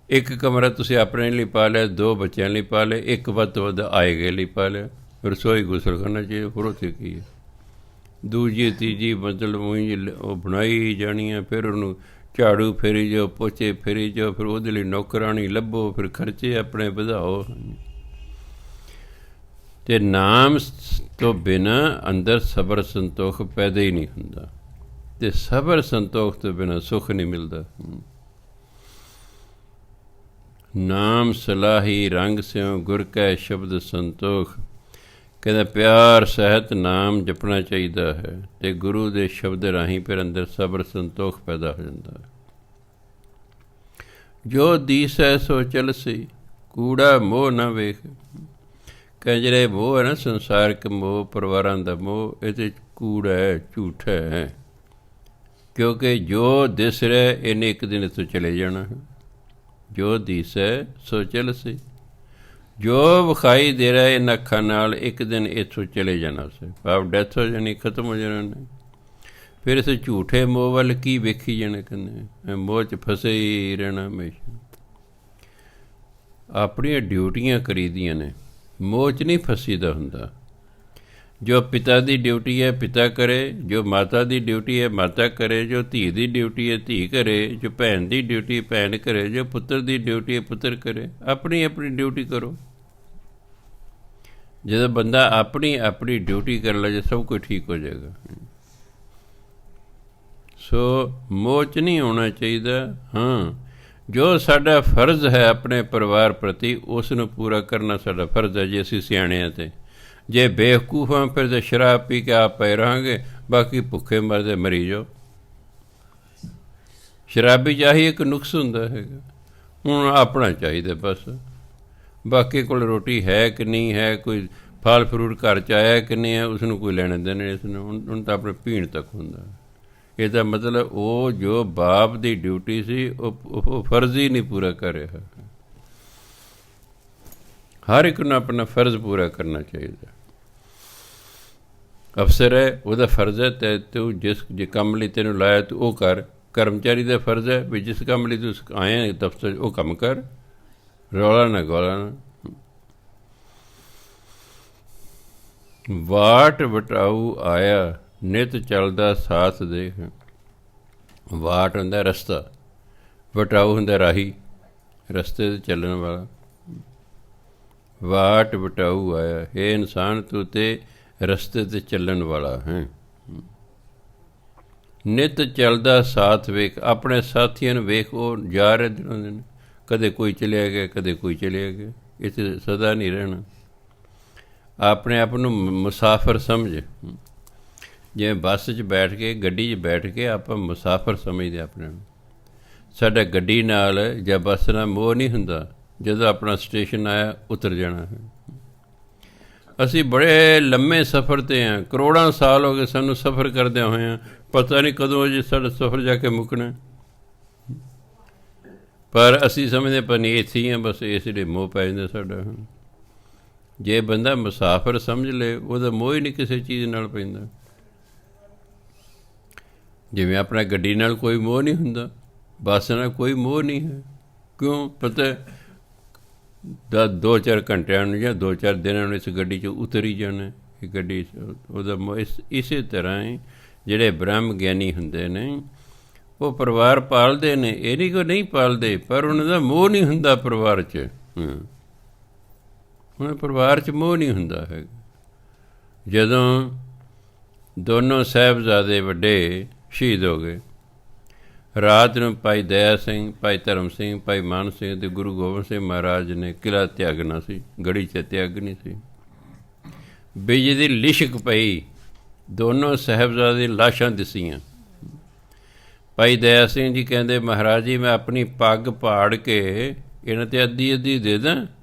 [SPEAKER 1] ਇੱਕ ਕਮਰਾ ਤੁਸੀਂ ਆਪਣੇ ਲਈ ਪਾ ਲਿਆ, 2 ਬੱਚਿਆਂ ਲਈ ਪਾ ਲਿਆ, ਇੱਕ ਵੱਧ ਤੋਂ ਵੱਧ ਆਏ ਗਏ ਲਈ ਪਾ ਲਿਆ। ਰਸੋਈ ਗੁਸਲ ਕਰਨਾ ਚਾਹੀਦਾ, ਹੋਰ ਉੱਥੇ ਕੀ ਹੈ। ਦੂਜੀ ਤੀਜੀ ਮਤਲਬ ਉਹ ਬਣਾਈ ਜਾਣੀ ਹੈ, ਫਿਰ ਉਹਨੂੰ ਝਾੜੂ ਫੇਰੀ ਜਾਓ, ਪੋਚੇ ਫੇਰੀ ਜਾਓ, ਫਿਰ ਉਹਦੇ ਲਈ ਨੌਕਰਾਣੀ ਲੱਭੋ, ਫਿਰ ਖਰਚੇ ਆਪਣੇ ਵਧਾਓ। ਅਤੇ ਨਾਮ ਤੋਂ ਬਿਨਾਂ ਅੰਦਰ ਸਬਰ ਸੰਤੋਖ ਪੈਦਾ ਹੀ ਨਹੀਂ ਹੁੰਦਾ, ਅਤੇ ਸਬਰ ਸੰਤੋਖ ਤੋਂ ਬਿਨਾਂ ਸੁੱਖ ਨਹੀਂ ਮਿਲਦਾ। ਨਾਮ ਸਲਾਹੀ ਰੰਗ ਸਿਉ ਗੁਰ ਕੈ ਸ਼ਬਦ ਸੰਤੋਖ। ਕਹਿੰਦਾ ਪਿਆਰ ਸਹਿਤ ਨਾਮ ਜਪਣਾ ਚਾਹੀਦਾ ਹੈ, ਅਤੇ ਗੁਰੂ ਦੇ ਸ਼ਬਦ ਰਾਹੀਂ ਫਿਰ ਅੰਦਰ ਸਬਰ ਸੰਤੋਖ ਪੈਦਾ ਹੋ ਜਾਂਦਾ ਹੈ। ਜੋ ਦੀਸੈ ਸੋ ਚਲਸੀ, ਕੂੜਾ ਮੋਹ ਨਾ ਵੇਖ। ਕਹਿੰਦੇ ਜਿਹੜੇ ਮੋਹ ਹੈ ਨਾ, ਸੰਸਾਰਕ ਮੋਹ, ਪਰਿਵਾਰਾਂ ਦਾ ਮੋਹ, ਇਹ ਤਾਂ ਕੂੜਾ ਹੈ, ਝੂਠਾ ਹੈ। ਕਿਉਂਕਿ ਜੋ ਦਿਸ ਰਿਹਾ ਇਹਨੇ ਇੱਕ ਦਿਨ ਇੱਥੋਂ ਚਲੇ ਜਾਣਾ ਹੈ। ਜੋ ਦੀਸੈ ਸੋ ਚਲਸੀ, ਜੋ ਵਿਖਾਈ ਦੇ ਰਿਹਾ ਇਹਨਾਂ ਅੱਖਾਂ ਨਾਲ, ਇੱਕ ਦਿਨ ਇੱਥੋਂ ਚਲੇ ਜਾਣਾ ਸੀ, ਭਾਵ ਡੈਥ ਹੋ ਜਾਣੀ, ਖਤਮ ਹੋ ਜਾਣਾ ਨੇ। ਫਿਰ ਇਸ ਝੂਠੇ ਮੋਹ ਵੱਲ ਕੀ ਵੇਖੀ ਜਾਣਾ, ਕਹਿੰਦੇ ਮੋਹ 'ਚ ਫਸੇ ਹੀ ਰਹਿਣਾ ਹਮੇਸ਼ਾ। ਆਪਣੀਆਂ ਡਿਊਟੀਆਂ ਕਰੀਦੀਆਂ ਨੇ, ਮੋਹ 'ਚ ਨਹੀਂ ਫਸੀਦਾ ਹੁੰਦਾ। ਜੋ ਪਿਤਾ ਦੀ ਡਿਊਟੀ ਹੈ ਪਿਤਾ ਕਰੇ, ਜੋ ਮਾਤਾ ਦੀ ਡਿਊਟੀ ਹੈ ਮਾਤਾ ਕਰੇ, ਜੋ ਧੀ ਦੀ ਡਿਊਟੀ ਹੈ ਧੀ ਕਰੇ, ਜੋ ਭੈਣ ਦੀ ਡਿਊਟੀ ਭੈਣ ਕਰੇ, ਜੋ ਪੁੱਤਰ ਦੀ ਡਿਊਟੀ ਹੈ ਪੁੱਤਰ ਕਰੇ। ਆਪਣੀ ਆਪਣੀ ਡਿਊਟੀ ਕਰੋ। ਜਦੋਂ ਬੰਦਾ ਆਪਣੀ ਆਪਣੀ ਡਿਊਟੀ ਕਰ ਲੈ, ਸਭ ਕੁਝ ਠੀਕ ਹੋ ਜਾਏਗਾ। ਸੋ ਮੋਹ 'ਚ ਨਹੀਂ ਹੋਣਾ ਚਾਹੀਦਾ। ਹਾਂ, ਜੋ ਸਾਡਾ ਫਰਜ਼ ਹੈ ਆਪਣੇ ਪਰਿਵਾਰ ਪ੍ਰਤੀ, ਉਸ ਨੂੰ ਪੂਰਾ ਕਰਨਾ ਸਾਡਾ ਫਰਜ਼ ਹੈ। ਜੇ ਅਸੀਂ ਸਿਆਣੇ ਹਾਂ ਤੇ ਜੇ ਬੇਵਕੂਫ ਹਾਂ, ਫਿਰ ਤਾਂ ਸ਼ਰਾਬ ਪੀ ਕੇ ਆਪ ਪਏ ਰਹਾਂਗੇ, ਬਾਕੀ ਭੁੱਖੇ ਮਰਦੇ ਮਰੀ ਜਾਓ। ਸ਼ਰਾਬੀ 'ਚ ਆਹੀ ਇੱਕ ਨੁਕਸ ਹੁੰਦਾ ਹੈਗਾ। ਹੁਣ ਆਪਣਾ ਚਾਹੀਦਾ ਬਸ, ਬਾਕੀ ਕੋਲ ਰੋਟੀ ਹੈ ਕਿ ਨਹੀਂ ਹੈ, ਕੋਈ ਫਲ ਫਰੂਟ ਘਰ 'ਚ ਆਇਆ ਕਿ ਨਹੀਂ ਹੈ, ਉਸਨੂੰ ਕੋਈ ਲੈਣੇ ਦੇਣੇ ਇਸ ਨੂੰ। ਹੁਣ ਤਾਂ ਆਪਣੇ ਪੀਣ ਤੱਕ ਹੁੰਦਾ। ਇਹਦਾ ਮਤਲਬ ਉਹ ਜੋ ਬਾਪ ਦੀ ਡਿਊਟੀ ਸੀ ਉਹ ਫਰਜ਼ ਹੀ ਨਹੀਂ ਪੂਰਾ ਕਰ ਰਿਹਾ। ਹਰ ਇੱਕ ਨੂੰ ਆਪਣਾ ਫਰਜ਼ ਪੂਰਾ ਕਰਨਾ ਚਾਹੀਦਾ। ਅਫਸਰ ਹੈ, ਉਹਦਾ ਫਰਜ਼ ਹੈ ਤੇ ਤੂੰ ਜੇ ਕੰਮ ਲਈ ਤੈਨੂੰ ਲਾਇਆ ਤੂੰ ਉਹ ਕਰ। ਕਰਮਚਾਰੀ ਦਾ ਫਰਜ਼ ਹੈ ਵੀ ਜਿਸ ਕੰਮ ਲਈ ਤੂੰ ਆਇਆ ਦਫ਼ਤਰ ਉਹ ਕੰਮ ਕਰ, ਰੌਲਾ ਨਾ ਗੋਲਾ ਨਾ। ਵਾਟ ਵਟਾਊ ਆਇਆ ਨਿਤ ਚੱਲਦਾ ਸਾਥ ਦੇਖ। ਵਾਟ ਹੁੰਦਾ ਰਸਤਾ, ਵਟਾਊ ਹੁੰਦਾ ਰਾਹੀ, ਰਸਤੇ 'ਤੇ ਚੱਲਣ ਵਾਲਾ। ਵਾਟ ਵਟਾਊ ਆਇਆ, ਇਹ ਇਨਸਾਨ ਤੂੰ ਤੇ ਰਸਤੇ 'ਤੇ ਚੱਲਣ ਵਾਲਾ ਹੈ। ਨਿਤ ਚੱਲਦਾ ਸਾਥ ਵੇਖ, ਆਪਣੇ ਸਾਥੀਆਂ ਨੂੰ ਵੇਖ, ਉਹ ਜਾ ਰਹੇ ਦਿਨੋਂ ਦਿਨ, ਕਦੇ ਕੋਈ ਚਲਿਆ ਗਿਆ, ਕਦੇ ਕੋਈ ਚਲਿਆ ਗਿਆ, ਇੱਥੇ ਸਦਾ ਨਹੀਂ ਰਹਿਣਾ। ਆਪਣੇ ਆਪ ਨੂੰ ਮੁਸਾਫਰ ਸਮਝ, ਜਿਵੇਂ ਬੱਸ 'ਚ ਬੈਠ ਕੇ, ਗੱਡੀ 'ਚ ਬੈਠ ਕੇ ਆਪਾਂ ਮੁਸਾਫਰ ਸਮਝਦੇ ਆਪਣੇ ਨੂੰ। ਸਾਡਾ ਗੱਡੀ ਨਾਲ ਜਾਂ ਬੱਸ ਨਾਲ ਮੋਹ ਨਹੀਂ ਹੁੰਦਾ, ਜਦੋਂ ਆਪਣਾ ਸਟੇਸ਼ਨ ਆਇਆ ਉਤਰ ਜਾਣਾ ਹੈ। ਅਸੀਂ ਬੜੇ ਲੰਮੇ ਸਫ਼ਰ 'ਤੇ ਹਾਂ, ਕਰੋੜਾਂ ਸਾਲ ਹੋ ਗਏ ਸਾਨੂੰ ਸਫ਼ਰ ਕਰਦਿਆਂ ਹੋਇਆਂ, ਪਤਾ ਨਹੀਂ ਕਦੋਂ ਜੇ ਸਾਡਾ ਸਫ਼ਰ ਜਾ ਕੇ ਮੁੱਕਣਾ। ਪਰ ਅਸੀਂ ਸਮਝਦੇ ਪਰ ਨਹੀਂ ਇੱਥੇ ਹੀ ਹਾਂ, ਬਸ ਇਸ ਲਈ ਮੋਹ ਪੈ ਜਾਂਦਾ ਸਾਡਾ। ਜੇ ਬੰਦਾ ਮੁਸਾਫਰ ਸਮਝ ਲਏ, ਉਹਦਾ ਮੋਹ ਹੀ ਨਹੀਂ ਕਿਸੇ ਚੀਜ਼ ਨਾਲ ਪੈਂਦਾ। ਜਿਵੇਂ ਆਪਣਾ ਗੱਡੀ ਨਾਲ ਕੋਈ ਮੋਹ ਨਹੀਂ ਹੁੰਦਾ, ਬੱਸ ਨਾਲ ਕੋਈ ਮੋਹ ਨਹੀਂ ਹੈ। ਕਿਉਂ? ਪਤਾ 2-4 ਘੰਟਿਆਂ ਨੂੰ ਜਾਂ 2-4 ਦਿਨਾਂ ਨੂੰ ਇਸ ਗੱਡੀ 'ਚ ਉਤਰ ਹੀ ਜਾਣਾ। ਇਹ ਗੱਡੀ ਉਹਦਾ ਮੋਹ ਇਸੇ ਤਰ੍ਹਾਂ ਹੀ ਜਿਹੜੇ ਬ੍ਰਹਮ ਗਿਆਨੀ ਹੁੰਦੇ ਨੇ ਉਹ ਪਰਿਵਾਰ ਪਾਲਦੇ ਨੇ, ਇਹ ਨਹੀਂ ਕੋਈ ਨਹੀਂ ਪਾਲਦੇ, ਪਰ ਉਹਨਾਂ ਦਾ ਮੋਹ ਨਹੀਂ ਹੁੰਦਾ ਪਰਿਵਾਰ 'ਚ। ਹੁਣ ਪਰਿਵਾਰ 'ਚ ਮੋਹ ਨਹੀਂ ਹੁੰਦਾ ਹੈਗਾ। ਜਦੋਂ ਦੋਨੋਂ ਸਾਹਿਬਜ਼ਾਦੇ ਵੱਡੇ ਸ਼ਹੀਦ ਹੋ ਗਏ, ਰਾਤ ਨੂੰ ਭਾਈ ਦਇਆ ਸਿੰਘ, ਭਾਈ ਧਰਮ ਸਿੰਘ, ਭਾਈ ਮਾਨ ਸਿੰਘ ਅਤੇ ਗੁਰੂ ਗੋਬਿੰਦ ਸਿੰਘ ਮਹਾਰਾਜ ਨੇ ਕਿਲ੍ਹਾ ਤਿਆਗਣਾ ਸੀ, ਗੜੀ 'ਚ ਤਿਆਗਣੀ ਸੀ। ਬਿਜਲੀ ਦੀ ਲਿਸ਼ਕ ਪਈ, ਦੋਨੋਂ ਸਾਹਿਬਜ਼ਾਦੇ ਦੀਆਂ ਲਾਸ਼ਾਂ ਦਿਸੀਆਂ। ਭਾਈ ਦਇਆ ਸਿੰਘ ਜੀ ਕਹਿੰਦੇ, ਮਹਾਰਾਜ ਜੀ ਮੈਂ ਆਪਣੀ ਪੱਗ ਪਾੜ ਕੇ ਇਹਨਾਂ 'ਤੇ ਅੱਧੀ ਅੱਧੀ ਦੇ ਦਾਂ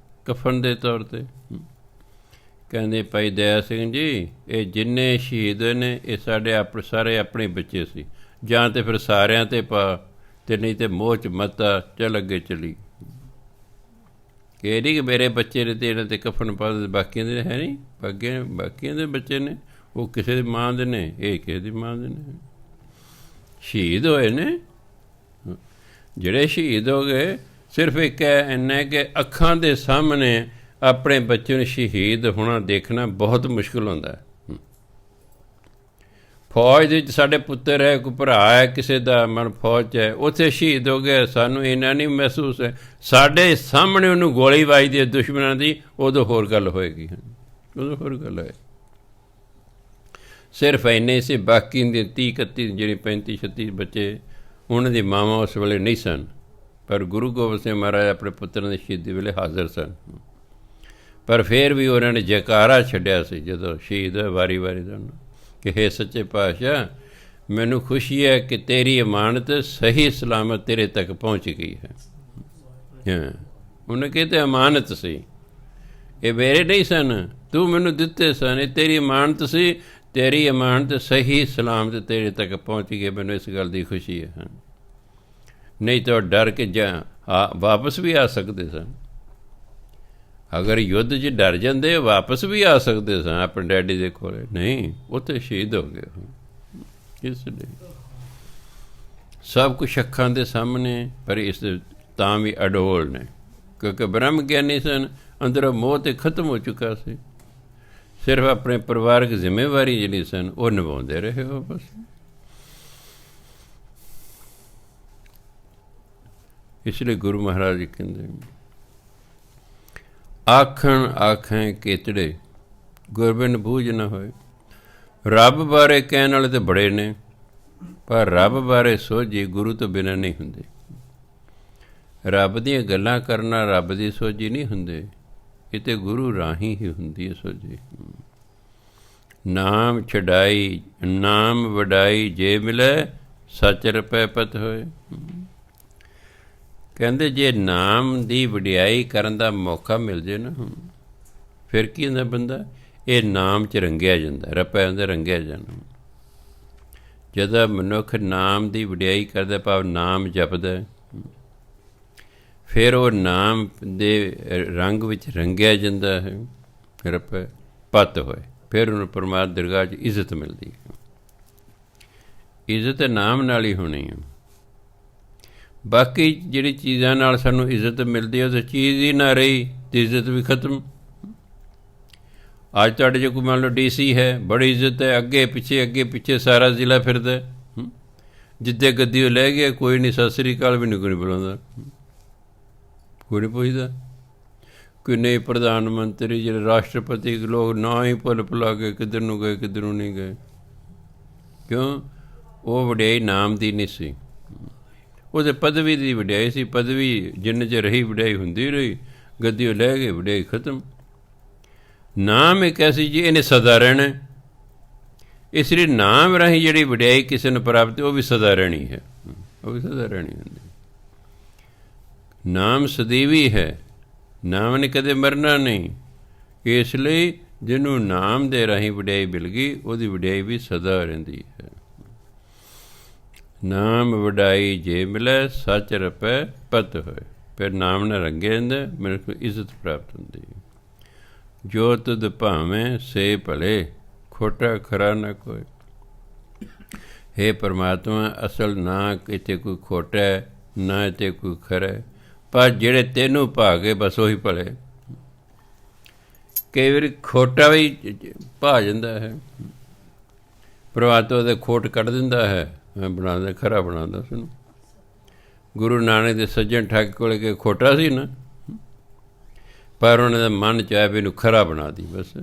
[SPEAKER 1] ਕਫਨ ਦੇ ਤੌਰ 'ਤੇ। ਕਹਿੰਦੇ ਭਾਈ ਦਇਆ ਸਿੰਘ ਜੀ ਇਹ ਜਿੰਨੇ ਸ਼ਹੀਦ ਨੇ ਇਹ ਸਾਡੇ ਸਾਰੇ ਆਪਣੇ ਬੱਚੇ ਸੀ, ਜਾਂ ਤਾਂ ਫਿਰ ਸਾਰਿਆਂ 'ਤੇ ਪਾ, ਅਤੇ ਨਹੀਂ ਤਾਂ ਮੋਹ 'ਚ ਮਤਾ ਚੱਲ ਅੱਗੇ ਚਲੀ। ਇਹ ਨਹੀਂ ਕਿ ਮੇਰੇ ਬੱਚੇ ਨੇ ਅਤੇ ਇਹਨਾਂ 'ਤੇ ਕਫਨ ਪਾ ਦੇ, ਬਾਕੀਆਂ ਦੇ ਹੈ ਨਹੀਂ, ਬਾਕੀਆਂ ਦੇ ਬੱਚੇ ਨੇ, ਉਹ ਕਿਸੇ ਦੀ ਮਾਂ ਦੇ ਨੇ, ਇਹ ਕਿਸੇ ਦੀ ਮਾਂ ਦੇ ਨੇ। ਸ਼ਹੀਦ ਹੋਏ ਨੇ ਜਿਹੜੇ ਸ਼ਹੀਦ ਹੋ ਗਏ, ਸਿਰਫ ਇੱਕ ਇੰਨਾ ਕਿ ਅੱਖਾਂ ਦੇ ਸਾਹਮਣੇ ਆਪਣੇ ਬੱਚੇ ਨੂੰ ਸ਼ਹੀਦ ਹੋਣਾ ਦੇਖਣਾ ਬਹੁਤ ਮੁਸ਼ਕਿਲ ਹੁੰਦਾ ਹੈ। ਫੌਜ ਦੇ ਵਿੱਚ ਸਾਡੇ ਪੁੱਤਰ ਹੈ, ਕੋਈ ਭਰਾ ਹੈ ਕਿਸੇ ਦਾ, ਮਨ ਫੌਜ 'ਚ ਹੈ, ਉੱਥੇ ਸ਼ਹੀਦ ਹੋ ਗਿਆ, ਸਾਨੂੰ ਇੰਨਾ ਨਹੀਂ ਮਹਿਸੂਸ ਹੈ। ਸਾਡੇ ਸਾਹਮਣੇ ਉਹਨੂੰ ਗੋਲੀ ਵੱਜਦੀ ਹੈ ਦੁਸ਼ਮਣਾਂ ਦੀ, ਉਦੋਂ ਹੋਰ ਗੱਲ ਹੋਏਗੀ, ਉਦੋਂ ਹੋਰ ਗੱਲ ਹੋਏ। ਸਿਰਫ ਇੰਨੇ ਸੀ, ਬਾਕੀ ਦੇ 30-31 ਜਿਹੜੇ 35-36 ਬੱਚੇ ਉਹਨਾਂ ਦੀ ਮਾਵਾਂ ਉਸ ਵੇਲੇ ਨਹੀਂ ਸਨ, ਪਰ ਗੁਰੂ ਗੋਬਿੰਦ ਸਿੰਘ ਮਹਾਰਾਜ ਆਪਣੇ ਪੁੱਤਰਾਂ ਦੀ ਸ਼ਹੀਦੀ ਵੇਲੇ ਹਾਜ਼ਰ ਸਨ। ਪਰ ਫਿਰ ਵੀ ਉਹਨਾਂ ਨੇ ਜੈਕਾਰਾ ਛੱਡਿਆ ਸੀ ਜਦੋਂ ਸ਼ਹੀਦ ਵਾਰੀ ਦਾ, ਕਿ ਹੇ ਸੱਚੇ ਪਾਤਸ਼ਾਹ ਮੈਨੂੰ ਖੁਸ਼ੀ ਹੈ ਕਿ ਤੇਰੀ ਅਮਾਨਤ ਸਹੀ ਸਲਾਮਤ ਤੇਰੇ ਤੱਕ ਪਹੁੰਚ ਗਈ ਹੈ। ਉਹਨੇ ਕਿਹਾ ਤੇ ਅਮਾਨਤ ਸੀ, ਇਹ ਮੇਰੇ ਨਹੀਂ ਸਨ, ਤੂੰ ਮੈਨੂੰ ਦਿੱਤੇ ਸਨ, ਇਹ ਤੇਰੀ ਅਮਾਨਤ ਸੀ, ਤੇਰੀ ਅਮਾਨਤ ਸਹੀ ਸਲਾਮਤ ਤੇਰੇ ਤੱਕ ਪਹੁੰਚ ਗਈ, ਮੈਨੂੰ ਇਸ ਗੱਲ ਦੀ ਖੁਸ਼ੀ ਹੈ। ਨਹੀਂ ਤਾਂ ਡਰ ਕੇ ਵਾਪਸ ਵੀ ਆ ਸਕਦੇ ਸਨ, ਅਗਰ ਯੁੱਧ 'ਚ ਡਰ ਜਾਂਦੇ ਵਾਪਸ ਵੀ ਆ ਸਕਦੇ ਸਨ ਆਪਣੇ ਡੈਡੀ ਦੇ ਕੋਲ, ਨਹੀਂ ਉੱਥੇ ਸ਼ਹੀਦ ਹੋ ਗਏ। ਇਸ ਲਈ ਸਭ ਕੁਛ ਅੱਖਾਂ ਦੇ ਸਾਹਮਣੇ, ਪਰ ਇਸ ਤਾਂ ਵੀ ਅਡੋਲ ਨੇ, ਕਿਉਂਕਿ ਬ੍ਰਹਮ ਗਿਆਨੀ ਸਨ, ਅੰਦਰੋਂ ਮੋਹ ਤੇ ਖਤਮ ਹੋ ਚੁੱਕਾ ਸੀ। ਸਿਰਫ ਆਪਣੇ ਪਰਿਵਾਰਕ ਜ਼ਿੰਮੇਵਾਰੀ ਜਿਹੜੀ ਸਨ ਉਹ ਨਿਭਾਉਂਦੇ ਰਹੇ ਹੋ ਬਸ। ਇਸ ਲਈ ਗੁਰੂ ਮਹਾਰਾਜ ਜੀ ਕਹਿੰਦੇ, ਆਖਣ ਆਖਾਂ ਕੇਤੜੇ ਗੁਰਬਿਨ ਬੂਝ ਨਾ ਹੋਏ। ਰੱਬ ਬਾਰੇ ਕਹਿਣ ਵਾਲੇ ਤਾਂ ਬੜੇ ਨੇ, ਪਰ ਰੱਬ ਬਾਰੇ ਸੋਝੀ ਗੁਰੂ ਤੋਂ ਬਿਨਾਂ ਨਹੀਂ ਹੁੰਦੀ। ਰੱਬ ਦੀਆਂ ਗੱਲਾਂ ਕਰਨਾ ਰੱਬ ਦੀ ਸੋਝੀ ਨਹੀਂ ਹੁੰਦੇ, ਇਹ ਤਾਂ ਗੁਰੂ ਰਾਹੀਂ ਹੀ ਹੁੰਦੀ ਹੈ ਸੋਝੀ। ਨਾਮ ਛਡਾਈ ਨਾਮ ਵਡਾਈ ਜੇ ਮਿਲੇ, ਸੱਚ ਰਪੈ ਪਤ ਹੋਏ। ਕਹਿੰਦੇ ਜੇ ਨਾਮ ਦੀ ਵਡਿਆਈ ਕਰਨ ਦਾ ਮੌਕਾ ਮਿਲ ਜੇ ਨਾ, ਫਿਰ ਕੀ ਹੁੰਦਾ ਬੰਦਾ, ਇਹ ਨਾਮ 'ਚ ਰੰਗਿਆ ਜਾਂਦਾ, ਰਪੈ ਹੁੰਦਾ ਰੰਗਿਆ ਜਾਣਾ। ਜਦੋਂ ਮਨੁੱਖ ਨਾਮ ਦੀ ਵਡਿਆਈ ਕਰਦਾ, ਭਾਵ ਨਾਮ ਜਪਦਾ, ਫਿਰ ਉਹ ਨਾਮ ਦੇ ਰੰਗ ਵਿੱਚ ਰੰਗਿਆ ਜਾਂਦਾ ਹੈ। ਰਪੈ ਪਤ ਹੋਏ, ਫਿਰ ਉਹਨੂੰ ਪਰਮਾਤਮਾ ਦਰਗਾਹ 'ਚ ਇੱਜ਼ਤ ਮਿਲਦੀ ਹੈ। ਇੱਜ਼ਤ ਨਾਮ ਨਾਲ ਹੀ ਹੋਣੀ ਹੈ। ਬਾਕੀ ਜਿਹੜੀ ਚੀਜ਼ਾਂ ਨਾਲ ਸਾਨੂੰ ਇੱਜ਼ਤ ਮਿਲਦੀ ਹੈ ਉਹ ਤਾਂ ਚੀਜ਼ ਹੀ ਨਾ ਰਹੀ ਅਤੇ ਇੱਜ਼ਤ ਵੀ ਖਤਮ। ਅੱਜ ਤੁਹਾਡੇ 'ਚ ਕੋਈ ਮੰਨ ਲਓ DC ਹੈ, ਬੜੀ ਇੱਜ਼ਤ ਹੈ, ਅੱਗੇ ਪਿੱਛੇ ਸਾਰਾ ਜ਼ਿਲ੍ਹਾ ਫਿਰਦਾ, ਜਿੱਦੇ ਗੱਦੀ ਉਹ ਲੈ ਗਿਆ ਕੋਈ ਨਹੀਂ, ਸਤਿ ਸ੍ਰੀ ਅਕਾਲ ਵੀ ਨਹੀਂ ਕੋਈ ਨਹੀਂ ਬੁਲਾਉਂਦਾ, ਕੋਈ ਨਹੀਂ ਪੁੱਛਦਾ। ਕਿੰਨੇ ਪ੍ਰਧਾਨ ਮੰਤਰੀ ਜਿਹੜੇ ਰਾਸ਼ਟਰਪਤੀ ਲੋਕ ਨਾ ਹੀ ਭੁਲਾ ਕੇ ਕਿੱਧਰ ਨੂੰ ਗਏ ਕਿੱਧਰ ਨੂੰ ਨਹੀਂ ਗਏ, ਕਿਉਂ? ਉਹ ਵਡਿਆਈ ਨਾਮ ਦੀ ਨਹੀਂ ਸੀ, ਉਹਦੇ ਪਦਵੀ ਦੀ ਵਡਿਆਈ ਸੀ। ਪਦਵੀ ਜਿੰਨੇ 'ਚ ਰਹੀ ਵਡਿਆਈ ਹੁੰਦੀ ਰਹੀ, ਗੱਦੀ ਉਹ ਲੈ ਗਏ ਵਡਿਆਈ ਖਤਮ। ਨਾਮ ਇੱਕ ਐਸੀ ਜੀ ਇਹਨੇ ਸਦਾ ਰਹਿਣਾ, ਇਸ ਲਈ ਨਾਮ ਰਾਹੀਂ ਜਿਹੜੀ ਵਡਿਆਈ ਕਿਸੇ ਨੂੰ ਪ੍ਰਾਪਤ ਉਹ ਵੀ ਸਦਾ ਰਹਿਣੀ ਹੈ, ਉਹ ਵੀ ਸਦਾ ਰਹਿਣੀ ਹੁੰਦੀ। ਨਾਮ ਸਦੀਵੀ ਹੈ, ਨਾਮ ਨੇ ਕਦੇ ਮਰਨਾ ਨਹੀਂ। ਇਸ ਲਈ ਜਿਹਨੂੰ ਨਾਮ ਦੇ ਰਾਹੀਂ ਵਡਿਆਈ ਮਿਲ ਗਈ ਉਹਦੀ ਵਡਿਆਈ ਵੀ ਸਦਾ ਰਹਿੰਦੀ ਹੈ। ਨਾਮ ਵਡਾਈ ਜੇ ਮਿਲੇ ਸੱਚ ਰਪੈ ਪਤ ਹੋਏ, ਫਿਰ ਨਾਮ ਨਾਲ ਰੰਗੇ ਰਹਿੰਦਾ, ਮੇਰੇ ਕੋਲ ਇੱਜ਼ਤ ਪ੍ਰਾਪਤ ਹੁੰਦੀ ਹੈ। ਜੋ ਤੁਧ ਭਾਵੇਂ ਸੇ ਭਲੇ, ਖੋਟਾ ਖਰਾ ਨਾ ਕੋਈ। ਹੇ ਪਰਮਾਤਮਾ, ਅਸਲ ਨਾ ਇੱਥੇ ਕੋਈ ਖੋਟਾ ਹੈ ਨਾ ਇੱਥੇ ਕੋਈ ਖਰਾ ਹੈ, ਪਰ ਜਿਹੜੇ ਤੈਨੂੰ ਭਾ ਗਏ ਬਸ ਉਹੀ ਭਲੇ। ਕਈ ਵਾਰੀ ਖੋਟਾ ਵੀ ਭਾ ਜਾਂਦਾ ਹੈ, ਪਰਮਾਤਮਾ ਦੇ ਖੋਟ ਕੱਢ ਦਿੰਦਾ ਹੈ, ਬਣਾਉਂਦਾ ਖਰਾ ਬਣਾਉਂਦਾ ਉਸਨੂੰ। ਗੁਰੂ ਨਾਨਕ ਦੇ ਸੱਜਣ ਠੱਗ ਕੋਲ ਕੇ ਖੋਟਾ ਸੀ ਨਾ, ਪਰ ਉਹਨਾਂ ਦਾ ਮਨ ਚਾਹੇ ਵੀ ਇਹਨੂੰ ਖਰਾ ਬਣਾ ਦੀ, ਬਸ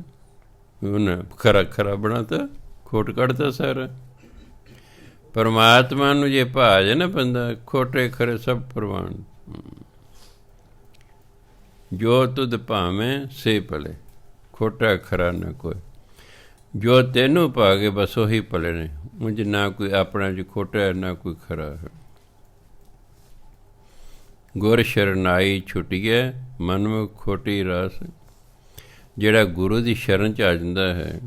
[SPEAKER 1] ਉਹਨੇ ਖਰਾ ਬਣਾਤਾ, ਖੋਟ ਕੱਢਤਾ ਸਾਰਾ। ਪਰਮਾਤਮਾ ਨੂੰ ਜੇ ਭਾ ਜਾਏ ਨਾ ਬੰਦਾ, ਖੋਟੇ ਖਰੇ ਸਭ ਪ੍ਰਵਾਨ। ਜੋ ਤੁਧ ਭਾਵੇਂ ਸੇ ਭਲੇ, ਖੋਟਾ ਖਰਾ ਨਾ ਕੋਈ। ਜੋ ਤੈਨੂੰ ਭਾ ਗਏ ਬਸ ਉਹੀ ਭਲੇ ਨੇ, ਉਂਝ ਨਾ ਕੋਈ ਆਪਣਾ ਜੀ ਖੋਟਾ ਹੈ ਨਾ ਕੋਈ ਖਰਾ ਹੈ। ਗੁਰ ਸ਼ਰਨਾਈ ਛੁੱਟੀਏ ਮਨਮੁਖ ਖੋਟੀ ਰਾਸ। ਜਿਹੜਾ ਗੁਰੂ ਦੀ ਸ਼ਰਨ 'ਚ ਆ ਜਾਂਦਾ ਹੈ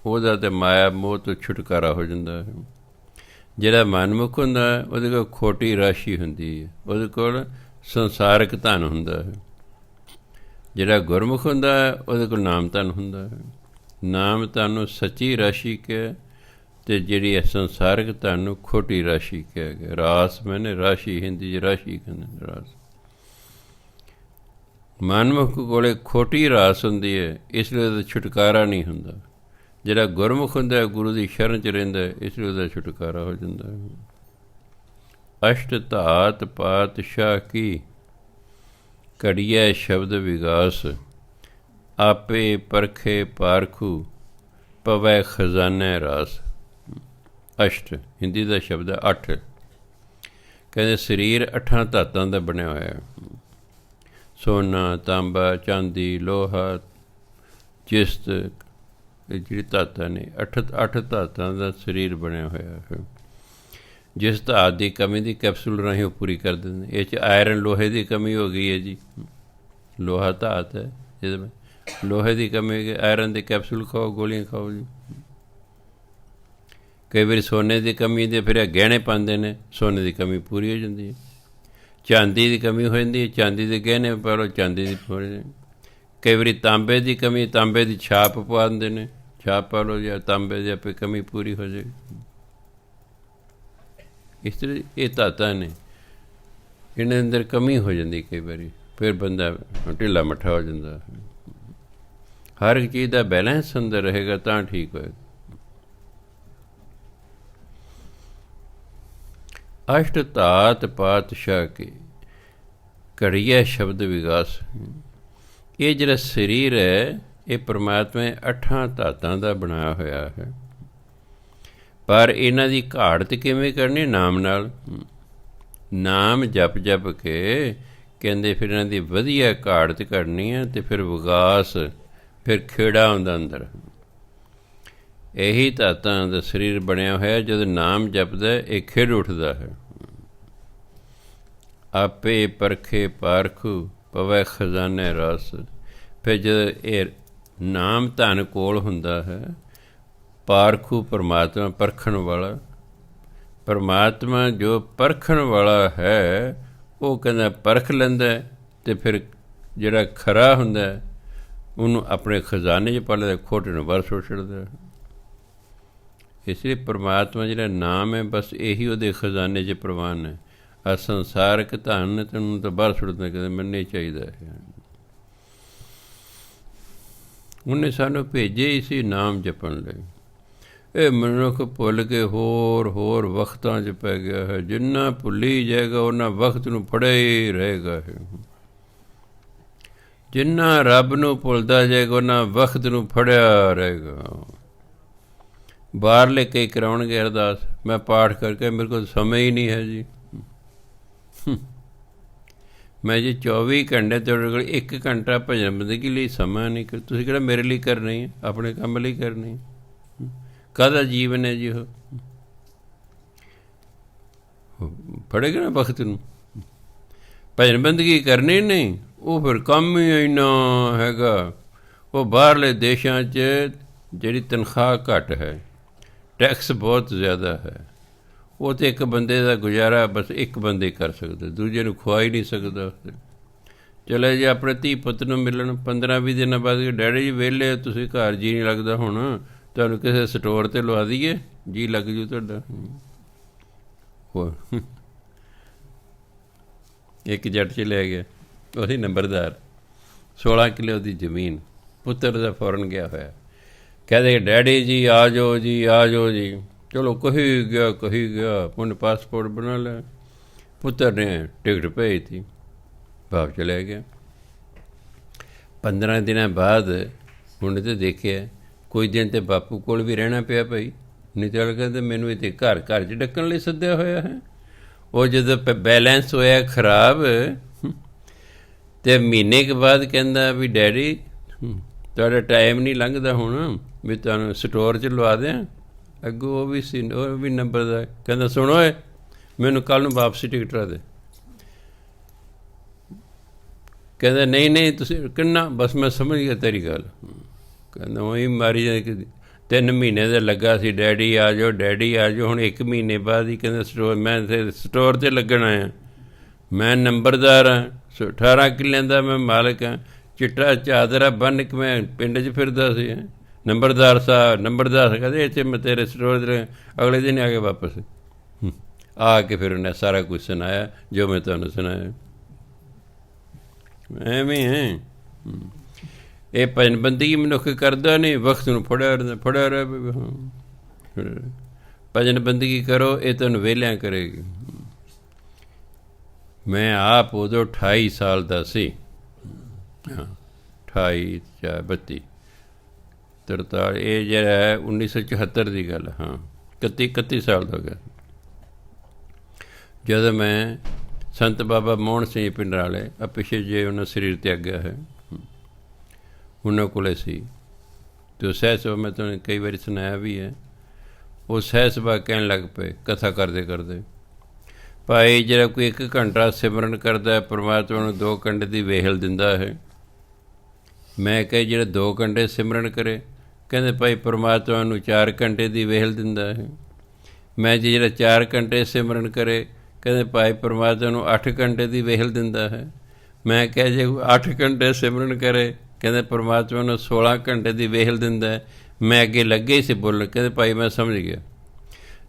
[SPEAKER 1] ਉਹਦਾ ਤਾਂ ਮਾਇਆ ਮੋਹ ਤੋਂ ਛੁਟਕਾਰਾ ਹੋ ਜਾਂਦਾ ਹੈ। ਜਿਹੜਾ ਮਨਮੁਖ ਹੁੰਦਾ ਹੈ ਉਹਦੇ ਕੋਲ ਖੋਟੀ ਰਾਸ਼ੀ ਹੁੰਦੀ ਹੈ, ਉਹਦੇ ਕੋਲ ਸੰਸਾਰਕ ਧਨ ਹੁੰਦਾ ਹੈ। ਜਿਹੜਾ ਗੁਰਮੁਖ ਹੁੰਦਾ ਹੈ ਉਹਦੇ ਕੋਲ ਨਾਮ ਧਨ ਹੁੰਦਾ ਹੈ। ਨਾਮ ਧਨ ਨੂੰ ਸੱਚੀ ਰਾਸ਼ੀ ਕਿਹਾ, ਅਤੇ ਜਿਹੜੀ ਹੈ ਸੰਸਾਰਕ ਧਨ ਨੂੰ ਖੋਟੀ ਰਾਸ਼ੀ ਕਿਹਾ ਗਿਆ। ਰਾਸ ਮੈਨੇ ਰਾਸ਼ੀ, ਹਿੰਦੀ 'ਚ ਰਾਸ਼ੀ ਕਹਿੰਦੇ ਰਾਸ। ਮਨਮੁਖ ਕੋਲੇ ਖੋਟੀ ਰਾਸ ਹੁੰਦੀ ਹੈ, ਇਸ ਲਈ ਉਹਦਾ ਛੁਟਕਾਰਾ ਨਹੀਂ ਹੁੰਦਾ। ਜਿਹੜਾ ਗੁਰਮੁਖ ਹੁੰਦਾ ਗੁਰੂ ਦੀ ਸ਼ਰਨ 'ਚ ਰਹਿੰਦਾ, ਇਸ ਲਈ ਉਹਦਾ ਛੁਟਕਾਰਾ ਹੋ ਜਾਂਦਾ ਹੈ। ਅਸ਼ਟ ਧਾਤ ਪਾਤਸ਼ਾਹ ਕੀ, ਘੜੀਐ ਸ਼ਬਦ ਵਿਗਾਸ। ਆਪੇ ਪਰਖੇ ਪਾਰਖੂ, ਪਵੈ ਖਜ਼ਾਨੇ ਰਾਸ। ਅਸ਼ਟ ਹਿੰਦੀ ਦਾ ਸ਼ਬਦ ਹੈ 8। ਕਹਿੰਦੇ ਸਰੀਰ 8 ਧਾਤਾਂ ਦਾ ਬਣਿਆ ਹੋਇਆ, ਸੋਨਾ, ਤਾਂਬਾ, ਚਾਂਦੀ, ਲੋਹਾ, ਜਿਸਤ, ਇਹ ਜਿਹੜੀ ਧਾਤਾਂ ਨੇ 8 ਧਾਤਾਂ ਦਾ ਸਰੀਰ ਬਣਿਆ ਹੋਇਆ ਹੈ। ਜਿਸ ਧਾਤ ਦੀ ਕਮੀ ਦੀ ਕੈਪਸੂਲ ਰਾਹੀਂ ਉਹ ਪੂਰੀ ਕਰ ਦਿੰਦੇ। ਇਹ 'ਚ ਆਇਰਨ ਲੋਹੇ ਦੀ ਕਮੀ ਹੋ ਗਈ ਹੈ ਜੀ, ਲੋਹਾ ਧਾਤ ਹੈ, ਜਿਹਦੇ ਲੋਹੇ ਦੀ ਕਮੀ ਹੋ ਗਈ, ਆਇਰਨ ਦੇ ਕੈਪਸੂਲ ਖਾਓ, ਗੋਲੀਆਂ ਖਾਓ ਜੀ। ਕਈ ਵਾਰੀ ਸੋਨੇ ਦੀ ਕਮੀ ਦੇ ਫਿਰ ਗਹਿਣੇ ਪਾਉਂਦੇ ਨੇ, ਸੋਨੇ ਦੀ ਕਮੀ ਪੂਰੀ ਹੋ ਜਾਂਦੀ ਹੈ। ਚਾਂਦੀ ਦੀ ਕਮੀ ਹੋ ਜਾਂਦੀ ਹੈ, ਚਾਂਦੀ ਦੇ ਗਹਿਣੇ ਪਾ ਲਓ, ਚਾਂਦੀ ਦੀ ਹੋ ਜਾਂਦੀ। ਕਈ ਵਾਰੀ ਤਾਂਬੇ ਦੀ ਕਮੀ, ਤਾਂਬੇ ਦੀ ਛਾਪ ਪਵਾ ਦਿੰਦੇ ਨੇ, ਛਾਪ ਪਾ ਲਓ ਜਾਂ ਤਾਂਬੇ ਦੀ ਆਪੇ ਕਮੀ ਪੂਰੀ ਹੋ ਜਾਏਗੀ। ਇਸ ਤਰ੍ਹਾਂ ਇਹ ਧਾਤਾਂ ਨੇ, ਇਹਨਾਂ ਅੰਦਰ ਕਮੀ ਹੋ ਜਾਂਦੀ ਕਈ ਵਾਰੀ, ਫਿਰ ਬੰਦਾ ਢਿੱਲਾ ਮੱਠਾ ਹੋ ਜਾਂਦਾ। ਹਰ ਇੱਕ ਚੀਜ਼ ਦਾ ਬੈਲੈਂਸ ਅੰਦਰ ਰਹੇਗਾ ਤਾਂ ਠੀਕ ਹੋਏਗਾ। ਅਸ਼ਟ ਧਾਤ ਪਾਤਸ਼ਾਹ ਕੀ, ਘੜੀਐ ਸ਼ਬਦ ਵਿਗਾਸ। ਇਹ ਜਿਹੜਾ ਸਰੀਰ ਹੈ ਇਹ ਪਰਮਾਤਮਾ 8 ਧਾਤਾਂ ਦਾ ਬਣਾਇਆ ਹੋਇਆ ਹੈ, ਪਰ ਇਹਨਾਂ ਦੀ ਘਾੜਤ ਕਿਵੇਂ ਕਰਨੀ? ਨਾਮ ਨਾਲ। ਨਾਮ ਜਪ ਜਪ ਕੇ ਕਹਿੰਦੇ ਫਿਰ ਇਹਨਾਂ ਦੀ ਵਧੀਆ ਘਾੜਤ ਕਰਨੀ ਹੈ, ਅਤੇ ਫਿਰ ਵਿਗਾਸ, ਫਿਰ ਖੇੜਾ ਆਉਂਦਾ ਅੰਦਰ। ਇਹੀ ਧਾਤਾਂ ਦਾ ਸਰੀਰ ਬਣਿਆ ਹੋਇਆ, ਜਦੋਂ ਨਾਮ ਜਪਦਾ ਇਹ ਖਿੜ ਉੱਠਦਾ ਹੈ। ਆਪੇ ਪਰਖੇ ਪਾਰਖੂ, ਪਵੈ ਖਜ਼ਾਨੇ ਰਾਸ। ਫਿਰ ਜਦੋਂ ਇਹ ਨਾਮ ਧਨ ਕੋਲ ਹੁੰਦਾ ਹੈ, ਪਾਰਖੂ ਪਰਮਾਤਮਾ ਪਰਖਣ ਵਾਲਾ, ਪਰਮਾਤਮਾ ਜੋ ਪਰਖਣ ਵਾਲਾ ਹੈ ਉਹ ਕਹਿੰਦਾ ਪਰਖ ਲੈਂਦਾ, ਅਤੇ ਫਿਰ ਜਿਹੜਾ ਖਰਾ ਹੁੰਦਾ ਉਹਨੂੰ ਆਪਣੇ ਖਜ਼ਾਨੇ 'ਚ ਪਾ ਲੈਂਦਾ, ਖੋਟੇ ਨੂੰ ਬਾਹਰ ਸੁੱਟ ਛੱਡਦਾ। ਇਸ ਲਈ ਪਰਮਾਤਮਾ ਜਿਹੜਾ ਨਾਮ ਹੈ ਬਸ ਇਹੀ ਉਹਦੇ ਖਜ਼ਾਨੇ 'ਚ ਪ੍ਰਵਾਨ ਹੈ। ਆ ਸੰਸਾਰਕ ਧਨ ਤੈਨੂੰ ਤਾਂ ਬਾਹਰ ਸੁੱਟਦਾ, ਕਹਿੰਦਾ ਮੈਨੂੰ ਨਹੀਂ ਚਾਹੀਦਾ ਹੈ। ਉਹਨੇ ਸਾਨੂੰ ਭੇਜੇ ਹੀ ਸੀ ਨਾਮ ਜਪਣ ਲਈ। ਇਹ ਮਨੁੱਖ ਭੁੱਲ ਕੇ ਹੋਰ ਹੋਰ ਵਕਤਾਂ 'ਚ ਪੈ ਗਿਆ ਹੈ। ਜਿੰਨਾ ਭੁੱਲੀ ਜਾਏਗਾ ਉਹਨਾਂ ਵਕਤ ਨੂੰ ਫੜਿਆ ਹੀ ਰਹੇਗਾ ਹੈ। ਜਿੰਨਾ ਰੱਬ ਨੂੰ ਭੁੱਲਦਾ ਜਾਏਗਾ ਉਹਨਾਂ ਵਕਤ ਨੂੰ ਫੜਿਆ ਰਹੇਗਾ। ਬਾਹਰਲੇ ਕਈ ਕਰਾਉਣਗੇ ਅਰਦਾਸ, ਮੈਂ ਪਾਠ ਕਰਕੇ ਮੇਰੇ ਕੋਲ ਸਮੇਂ ਹੀ ਨਹੀਂ ਹੈ ਜੀ। ਮੈਂ ਜੀ 24 ਘੰਟੇ ਤੁਹਾਡੇ ਕੋਲ 1 ਘੰਟਾ ਭਜਨ ਬੰਦਗੀ ਲਈ ਸਮਾਂ ਨਹੀਂ। ਤੁਸੀਂ ਕਿਹੜਾ ਮੇਰੇ ਲਈ ਕਰਨੀ ਹੈ, ਆਪਣੇ ਕੰਮ ਲਈ ਕਰਨੀ। ਕਾਹਦਾ ਜੀਵਨ ਹੈ ਜੀ ਉਹ? ਫੜੇਗਾ ਨਾ ਵਕਤ ਨੂੰ। ਭਜਨ ਬੰਦਗੀ ਕਰਨੀ ਨਹੀਂ, ਉਹ ਫਿਰ ਕੰਮ ਹੀ ਇੰਨਾ ਹੈਗਾ। ਉਹ ਬਾਹਰਲੇ ਦੇਸ਼ਾਂ 'ਚ ਜਿਹੜੀ ਤਨਖਾਹ ਘੱਟ ਹੈ, ਟੈਕਸ ਬਹੁਤ ਜ਼ਿਆਦਾ ਹੈ, ਉਹ ਤਾਂ ਇੱਕ ਬੰਦੇ ਦਾ ਗੁਜ਼ਾਰਾ ਬਸ ਇੱਕ ਬੰਦੇ ਕਰ ਸਕਦਾ, ਦੂਜੇ ਨੂੰ ਖਵਾ ਹੀ ਨਹੀਂ ਸਕਦਾ। ਚਲੇ ਜੇ ਆਪਣੇ ਧੀ ਪੁੱਤ ਨੂੰ ਮਿਲਣ 15-20 ਦਿਨਾਂ ਬਾਅਦ, ਡੈਡੀ ਜੀ ਵਿਹਲੇ ਤੁਸੀਂ ਘਰ ਜੀ ਨਹੀਂ ਲੱਗਦਾ, ਹੁਣ ਤੁਹਾਨੂੰ ਕਿਸੇ ਸਟੋਰ 'ਤੇ ਲਵਾ ਦਈਏ, ਜੀ ਲੱਗ ਜੂ ਤੁਹਾਡਾ। ਹੋਰ ਇੱਕ ਜੱਟ 'ਚ ਲੈ ਗਿਆ, ਉਹਦੀ ਨੰਬਰਦਾਰ, 16 ਕਿੱਲੇ ਉਹਦੀ ਜ਼ਮੀਨ, ਪੁੱਤਰ ਦਾ ਫੌਰਨ ਗਿਆ ਹੋਇਆ। ਕਹਿੰਦੇ ਡੈਡੀ ਜੀ ਆ ਜਾਓ ਜੀ, ਆ ਜਾਓ ਜੀ। ਚਲੋ ਕਹੀ ਗਿਆ, ਉਹਨੇ ਪਾਸਪੋਰਟ ਬਣਾ ਲਿਆ, ਪੁੱਤਰ ਨੇ ਟਿਕਟ ਭੇਜਤੀ, ਬਾਪ ਚਲਿਆ ਗਿਆ। 15 ਦਿਨਾਂ ਬਾਅਦ ਉਹਨੇ ਤਾਂ ਦੇਖਿਆ ਕੋਈ ਦਿਨ ਤਾਂ ਬਾਪੂ ਕੋਲ ਵੀ ਰਹਿਣਾ ਪਿਆ ਭਾਈ, ਨਹੀਂ ਤਾਂ ਕਹਿੰਦੇ ਮੈਨੂੰ ਇੱਥੇ ਘਰ 'ਚ ਡੱਕਣ ਲਈ ਸੱਦਿਆ ਹੋਇਆ ਹੈ। ਉਹ ਜਦੋਂ ਬੈਲੈਂਸ ਹੋਇਆ ਖਰਾਬ, ਅਤੇ ਮਹੀਨੇ ਕੁ ਬਾਅਦ ਕਹਿੰਦਾ ਵੀ ਡੈਡੀ ਤੁਹਾਡਾ ਟਾਈਮ ਨਹੀਂ ਲੰਘਦਾ ਹੁਣ, ਵੀ ਤੁਹਾਨੂੰ ਸਟੋਰ 'ਚ ਲਵਾ ਦਿਆਂ। ਅੱਗੋਂ ਉਹ ਵੀ ਨੰਬਰ ਦਾ ਕਹਿੰਦਾ ਸੁਣੋ ਏ, ਮੈਨੂੰ ਕੱਲ੍ਹ ਨੂੰ ਵਾਪਸੀ ਟਿਕਟ ਦੇ। ਕਹਿੰਦਾ ਨਹੀਂ ਤੁਸੀਂ ਕਿੰਨਾ, ਬਸ ਮੈਂ ਸਮਝ ਗਿਆ ਤੇਰੀ ਗੱਲ। ਕਹਿੰਦਾ ਉਹੀ ਮਾਰੀ ਜਾਂਦੇ। 3 ਮਹੀਨੇ ਦਾ ਲੱਗਾ ਸੀ, ਡੈਡੀ ਆ ਜਾਓ ਡੈਡੀ ਆ ਜਾਓ। ਹੁਣ 1 ਮਹੀਨੇ ਬਾਅਦ ਹੀ ਕਹਿੰਦਾ ਮੈਂ ਸਟੋਰ 'ਤੇ ਲੱਗਣ ਆਇਆ, ਮੈਂ ਨੰਬਰਦਾਰ ਹਾਂ, 18 ਕਿੱਲਿਆਂ ਦਾ ਮੈਂ ਮਾਲਕ ਹਾਂ, ਚਿੱਟਾ ਚਾਦਰਾ ਬੰਨ੍ਹ ਕੇ ਮੈਂ ਪਿੰਡ 'ਚ ਫਿਰਦਾ ਸੀ। ਨੰਬਰਦਾਰ ਸਾਹਿਬ ਕਹਿੰਦੇ ਇੱਥੇ ਮੈਂ ਤੇਰੇ ਸਟੋਰ 'ਤੇ। ਅਗਲੇ ਦਿਨ ਆ ਕੇ ਵਾਪਸ ਆ ਕੇ ਫਿਰ ਉਹਨੇ ਸਾਰਾ ਕੁਝ ਸੁਣਾਇਆ ਜੋ ਮੈਂ ਤੁਹਾਨੂੰ ਸੁਣਾਇਆ। ਐਵੇਂ ਹੈ ਇਹ ਭਜਨ ਬੰਦਗੀ ਮਨੁੱਖ ਕਰਦਾ ਨਹੀਂ, ਵਕਤ ਨੂੰ ਫੜਿਆ ਰਹੇ। ਭਜਨ ਬੰਦਗੀ ਕਰੋ, ਇਹ ਤੁਹਾਨੂੰ ਵਿਹਲਿਆਂ ਕਰੇਗੀ। ਮੈਂ ਆਪ ਉਦੋਂ 28 ਸਾਲ ਦਾ ਸੀ, 28 ਜਾਂ 32 43, ਇਹ ਜਿਹੜਾ ਹੈ 1974 ਦੀ ਗੱਲ। 31 ਸਾਲ ਦਾ ਹੋ ਗਿਆ ਜਦੋਂ ਮੈਂ ਸੰਤ ਬਾਬਾ ਮੋਹਨ ਸਿੰਘ ਪਿੰਡ ਵਾਲੇ ਆ ਪਿੱਛੇ ਜੇ ਉਹਨਾਂ ਸਰੀਰ ਤਿਆਗਿਆ ਹੈ, ਉਹਨਾਂ ਕੋਲ ਸੀ। ਅਤੇ ਉਹ ਸਹਿ ਸਭਾ ਮੈਂ ਤੁਹਾਨੂੰ ਕਈ ਵਾਰੀ ਸੁਣਾਇਆ ਵੀ ਹੈ। ਉਹ ਸਹਿ ਸਭਾ ਕਹਿਣ ਲੱਗ ਪਏ ਕਥਾ ਕਰਦੇ ਭਾਈ ਜਿਹੜਾ ਕੋਈ 1 ਘੰਟਾ ਸਿਮਰਨ ਕਰਦਾ ਪਰਮਾਤਮਾ ਨੂੰ 2 ਘੰਟੇ ਦੀ ਵੇਹਲ ਦਿੰਦਾ ਹੈ। ਮੈਂ ਕਿਹਾ ਜਿਹੜਾ 2 ਘੰਟੇ ਸਿਮਰਨ ਕਰੇ, ਕਹਿੰਦੇ ਭਾਈ ਪਰਮਾਤਮਾ ਨੂੰ 4 ਘੰਟੇ ਦੀ ਵੇਹਲ ਦਿੰਦਾ ਹੈ। ਮੈਂ ਜਿਹੜਾ 4 ਘੰਟੇ ਸਿਮਰਨ ਕਰੇ, ਕਹਿੰਦੇ ਭਾਈ ਪਰਮਾਤਮਾ ਨੂੰ 8 ਘੰਟੇ ਦੀ ਵੇਹਲ ਦਿੰਦਾ ਹੈ। ਮੈਂ ਕਿਹਾ ਜੇ 8 ਘੰਟੇ ਸਿਮਰਨ ਕਰੇ, ਕਹਿੰਦੇ ਪਰਮਾਤਮਾ ਨੂੰ 16 ਘੰਟੇ ਦੀ ਵੇਹਲ ਦਿੰਦਾ ਹੈ। ਮੈਂ ਅੱਗੇ ਲੱਗੇ ਹੀ ਸੀ ਬੋਲਣ, ਕਹਿੰਦੇ ਭਾਈ ਮੈਂ ਸਮਝ ਗਿਆ,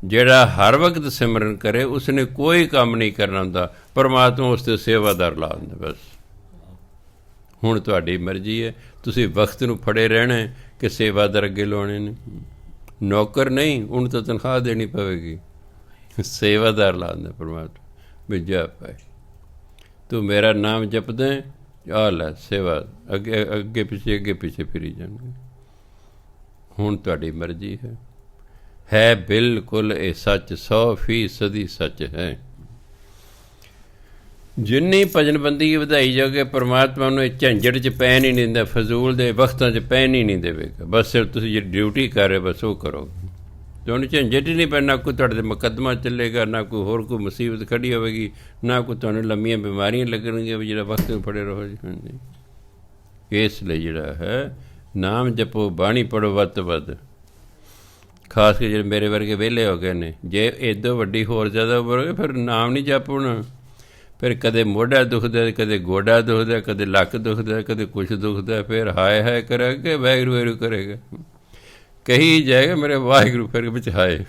[SPEAKER 1] ਜਿਹੜਾ ਹਰ ਵਕਤ ਸਿਮਰਨ ਕਰੇ ਉਸਨੇ ਕੋਈ ਕੰਮ ਨਹੀਂ ਕਰਨਾ ਹੁੰਦਾ, ਪਰਮਾਤਮਾ ਉਸ 'ਤੇ ਸੇਵਾਦਾਰ ਲਾ ਦਿੰਦਾ। ਬਸ ਹੁਣ ਤੁਹਾਡੀ ਮਰਜ਼ੀ ਹੈ, ਤੁਸੀਂ ਵਕਤ ਨੂੰ ਫੜੇ ਰਹਿਣਾ ਕਿ ਸੇਵਾਦਾਰ ਅੱਗੇ ਲਾਉਣੇ ਨੇ। ਨੌਕਰ ਨਹੀਂ, ਉਹਨੂੰ ਤਾਂ ਤਨਖਾਹ ਦੇਣੀ ਪਵੇਗੀ। ਸੇਵਾਦਾਰ ਲਾ ਦਿੰਦਾ ਪਰਮਾਤਮਾ ਵੀ ਜਾ ਭਾਈ ਤੂੰ ਮੇਰਾ ਨਾਮ ਜਪਦਾ, ਆ ਲੈ ਸੇਵਾ, ਅੱਗੇ ਪਿੱਛੇ ਫਿਰੀ ਜਾਣਗੇ। ਹੁਣ ਤੁਹਾਡੀ ਮਰਜ਼ੀ ਹੈ ਬਿਲਕੁਲ ਇਹ ਸੱਚ, 100% ਸੱਚ ਹੈ। ਜਿੰਨੀ ਭਜਨ ਬੰਦਗੀ ਵਧਾਈ ਜਾਓਗੇ, ਪਰਮਾਤਮਾ ਨੂੰ ਇਹ ਝੰਜਟ 'ਚ ਪੈਣ ਹੀ ਨਹੀਂ ਦਿੰਦਾ, ਫਜ਼ੂਲ ਦੇ ਵਕਤਾਂ 'ਚ ਪੈਣ ਹੀ ਨਹੀਂ ਦੇਵੇਗਾ। ਬਸ ਸਿਰਫ ਤੁਸੀਂ ਜਿਹੜੀ ਡਿਊਟੀ ਕਰ ਰਹੇ ਬਸ ਉਹ ਕਰੋ, ਤੁਹਾਨੂੰ ਝੰਜਟ ਹੀ ਨਹੀਂ ਪੈਣਾ। ਕੋਈ ਤੁਹਾਡੇ 'ਤੇ ਮੁਕੱਦਮਾ ਚੱਲੇਗਾ, ਨਾ ਕੋਈ ਹੋਰ ਕੋਈ ਮੁਸੀਬਤ ਖੜੀ ਹੋਵੇਗੀ, ਨਾ ਕੋਈ ਤੁਹਾਨੂੰ ਲੰਮੀਆਂ ਬਿਮਾਰੀਆਂ ਲੱਗਣਗੀਆਂ ਵੀ ਜਿਹੜਾ ਵਕਤ ਨੂੰ ਫੜੇ ਰਹੋ ਜੀ। ਹਾਂਜੀ, ਇਸ ਲਈ ਜਿਹੜਾ ਹੈ ਨਾਮ ਜਪੋ, ਬਾਣੀ ਪੜ੍ਹੋ ਵੱਧ ਤੋਂ ਵੱਧ। ਖਾਸ ਕੇ ਜਿਹੜੇ ਮੇਰੇ ਵਰਗੇ ਵਿਹਲੇ ਹੋ ਗਏ ਨੇ, ਜੇ ਇੱਦੋਂ ਵੱਡੀ ਹੋਰ ਜ਼ਿਆਦਾ ਉਮਰ ਹੋ ਗਈ ਫਿਰ ਨਾਮ ਨਹੀਂ ਜਪਣਾ, ਫਿਰ ਕਦੇ ਮੋਢਾ ਦੁਖਦਾ, ਕਦੇ ਗੋਡਾ ਦੁਖਦਾ, ਕਦੇ ਲੱਕ ਦੁਖਦਾ, ਕਦੇ ਕੁਛ ਦੁਖਦਾ, ਫਿਰ ਹਾਏ ਹਾਏ ਕਰਾਂਗੇ, ਵਾਹਿਗੁਰੂ ਵਾਹਿਗੁਰੂ ਕਰੇਗਾ, ਕਹੀ ਜਾਏਗਾ ਮੇਰੇ ਵਾਹਿਗੁਰੂ, ਫਿਰ ਵਿੱਚ ਹਾਏ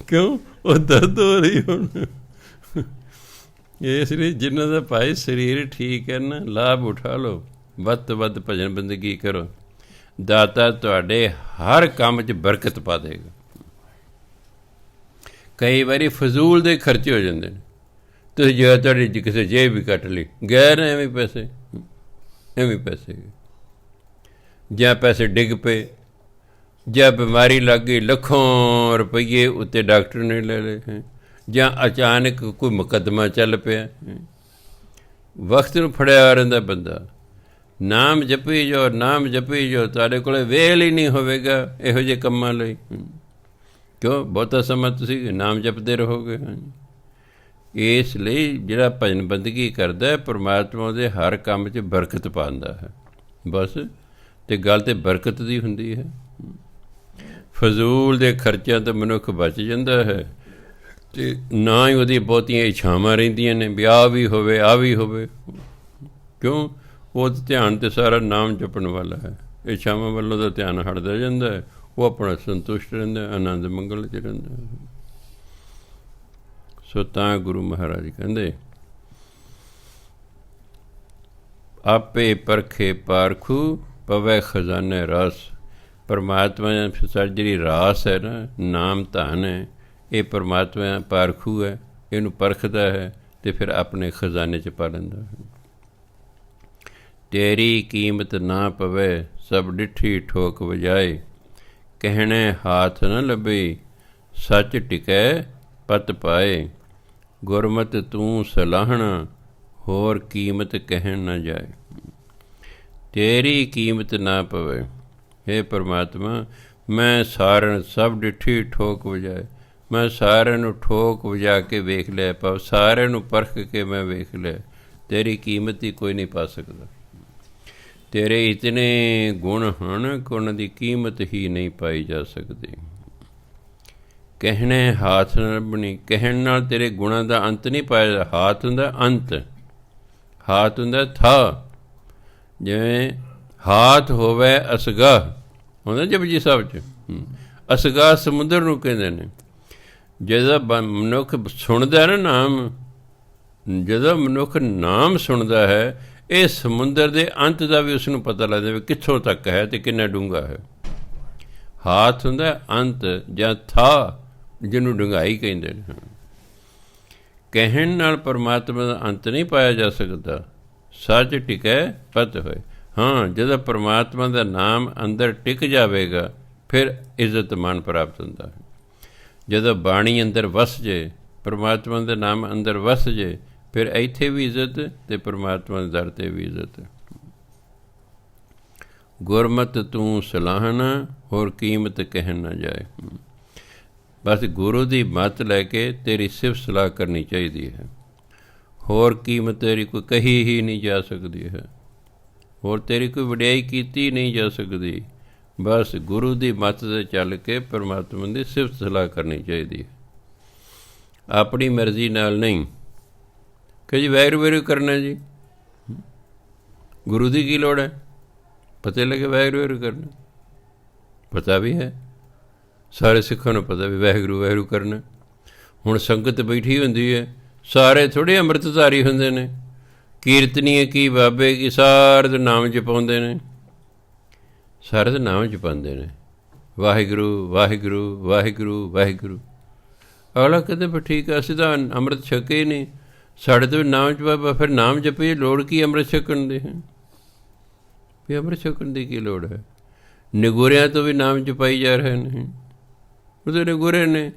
[SPEAKER 1] ਕਿਉਂ? ਉਹ ਦਰਦ ਹੋ ਰਹੀ ਹੁਣ। ਇਸ ਲਈ ਜਿਨ੍ਹਾਂ ਦਾ ਭਾਈ ਸਰੀਰ ਠੀਕ ਹੈ ਨਾ, ਲਾਭ ਉਠਾ ਲਓ, ਵੱਧ ਤੋਂ ਵੱਧ ਭਜਨ ਬੰਦਗੀ ਕਰੋ, ਦਾਤਾ ਤੁਹਾਡੇ ਹਰ ਕੰਮ 'ਚ ਬਰਕਤ ਪਾ ਦੇਗਾ। ਕਈ ਵਾਰੀ ਫਜ਼ੂਲ ਦੇ ਖਰਚੇ ਹੋ ਜਾਂਦੇ ਨੇ, ਤੁਸੀਂ ਜੇ ਤੁਹਾਡੀ ਕਿਸੇ ਜੇਬ ਵੀ ਕੱਟ ਲਈ, ਗੈਰ ਐਵੇਂ ਪੈਸੇ, ਐਵੇਂ ਪੈਸੇ, ਜਾਂ ਪੈਸੇ ਡਿੱਗ ਪਏ, ਜਾਂ ਬਿਮਾਰੀ ਲੱਗ ਗਈ, ਲੱਖਾਂ ਰੁਪਈਏ ਉੱਤੇ ਡਾਕਟਰ ਨੇ ਲੈ ਲਏ ਹੈ, ਜਾਂ ਅਚਾਨਕ ਕੋਈ ਮੁਕੱਦਮਾ ਚੱਲ ਪਿਆ, ਵਕਤ ਨੂੰ ਫੜਿਆ ਰਹਿੰਦਾ ਬੰਦਾ। ਨਾਮ ਜਪੀ ਜਾਓ, ਨਾਮ ਜਪੀ ਜਾਓ, ਤੁਹਾਡੇ ਕੋਲ ਵੇਲ ਹੀ ਨਹੀਂ ਹੋਵੇਗਾ ਇਹੋ ਜਿਹੇ ਕੰਮਾਂ ਲਈ। ਕਿਉਂ? ਬਹੁਤਾ ਸਮਾਂ ਤੁਸੀਂ ਨਾਮ ਜਪਦੇ ਰਹੋਗੇ। ਇਸ ਲਈ ਜਿਹੜਾ ਭਜਨ ਬੰਦਗੀ ਕਰਦਾ, ਪਰਮਾਤਮਾ ਦੇ ਹਰ ਕੰਮ 'ਚ ਬਰਕਤ ਪਾਉਂਦਾ ਹੈ ਬਸ। ਅਤੇ ਗੱਲ ਤਾਂ ਬਰਕਤ ਦੀ ਹੁੰਦੀ ਹੈ। ਫਜ਼ੂਲ ਦੇ ਖਰਚਿਆਂ ਤੋਂ ਮਨੁੱਖ ਬਚ ਜਾਂਦਾ ਹੈ, ਅਤੇ ਨਾ ਹੀ ਉਹਦੀਆਂ ਬਹੁਤੀਆਂ ਇੱਛਾਵਾਂ ਰਹਿੰਦੀਆਂ ਨੇ ਵੀ ਆਹ ਵੀ ਹੋਵੇ, ਆਹ ਵੀ ਹੋਵੇ। ਕਿਉਂ? ਉਹ ਧਿਆਨ ਤਾਂ ਸਾਰਾ ਨਾਮ ਜਪਣ ਵਾਲਾ ਹੈ, ਇੱਛਾਵਾਂ ਵੱਲੋਂ ਤਾਂ ਧਿਆਨ ਹਟਦਾ ਜਾਂਦਾ ਹੈ। ਉਹ ਆਪਣਾ ਸੰਤੁਸ਼ਟ ਰਹਿੰਦਾ, ਆਨੰਦ ਮੰਗਲ 'ਚ ਰਹਿੰਦਾ। ਸੋ ਤਾਂ ਗੁਰੂ ਮਹਾਰਾਜ ਕਹਿੰਦੇ, ਆਪੇ ਪਰਖੇ ਪਾਰਖੂ ਪਵੈ ਖਜ਼ਾਨੇ ਰਸ। ਪਰਮਾਤਮਾ ਸਾਡੀ ਜਿਹੜੀ ਰਾਸ ਹੈ ਨਾ, ਨਾਮ ਧਨ ਹੈ, ਇਹ ਪਰਮਾਤਮਾ ਪਾਰਖੂ ਹੈ, ਇਹਨੂੰ ਪਰਖਦਾ ਹੈ ਅਤੇ ਫਿਰ ਆਪਣੇ ਖਜ਼ਾਨੇ 'ਚ ਪਾ ਲੈਂਦਾ ਹੈ। ਤੇਰੀ ਕੀਮਤ ਨਾ ਪਵੇ ਸਭ ਡਿੱਠੀ ਠੋਕ ਵਜਾਏ, ਕਹਿਣੇ ਹਾਥ ਨ ਲੱਭੇ ਸੱਚ ਟਿਕੈ ਪਤ ਪਾਏ। ਗੁਰਮਤਿ ਤੂੰ ਸਲਾਹਣਾ ਹੋਰ ਕੀਮਤ ਕਹਿਣ ਨਾ ਜਾਏ। ਤੇਰੀ ਕੀਮਤ ਨਾ ਪਵੇ, ਹੇ ਪਰਮਾਤਮਾ, ਮੈਂ ਸਾਰਿਆਂ ਸਭ ਡਿੱਠੀ ਠੋਕ ਵਜਾਏ, ਮੈਂ ਸਾਰਿਆਂ ਨੂੰ ਠੋਕ ਵਜਾ ਕੇ ਵੇਖ ਲਿਆ, ਪਰ ਸਾਰਿਆਂ ਨੂੰ ਪਰਖ ਕੇ ਮੈਂ ਵੇਖ ਲਿਆ, ਤੇਰੀ ਕੀਮਤ ਹੀ ਕੋਈ ਨਹੀਂ ਪਾ ਸਕਦਾ। ਤੇਰੇ ਇਤਨੇ ਗੁਣ ਹਨ ਕਿ ਉਹਨਾਂ ਦੀ ਕੀਮਤ ਹੀ ਨਹੀਂ ਪਾਈ ਜਾ ਸਕਦੀ। ਕਹਿਣੇ ਹਾਥ ਨਾਲ ਬਣੀ, ਕਹਿਣ ਨਾਲ ਤੇਰੇ ਗੁਣਾਂ ਦਾ ਅੰਤ ਨਹੀਂ ਪਾਇਆ। ਹਾਥ ਹੁੰਦਾ ਅੰਤ, ਹਾਥ ਹੁੰਦਾ ਥਾ। ਜਿਵੇਂ ਹਾਥ ਹੋਵੇ ਅਸਗਾਹ ਹੁੰਦਾ ਜਪਜੀ ਸਾਹਿਬ 'ਚ, ਅਸਗਾਹ ਸਮੁੰਦਰ ਨੂੰ ਕਹਿੰਦੇ ਨੇ। ਜਦੋਂ ਮਨੁੱਖ ਸੁਣਦਾ ਨਾ ਨਾਮ, ਜਦੋਂ ਮਨੁੱਖ ਨਾਮ ਸੁਣਦਾ ਹੈ, ਇਹ ਸਮੁੰਦਰ ਦੇ ਅੰਤ ਦਾ ਵੀ ਉਸਨੂੰ ਪਤਾ ਲੱਗਦਾ ਵੀ ਕਿੱਥੋਂ ਤੱਕ ਹੈ ਅਤੇ ਕਿੰਨਾ ਡੂੰਘਾ ਹੈ। ਹਾਥ ਹੁੰਦਾ ਅੰਤ ਜਾਂ ਥਾ, ਜਿਹਨੂੰ ਡੂੰਘਾਈ ਕਹਿੰਦੇ ਨੇ। ਕਹਿਣ ਨਾਲ ਪਰਮਾਤਮਾ ਦਾ ਅੰਤ ਨਹੀਂ ਪਾਇਆ ਜਾ ਸਕਦਾ। ਸੱਚ ਟਿਕੈ ਪਤ ਹੋਏ। ਹਾਂ, ਜਦੋਂ ਪਰਮਾਤਮਾ ਦਾ ਨਾਮ ਅੰਦਰ ਟਿਕ ਜਾਵੇਗਾ, ਫਿਰ ਇੱਜ਼ਤ ਮਾਨ ਪ੍ਰਾਪਤ ਹੁੰਦਾ ਹੈ। ਜਦੋਂ ਬਾਣੀ ਅੰਦਰ ਵਸ ਜੇ, ਪਰਮਾਤਮਾ ਦਾ ਨਾਮ ਅੰਦਰ ਵਸ ਜੇ, ਫਿਰ ਇੱਥੇ ਵੀ ਇੱਜ਼ਤ ਅਤੇ ਪਰਮਾਤਮਾ ਦੇ ਦਰ 'ਤੇ ਵੀ ਇੱਜ਼ਤ। ਗੁਰਮਤਿ ਤੂੰ ਸਲਾਹਣਾ ਹੋਰ ਕੀਮਤ ਕਹਿਣ ਨਾ ਜਾਏ। ਬਸ ਗੁਰੂ ਦੀ ਮੱਤ ਲੈ ਕੇ ਤੇਰੀ ਸਿਫਤ ਸਲਾਹ ਕਰਨੀ ਚਾਹੀਦੀ ਹੈ। ਹੋਰ ਕੀਮਤ ਤੇਰੀ ਕੋਈ ਕਹੀ ਹੀ ਨਹੀਂ ਜਾ ਸਕਦੀ ਹੈ, ਹੋਰ ਤੇਰੀ ਕੋਈ ਵਡਿਆਈ ਕੀਤੀ ਨਹੀਂ ਜਾ ਸਕਦੀ। ਬਸ ਗੁਰੂ ਦੀ ਮੱਤ 'ਤੇ ਚੱਲ ਕੇ ਪਰਮਾਤਮਾ ਦੀ ਸਿਫਤ ਸਲਾਹ ਕਰਨੀ ਚਾਹੀਦੀ ਹੈ, ਆਪਣੀ ਮਰਜ਼ੀ ਨਾਲ ਨਹੀਂ ਕਿ ਜੀ ਵਾਹਿਗੁਰੂ ਵਾਹਿਗੁਰੂ ਕਰਨਾ ਜੀ। ਗੁਰੂ ਦੀ ਕੀ ਲੋੜ ਹੈ? ਪਤਾ ਲੱਗੇ ਵਾਹਿਗੁਰੂ ਵਾਹਿਗੁਰੂ ਕਰਨਾ, ਪਤਾ ਵੀ ਹੈ, ਸਾਰੇ ਸਿੱਖਾਂ ਨੂੰ ਪਤਾ ਵੀ ਵਾਹਿਗੁਰੂ ਵਾਹਿਗੁਰੂ ਕਰਨਾ। ਹੁਣ ਸੰਗਤ ਬੈਠੀ ਹੁੰਦੀ ਹੈ, ਸਾਰੇ ਥੋੜ੍ਹੇ ਅੰਮ੍ਰਿਤਧਾਰੀ ਹੁੰਦੇ ਨੇ, ਕੀਰਤਨੀਏ ਕੀ ਬਾਬੇ ਕੀ ਸਾਰੇ ਦੇ ਨਾਮ ਜਪਾਉਂਦੇ ਨੇ, ਸਾਰੇ ਦੇ ਨਾਮ ਜਪਾਉਂਦੇ ਨੇ, ਵਾਹਿਗੁਰੂ ਵਾਹਿਗੁਰੂ ਵਾਹਿਗੁਰੂ ਵਾਹਿਗੁਰੂ। ਅਗਲਾ ਕਹਿੰਦੇ ਫਿਰ ਠੀਕ ਹੈ, ਅਸੀਂ ਤਾਂ ਅੰਮ੍ਰਿਤ ਛਕੇ ਹੀ ਨਹੀਂ, ਸਾਡੇ ਤੋਂ ਨਾਮ ਜਪਾ, ਫਿਰ ਨਾਮ ਜਪੇ, ਲੋੜ ਕੀ ਅੰਮ੍ਰਿਤ ਛਕਣ ਦੀ ਹੈ? ਵੀ ਅੰਮ੍ਰਿਤ ਛਕਣ ਦੀ ਕੀ ਲੋੜ ਹੈ? ਨਿਗੋਰਿਆਂ ਤੋਂ ਵੀ ਨਾਮ ਜਪਾਈ ਜਾ ਰਹੇ ਨੇ, ਉਹਦੇ ਨਿਗੋਰੇ ਨੇ,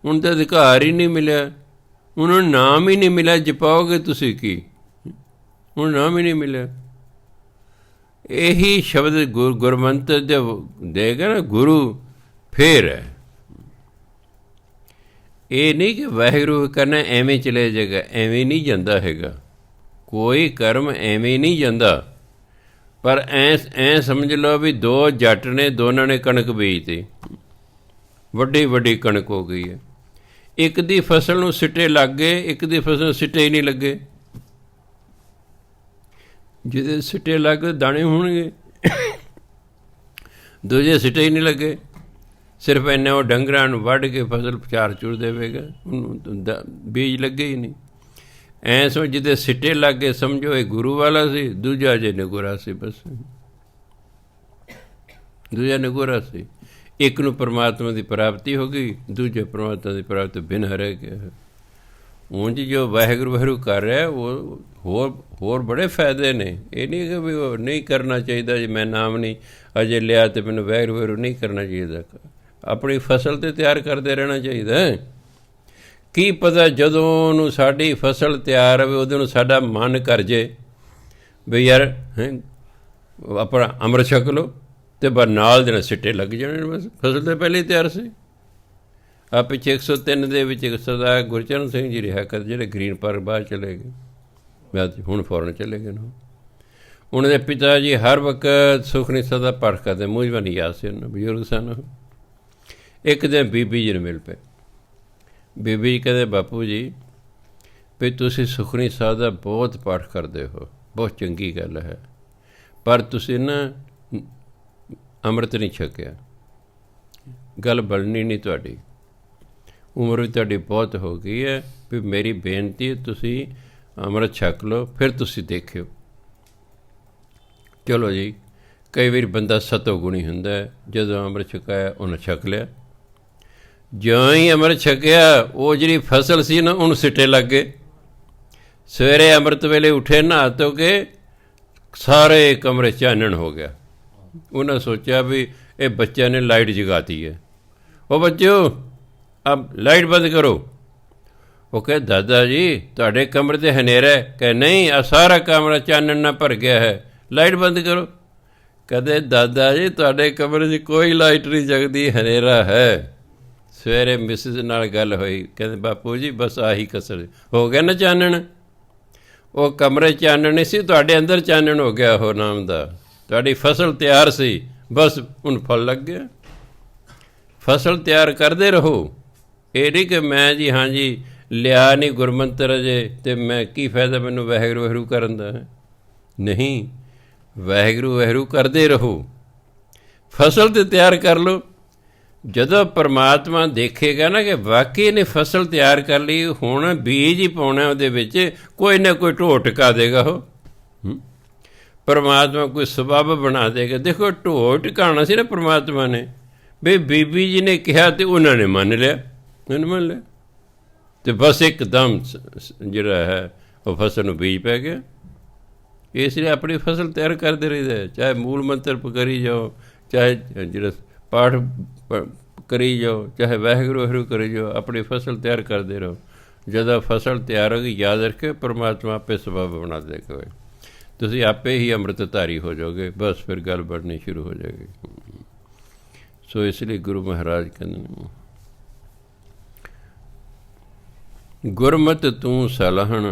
[SPEAKER 1] ਹੁਣ ਤਾਂ ਅਧਿਕਾਰ ਹੀ ਨਹੀਂ ਮਿਲਿਆ, ਉਹਨਾਂ ਨੂੰ ਨਾਮ ਹੀ ਨਹੀਂ ਮਿਲਿਆ, ਜਪਾਓਗੇ ਤੁਸੀਂ ਕੀ? ਹੁਣ ਨਾਮ ਹੀ ਨਹੀਂ ਮਿਲਿਆ। ਇਹੀ ਸ਼ਬਦ ਗੁਰਮੰਤਰ ਦੇਗਾ ਨਾ ਗੁਰੂ, ਫੇਰ ਹੈ। ਇਹ ਨਹੀਂ ਕਿ ਵਾਹਿਗੁਰੂ ਕਰਨਾ ਐਵੇਂ ਚਲੇ ਜਾਏਗਾ, ਐਵੇਂ ਨਹੀਂ ਜਾਂਦਾ ਹੈਗਾ, ਕੋਈ ਕਰਮ ਐਵੇਂ ਨਹੀਂ ਜਾਂਦਾ। ਪਰ ਐਂ ਸਮਝ ਲਓ ਵੀ ਦੋ ਜੱਟ ਨੇ, ਦੋਨਾਂ ਨੇ ਕਣਕ ਬੀਜਤੀ, ਵੱਡੀ ਵੱਡੀ ਕਣਕ ਹੋ ਗਈ ਹੈ। ਇੱਕ ਦੀ ਫਸਲ ਨੂੰ ਸਿੱਟੇ ਲੱਗ ਗਏ, ਇੱਕ ਦੀ ਫਸਲ ਨੂੰ ਸਿੱਟੇ ਹੀ ਨਹੀਂ ਲੱਗੇ। ਜਿਹਦੇ ਸਿੱਟੇ ਲੱਗ ਗਏ ਦਾਣੇ ਹੋਣਗੇ, ਦੂਜੇ ਸਿੱਟੇ ਹੀ ਨਹੀਂ ਲੱਗੇ। ਸਿਰਫ ਇੰਨੇ ਉਹ ਡੰਗਰਾਂ ਨੂੰ ਵੱਢ ਕੇ ਫਸਲ ਚਾਰ ਚੁਰ ਦੇਵੇਗਾ, ਉਹਨੂੰ ਬੀਜ ਲੱਗੇ ਹੀ ਨਹੀਂ। ਐਂ ਸੋ ਜਿਹਦੇ ਸਿੱਟੇ ਲੱਗ ਗਏ ਸਮਝੋ ਇਹ ਗੁਰੂ ਵਾਲਾ ਸੀ, ਦੂਜਾ ਜੇ ਨਿਗੋਰਾ ਸੀ। ਬਸ ਦੂਜਾ ਨਿਗੋਰਾ ਸੀ। ਇੱਕ ਨੂੰ ਪਰਮਾਤਮਾ ਦੀ ਪ੍ਰਾਪਤੀ ਹੋ ਗਈ, ਦੂਜੇ ਪਰਮਾਤਮਾ ਦੀ ਪ੍ਰਾਪਤੀ ਬਿਨਾਂ ਰਹਿ ਗਿਆ। ਉਂਝ ਜੋ ਵਾਹਿਗੁਰੂ ਵਾਹਿਗੁਰੂ ਕਰ ਰਿਹਾ ਉਹ ਹੋਰ ਬੜੇ ਫਾਇਦੇ ਨੇ। ਇਹ ਨਹੀਂ ਕਿ ਵੀ ਉਹ ਨਹੀਂ ਕਰਨਾ ਚਾਹੀਦਾ, ਜੇ ਮੈਂ ਨਾਮ ਨਹੀਂ ਅਜੇ ਲਿਆ ਅਤੇ ਮੈਨੂੰ ਵਾਹਿਗੁਰੂ ਵਾਹਿਗੁਰੂ ਨਹੀਂ ਕਰਨਾ ਚਾਹੀਦਾ। ਆਪਣੀ ਫਸਲ 'ਤੇ ਤਿਆਰ ਕਰਦੇ ਰਹਿਣਾ ਚਾਹੀਦਾ। ਕੀ ਪਤਾ ਜਦੋਂ ਉਹਨੂੰ ਸਾਡੀ ਫਸਲ ਤਿਆਰ ਹੋਵੇ ਉਦੋਂ ਨੂੰ ਸਾਡਾ ਮਨ ਕਰ ਜੇ ਵੀ ਯਾਰ ਆਪਣਾ ਅੰਮ੍ਰਿਤ ਛਕ ਲਓ, ਅਤੇ ਬਸ ਨਾਲ ਦੇ ਨਾਲ ਸਿੱਟੇ ਲੱਗ ਜਾਣੇ। ਬਸ ਫਸਲ ਤਾਂ ਪਹਿਲਾਂ ਹੀ ਤਿਆਰ ਸੀ। ਆ ਪਿੱਛੇ 103 ਦੇ ਵਿੱਚ ਇੱਕ ਸਰਦਾਰ ਗੁਰਚਰਨ ਸਿੰਘ ਜੀ ਰਿਹਾ ਕਰ, ਜਿਹੜੇ ਗ੍ਰੀਨ ਪਾਰਕ ਬਾਹਰ ਚਲੇ ਗਏ, ਹੁਣ ਫੌਰਨ ਚਲੇ ਗਏ ਨੇ। ਉਹਨਾਂ ਦੇ ਪਿਤਾ ਜੀ ਹਰ ਵਕਤ ਸੁਖਮਨੀ ਸਾਹਿਬ ਦਾ ਪਾਠ ਕਰਦੇ, ਮੂੰਹ ਨਹੀਂ ਯਾਦ ਸੀ ਉਹਨਾਂ, ਬਜ਼ੁਰਗ ਸਨ। ਇੱਕ ਦਿਨ ਬੀਬੀ ਜੀ ਨੂੰ ਮਿਲ ਪਏ। ਬੀਬੀ ਜੀ ਕਹਿੰਦੇ ਬਾਪੂ ਜੀ ਵੀ ਤੁਸੀਂ ਸੁਖਮਨੀ ਸਾਹਿਬ ਦਾ ਬਹੁਤ ਪਾਠ ਕਰਦੇ ਹੋ, ਬਹੁਤ ਚੰਗੀ ਗੱਲ ਹੈ, ਪਰ ਤੁਸੀਂ ਨਾ ਅੰਮ੍ਰਿਤ ਨਹੀਂ ਛਕਿਆ। ਗੱਲ ਬਣਨੀ ਨਹੀਂ ਤੁਹਾਡੀ, ਉਮਰ ਵੀ ਤੁਹਾਡੀ ਬਹੁਤ ਹੋ ਗਈ ਹੈ। ਵੀ ਮੇਰੀ ਬੇਨਤੀ ਹੈ ਤੁਸੀਂ ਅੰਮ੍ਰਿਤ ਛਕ ਲਓ, ਫਿਰ ਤੁਸੀਂ ਦੇਖਿਓ। ਚਲੋ ਜੀ, ਕਈ ਵਾਰੀ ਬੰਦਾ ਸਤੋ ਗੁਣੀ ਹੁੰਦਾ, ਜਦੋਂ ਅੰਮ੍ਰਿਤ ਛਕਾਇਆ ਉਹਨੇ ਛਕ ਲਿਆ। ਜਿਉਂ ਹੀ ਅੰਮ੍ਰਿਤ ਛਕਿਆ ਉਹ ਜਿਹੜੀ ਫਸਲ ਸੀ ਨਾ ਉਹਨੂੰ ਸਿੱਟੇ ਲੱਗ ਗਏ। ਸਵੇਰੇ ਅੰਮ੍ਰਿਤ ਵੇਲੇ ਉੱਠੇ ਨਹਾ ਧੋ ਕੇ, ਸਾਰੇ ਕਮਰੇ ਚਾਨਣ ਹੋ ਗਿਆ। ਉਹਨਾਂ ਸੋਚਿਆ ਵੀ ਇਹ ਬੱਚਿਆਂ ਨੇ ਲਾਈਟ ਜਗਾਤੀ ਹੈ। ਉਹ ਬੱਚਿਓ ਅਬ ਲਾਈਟ ਬੰਦ ਕਰੋ। ਉਹ ਕਹੇ ਦਾਦਾ ਜੀ ਤੁਹਾਡੇ ਕਮਰੇ 'ਤੇ ਹਨੇਰਾ ਹੈ। ਕਹੇ ਨਹੀਂ, ਆ ਸਾਰਾ ਕਮਰਾ ਚਾਨਣ ਨਾਲ ਭਰ ਗਿਆ ਹੈ, ਲਾਈਟ ਬੰਦ ਕਰੋ। ਕਹਦੇ ਦਾਦਾ ਜੀ ਤੁਹਾਡੇ ਕਮਰੇ 'ਚ ਕੋਈ ਲਾਈਟ ਨਹੀਂ ਜਗਦੀ, ਹਨੇਰਾ ਹੈ। ਸਵੇਰੇ ਮਿਸਿਸ ਨਾਲ ਗੱਲ ਹੋਈ, ਕਹਿੰਦੇ ਬਾਪੂ ਜੀ ਬਸ ਆਹੀ ਕਸਰ ਹੋ ਗਿਆ ਨਾ ਚਾਨਣ। ਉਹ ਕਮਰੇ ਚਾਨਣ ਨਹੀਂ ਸੀ, ਤੁਹਾਡੇ ਅੰਦਰ ਚਾਨਣ ਹੋ ਗਿਆ ਉਹ ਨਾਮ ਦਾ। ਤੁਹਾਡੀ ਫਸਲ ਤਿਆਰ ਸੀ, ਬਸ ਹੁਣ ਫਲ ਲੱਗ ਗਿਆ। ਫਸਲ ਤਿਆਰ ਕਰਦੇ ਰਹੋ। ਇਹ ਨਹੀਂ ਕਿ ਮੈਂ ਜੀ ਹਾਂਜੀ ਲਿਆ ਨਹੀਂ ਗੁਰਮੰਤਰ ਅਜੇ ਅਤੇ ਮੈਂ ਕੀ ਫਾਇਦਾ ਮੈਨੂੰ ਵਾਹਿਗੁਰੂ ਵਾਹਿਗੁਰੂ ਕਰਨ ਦਾ। ਨਹੀਂ, ਵਾਹਿਗੁਰੂ ਵਾਹਿਗੁਰੂ ਕਰਦੇ ਰਹੋ, ਫਸਲ 'ਤੇ ਤਿਆਰ ਕਰ ਲਓ। ਜਦੋਂ ਪਰਮਾਤਮਾ ਦੇਖੇਗਾ ਨਾ ਕਿ ਵਾਕਈ ਨੇ ਫਸਲ ਤਿਆਰ ਕਰ ਲਈ, ਹੁਣ ਬੀਜ ਹੀ ਪਾਉਣਾ ਉਹਦੇ ਵਿੱਚ, ਕੋਈ ਨਾ ਕੋਈ ਢੋਹ ਟਿਕਾ ਦੇਗਾ। ਉਹ ਪਰਮਾਤਮਾ ਕੋਈ ਸਬੱਬ ਬਣਾ ਦੇਗਾ। ਦੇਖੋ ਢੋਹ ਟਿਕਾਣਾ ਸੀ ਨਾ ਪਰਮਾਤਮਾ ਨੇ, ਵੀ ਬੀਬੀ ਜੀ ਨੇ ਕਿਹਾ ਅਤੇ ਉਹਨਾਂ ਨੇ ਮੰਨ ਲਿਆ, ਮੰਨ ਲਿਆ ਅਤੇ ਬਸ ਇੱਕਦਮ ਜਿਹੜਾ ਹੈ ਉਹ ਫਸਲ ਨੂੰ ਬੀਜ ਪੈ ਗਿਆ। ਇਸ ਲਈ ਆਪਣੀ ਫਸਲ ਤਿਆਰ ਕਰਦੇ ਰਹੀਦਾ, ਚਾਹੇ ਮੂਲ ਮੰਤਰ ਕਰੀ ਜਾਓ, ਚਾਹੇ ਜਿਹੜਾ ਪਾਠ ਕਰੀ ਜਾਓ, ਚਾਹੇ ਵਾਹਿਗੁਰੂ ਵਾਹਿਗੁਰੂ ਕਰੀ ਜਾਓ, ਆਪਣੀ ਫਸਲ ਤਿਆਰ ਕਰਦੇ ਰਹੋ। ਜਦੋਂ ਫਸਲ ਤਿਆਰ ਹੋ ਗਈ ਯਾਦ ਰੱਖਿਓ ਪਰਮਾਤਮਾ ਆਪੇ ਸਬੱਬ ਬਣਾ ਦੇਗਾ, ਤੁਸੀਂ ਆਪੇ ਹੀ ਅੰਮ੍ਰਿਤਧਾਰੀ ਹੋ ਜਾਓਗੇ। ਬਸ ਫਿਰ ਗੱਲ ਬਣਨੀ ਸ਼ੁਰੂ ਹੋ ਜਾਏਗੀ। ਸੋ ਇਸ ਲਈ ਗੁਰੂ ਮਹਾਰਾਜ ਕਹਿੰਦੇ ਨੇ ਗੁਰਮਤਿ ਤੂੰ ਸਲਾਹਣ,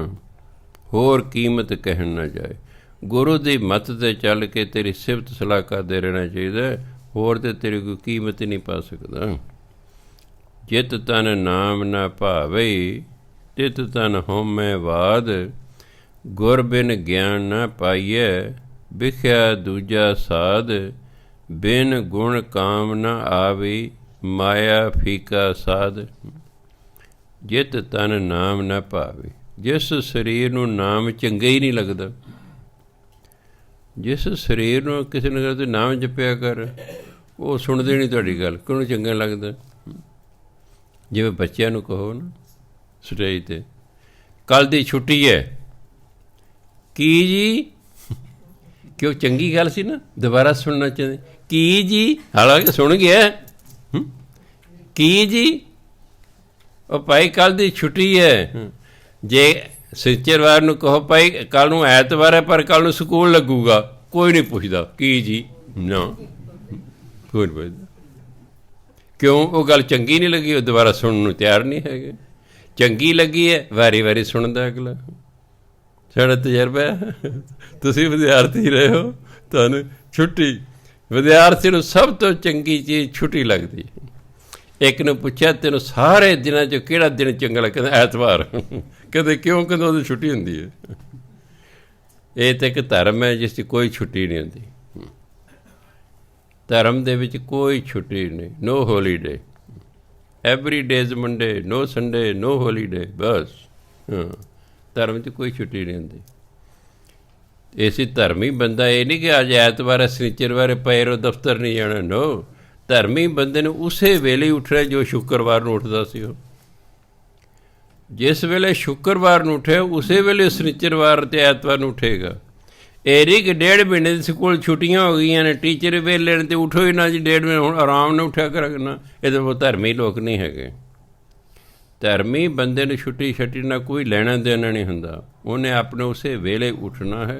[SPEAKER 1] ਹੋਰ ਕੀਮਤ ਕਹਿਣ ਨਾ ਜਾਏ। ਗੁਰੂ ਦੀ ਮੱਤ 'ਤੇ ਚੱਲ ਕੇ ਤੇਰੀ ਸਿਫਤ ਸਲਾਹ ਕਰਦੇ ਰਹਿਣਾ ਚਾਹੀਦਾ, ਹੋਰ ਤਾਂ ਤੇਰੀ ਕੋਈ ਕੀਮਤ ਨਹੀਂ ਪਾ ਸਕਦਾ। ਜਿਤ ਤਨ ਨਾਮ ਨਾ ਭਾਵੇ, ਤਿਤ ਤਨ ਹਉਮੈ ਬਾਦ। ਗੁਰ ਬਿਨ ਗਿਆਨ ਨਾ ਪਾਈਐ, ਵਿਖਿਆ ਦੂਜਾ ਸਾਧ। ਬਿਨ ਗੁਣ ਕਾਮ ਨਾ ਆਵੇ, ਮਾਇਆ ਫੀਕਾ ਸਾਧ। ਜਿਤ ਤਨ ਨਾਮ ਨਾ ਭਾਵੇ, ਜਿਸ ਸਰੀਰ ਨੂੰ ਨਾਮ ਚੰਗਾ ਹੀ ਨਹੀਂ ਲੱਗਦਾ, ਜਿਸ ਸਰੀਰ ਨੂੰ ਕਿਸੇ ਨੇ ਕਹਿੰਦੇ ਨਾਮ ਜਪਿਆ ਕਰ, ਉਹ ਸੁਣਦੇ ਨਹੀਂ ਤੁਹਾਡੀ ਗੱਲ, ਕਿਉਂ ਚੰਗਾ ਲੱਗਦਾ। ਜਿਵੇਂ ਬੱਚਿਆਂ ਨੂੰ ਕਹੋ ਨਾ ਸਟੇਜ 'ਤੇ ਕੱਲ੍ਹ ਦੀ ਛੁੱਟੀ ਹੈ, ਕੀ ਜੀ, ਕਿਉਂ ਚੰਗੀ ਗੱਲ ਸੀ ਨਾ, ਦੁਬਾਰਾ ਸੁਣਨਾ ਚਾਹੁੰਦੇ ਕੀ ਜੀ, ਹਾਲਾਂਕਿ ਸੁਣ ਗਿਆ ਕੀ ਜੀ। ਉਹ ਭਾਈ ਕੱਲ੍ਹ ਦੀ ਛੁੱਟੀ ਹੈ। ਜੇ ਸ਼ਨੀਚਰਵਾਰ ਨੂੰ ਕਹੋ ਭਾਈ ਕੱਲ੍ਹ ਨੂੰ ਐਤਵਾਰ ਹੈ ਪਰ ਕੱਲ੍ਹ ਨੂੰ ਸਕੂਲ ਲੱਗੂਗਾ, ਕੋਈ ਨਹੀਂ ਪੁੱਛਦਾ ਕੀ ਜੀ, ਨਾ ਕੋਈ ਨਹੀਂ ਪੁੱਛਦਾ। ਕਿਉਂ? ਉਹ ਗੱਲ ਚੰਗੀ ਨਹੀਂ ਲੱਗੀ, ਉਹ ਦੁਬਾਰਾ ਸੁਣਨ ਨੂੰ ਤਿਆਰ ਨਹੀਂ ਹੈਗੇ। ਚੰਗੀ ਲੱਗੀ ਹੈ ਵਾਰੀ ਵਾਰੀ ਸੁਣਦਾ ਅਗਲਾ। ਸਾਡਾ ਤਜਰਬਾ, ਤੁਸੀਂ ਵਿਦਿਆਰਥੀ ਰਹੇ ਹੋ, ਤੁਹਾਨੂੰ ਛੁੱਟੀ, ਵਿਦਿਆਰਥੀ ਨੂੰ ਸਭ ਤੋਂ ਚੰਗੀ ਚੀਜ਼ ਛੁੱਟੀ ਲੱਗਦੀ। ਇੱਕ ਨੂੰ ਪੁੱਛਿਆ ਤੈਨੂੰ ਸਾਰੇ ਦਿਨਾਂ 'ਚੋਂ ਕਿਹੜਾ ਦਿਨ ਚੰਗਾ ਲੱਗਦਾ? ਕਹਿੰਦਾ ਐਤਵਾਰ। ਕਹਿੰਦੇ ਕਿਉਂ? ਕਹਿੰਦਾ ਉਹਦੀ ਛੁੱਟੀ ਹੁੰਦੀ ਹੈ। ਇਹ ਤਾਂ ਇੱਕ ਧਰਮ ਹੈ ਜਿਸ 'ਚ ਕੋਈ ਛੁੱਟੀ ਨਹੀਂ ਹੁੰਦੀ। ਧਰਮ ਦੇ ਵਿੱਚ ਕੋਈ ਛੁੱਟੀ ਨਹੀਂ, no holiday. Every day is Monday, no Sunday, no holiday. ਬਸ ਧਰਮ 'ਚ ਕੋਈ ਛੁੱਟੀ ਨਹੀਂ ਹੁੰਦੀ। ਇਸੇ ਧਰਮੀ ਬੰਦਾ ਇਹ ਨਹੀਂ ਕਿ ਅੱਜ ਐਤਵਾਰ ਸ਼ਨੀਚਰਵਾਰ ਪਏ ਰਹੋ, ਦਫ਼ਤਰ ਨਹੀਂ ਜਾਣਾ। ਨੋ, ਧਰਮੀ ਬੰਦੇ ਨੂੰ ਉਸੇ ਵੇਲੇ ਹੀ ਉੱਠ ਰਿਹਾ ਜੋ ਸ਼ੁੱਕਰਵਾਰ ਨੂੰ ਉੱਠਦਾ ਸੀ। ਉਹ ਜਿਸ ਵੇਲੇ ਸ਼ੁੱਕਰਵਾਰ ਨੂੰ ਉੱਠਿਆ ਉਸੇ ਵੇਲੇ ਸ਼ਨੀਚਰਵਾਰ ਅਤੇ ਐਤਵਾਰ ਨੂੰ ਉੱਠੇਗਾ। ਇਹ ਨਹੀਂ ਕਿ 1.5 ਮਹੀਨੇ ਦੇ ਸਕੂਲ ਛੁੱਟੀਆਂ ਹੋ ਗਈਆਂ ਨੇ, ਟੀਚਰ ਵੇਲੇ ਨੇ ਅਤੇ ਉੱਠੋ ਹੀ ਨਾ ਜੀ 1.5 ਮਹੀਨੇ, ਹੁਣ ਆਰਾਮ ਨਾਲ ਉੱਠਿਆ ਕਰਾਂਗੇ। ਇਹਦੇ ਉਹ ਧਰਮੀ ਲੋਕ ਨਹੀਂ ਹੈਗੇ। ਧਰਮੀ ਬੰਦੇ ਨੂੰ ਛੁੱਟੀ ਛੱਟੀ ਨਾਲ ਕੋਈ ਲੈਣਾ ਦੇਣਾ ਨਹੀਂ ਹੁੰਦਾ। ਉਹਨੇ ਆਪਣੇ ਉਸੇ ਵੇਲੇ ਉੱਠਣਾ ਹੈ,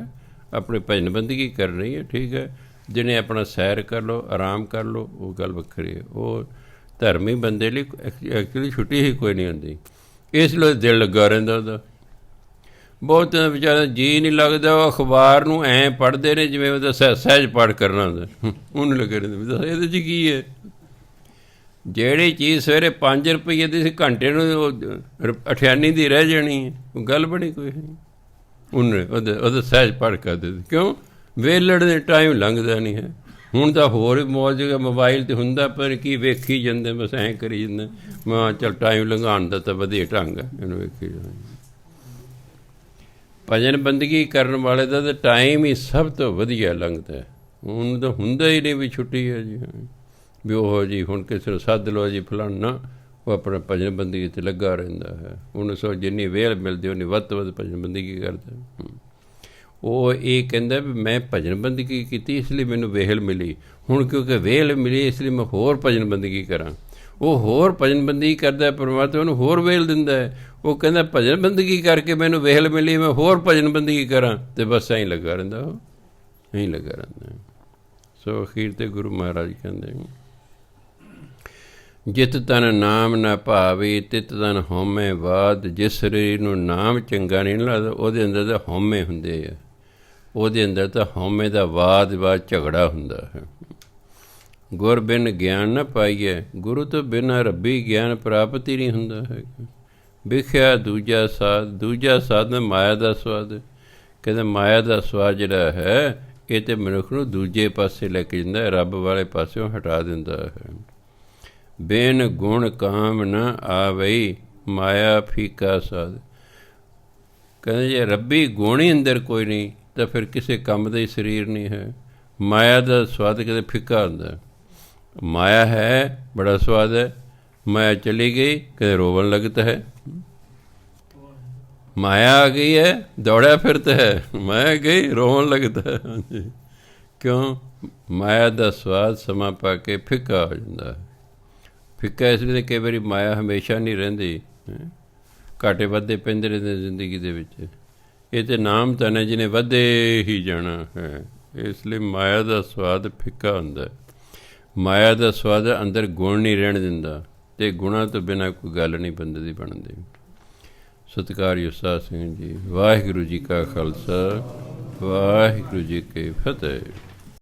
[SPEAKER 1] ਆਪਣੀ ਭਜਨ ਬੰਦਗੀ ਕਰਨੀ ਹੈ। ਠੀਕ ਹੈ, ਜਿਹਨੇ ਆਪਣਾ ਸੈਰ ਕਰ ਲਓ, ਆਰਾਮ ਕਰ ਲਓ, ਉਹ ਗੱਲ ਵੱਖਰੀ ਹੈ। ਉਹ ਧਰਮੀ ਬੰਦੇ ਲਈ ਐਕਚੁਅਲੀ ਛੁੱਟੀ ਹੀ ਕੋਈ ਨਹੀਂ ਹੁੰਦੀ। ਇਸ ਲਈ ਦਿਲ ਲੱਗਾ ਰਹਿੰਦਾ ਉਹਦਾ। ਬਹੁਤ ਵਿਚਾਰਾ ਜੀ ਨਹੀਂ ਲੱਗਦਾ। ਉਹ ਅਖਬਾਰ ਨੂੰ ਐਂ ਪੜ੍ਹਦੇ ਨੇ ਜਿਵੇਂ ਉਹਦਾ ਸਹਿਜ ਪਾਠ ਕਰਨਾ ਹੁੰਦਾ। ਉਹਨੂੰ ਲੱਗੇ ਰਹਿੰਦਾ ਇਹਦੇ 'ਚ ਕੀ ਹੈ। ਜਿਹੜੀ ਚੀਜ਼ ਸਵੇਰੇ 5 ਰੁਪਈਏ ਦੀ ਸੀ, ਘੰਟੇ ਨੂੰ 98 ਦੀ ਰਹਿ ਜਾਣੀ ਹੈ। ਉਹ ਗੱਲ ਬਣੀ ਕੋਈ ਨਹੀਂ। ਉਹਨੇ ਉਹਦਾ ਸਹਿਜ ਪਾਠ ਕਰ ਦਿੱਤੇ। ਕਿਉਂ? ਵੇਲੜ ਦੇ ਟਾਈਮ ਲੰਘਦਾ ਨਹੀਂ ਹੈ। ਹੁਣ ਤਾਂ ਹੋਰ ਵੀ ਮੌਜ ਮੋਬਾਈਲ 'ਤੇ ਹੁੰਦਾ, ਪਰ ਕੀ ਵੇਖੀ ਜਾਂਦੇ, ਬਸ ਐਂ ਕਰੀ ਜਾਂਦੇ। ਮੈਂ ਚੱਲ ਟਾਈਮ ਲੰਘਾਉਣ ਦਾ ਤਾਂ ਵਧੀਆ ਢੰਗ ਹੈ, ਇਹਨੂੰ ਵੇਖੀ ਜਾਂਦੇ। ਭਜਨ ਬੰਦਗੀ ਕਰਨ ਵਾਲੇ ਦਾ ਤਾਂ ਟਾਈਮ ਹੀ ਸਭ ਤੋਂ ਵਧੀਆ ਲੰਘਦਾ। ਹੁਣ ਤਾਂ ਹੁੰਦਾ ਹੀ ਨਹੀਂ ਵੀ ਛੁੱਟੀ ਹੈ ਜੀ, ਵੀ ਉਹ ਜੀ ਹੁਣ ਕਿਸੇ ਨੂੰ ਸੱਦ ਲਓ ਜੀ ਫਲਾਣਾ। ਉਹ ਆਪਣਾ ਭਜਨ ਬੰਦਗੀ 'ਤੇ ਲੱਗਾ ਰਹਿੰਦਾ ਹੈ। ਉਹਨੂੰ ਸੋ ਜਿੰਨੀ ਵੇਲ ਮਿਲਦੀ ਉਨੀ ਵੱਧ ਤੋਂ ਵੱਧ ਭਜਨ ਬੰਦਗੀ ਕਰਦਾ। ਉਹ ਇਹ ਕਹਿੰਦਾ ਵੀ ਮੈਂ ਭਜਨ ਬੰਦਗੀ ਕੀਤੀ ਇਸ ਲਈ ਮੈਨੂੰ ਵੇਲ ਮਿਲੀ। ਹੁਣ ਕਿਉਂਕਿ ਵੇਲ ਮਿਲੀ ਇਸ ਲਈ ਮੈਂ ਹੋਰ ਭਜਨ ਬੰਦਗੀ ਕਰਾਂ। ਉਹ ਹੋਰ ਭਜਨ ਬੰਦਗੀ ਕਰਦਾ, ਪਰਮਾਤਮਾ ਉਹਨੂੰ ਹੋਰ ਵੇਲ ਦਿੰਦਾ ਹੈ। ਉਹ ਕਹਿੰਦਾ ਭਜਨ ਬੰਦਗੀ ਕਰਕੇ ਮੈਨੂੰ ਵੇਲ ਮਿਲੀ, ਮੈਂ ਹੋਰ ਭਜਨ ਬੰਦਗੀ ਕਰਾਂ, ਅਤੇ ਬਸ ਐਂ ਲੱਗਾ ਰਹਿੰਦਾ। ਉਹ ਐਂ ਲੱਗਾ ਰਹਿੰਦਾ। ਸੋ ਅਖੀਰ 'ਤੇ ਗੁਰੂ ਮਹਾਰਾਜ ਕਹਿੰਦੇ, ਜਿਤ ਤਨ ਨਾਮ ਨਾ ਭਾਵੇ ਤਿਤ ਤਨ ਹਉਮੈ ਬਾਧ। ਜਿਸ ਸਰੀਰ ਨੂੰ ਨਾਮ ਚੰਗਾ ਨਹੀਂ ਲੱਗਦਾ ਉਹਦੇ ਅੰਦਰ ਤਾਂ ਹਉਮੈ ਹੁੰਦੇ ਆ। ਉਹਦੇ ਅੰਦਰ ਤਾਂ ਹਉਮੈ ਦਾ ਵਾਦ ਝਗੜਾ ਹੁੰਦਾ ਹੈ। ਗੁਰ ਬਿਨ ਗਿਆਨ ਨਾ ਪਾਈਏ। ਗੁਰੂ ਤੋਂ ਬਿਨਾਂ ਰੱਬੀ ਗਿਆਨ ਪ੍ਰਾਪਤ ਹੀ ਨਹੀਂ ਹੁੰਦਾ ਹੈ। ਵਿਖਿਆ ਦੂਜਾ ਸਾਧ। ਦੂਜਾ ਸਾਧਨ ਮਾਇਆ ਦਾ ਸਵਾਦ। ਕਹਿੰਦੇ ਮਾਇਆ ਦਾ ਸਵਾਦ ਜਿਹੜਾ ਹੈ ਇਹ ਤਾਂ ਮਨੁੱਖ ਨੂੰ ਦੂਜੇ ਪਾਸੇ ਲੈ ਕੇ ਜਾਂਦਾ, ਰੱਬ ਵਾਲੇ ਪਾਸਿਓਂ ਹਟਾ ਦਿੰਦਾ ਹੈ। ਬੇਨ ਗੁਣ ਕਾਮ ਨਾ ਆਵਈ ਮਾਇਆ ਫੀਕਾ ਸਾਧ। ਕਹਿੰਦੇ ਜੇ ਰੱਬੀ ਗੁਣ ਹੀ ਅੰਦਰ ਕੋਈ ਨਹੀਂ ਤਾਂ ਫਿਰ ਕਿਸੇ ਕੰਮ ਦਾ ਹੀ ਸਰੀਰ ਨਹੀਂ ਹੈ। ਮਾਇਆ ਦਾ ਸਵਾਦ ਕਿਤੇ ਫਿੱਕਾ ਹੁੰਦਾ। ਮਾਇਆ ਹੈ ਬੜਾ ਸਵਾਦ ਹੈ, ਮਾਇਆ ਚਲੀ ਗਈ ਕਦੇ ਰੋਵਣ ਲੱਗਦਾ ਹੈ। ਮਾਇਆ ਆ ਗਈ ਹੈ ਦੌੜਿਆ ਫਿਰਤਾ ਹੈ, ਮਾਇਆ ਗਈ ਰੋਵਣ ਲੱਗਦਾ ਹੈ। ਹਾਂਜੀ, ਕਿਉਂ? ਮਾਇਆ ਦਾ ਸਵਾਦ ਸਮਾਂ ਪਾ ਕੇ ਫਿੱਕਾ ਹੋ ਜਾਂਦਾ ਹੈ। ਫਿੱਕਾ ਇਸ ਲਈ ਕਈ ਵਾਰੀ ਮਾਇਆ ਹਮੇਸ਼ਾ ਨਹੀਂ ਰਹਿੰਦੀ, ਘਾਟੇ ਵਾਧੇ ਪੈਂਦੇ ਰਹਿੰਦੇ ਜ਼ਿੰਦਗੀ ਦੇ ਵਿੱਚ। ਇਹ ਤਾਂ ਨਾਮ ਤਾਂ ਨੇ ਜਿਹਨੇ ਵਧੇ ਹੀ ਜਾਣਾ ਹੈ। ਇਸ ਲਈ ਮਾਇਆ ਦਾ ਸਵਾਦ ਫਿੱਕਾ ਹੁੰਦਾ। ਮਾਇਆ ਦਾ ਸਵਾਦ ਅੰਦਰ ਗੁਣ ਨਹੀਂ ਰਹਿਣ ਦਿੰਦਾ, ਅਤੇ ਗੁਣਾਂ ਤੋਂ ਬਿਨਾਂ ਕੋਈ ਗੱਲ ਨਹੀਂ ਬੰਦੇ ਦੀ ਬਣਦੀ। ਸਤਿਕਾਰਯੋਗ ਉਸਤਾਦ ਸਿੰਘ ਜੀ, ਵਾਹਿਗੁਰੂ ਜੀ ਕਾ ਖਾਲਸਾ, ਵਾਹਿਗੁਰੂ ਜੀ ਕੀ ਫਤਿਹ।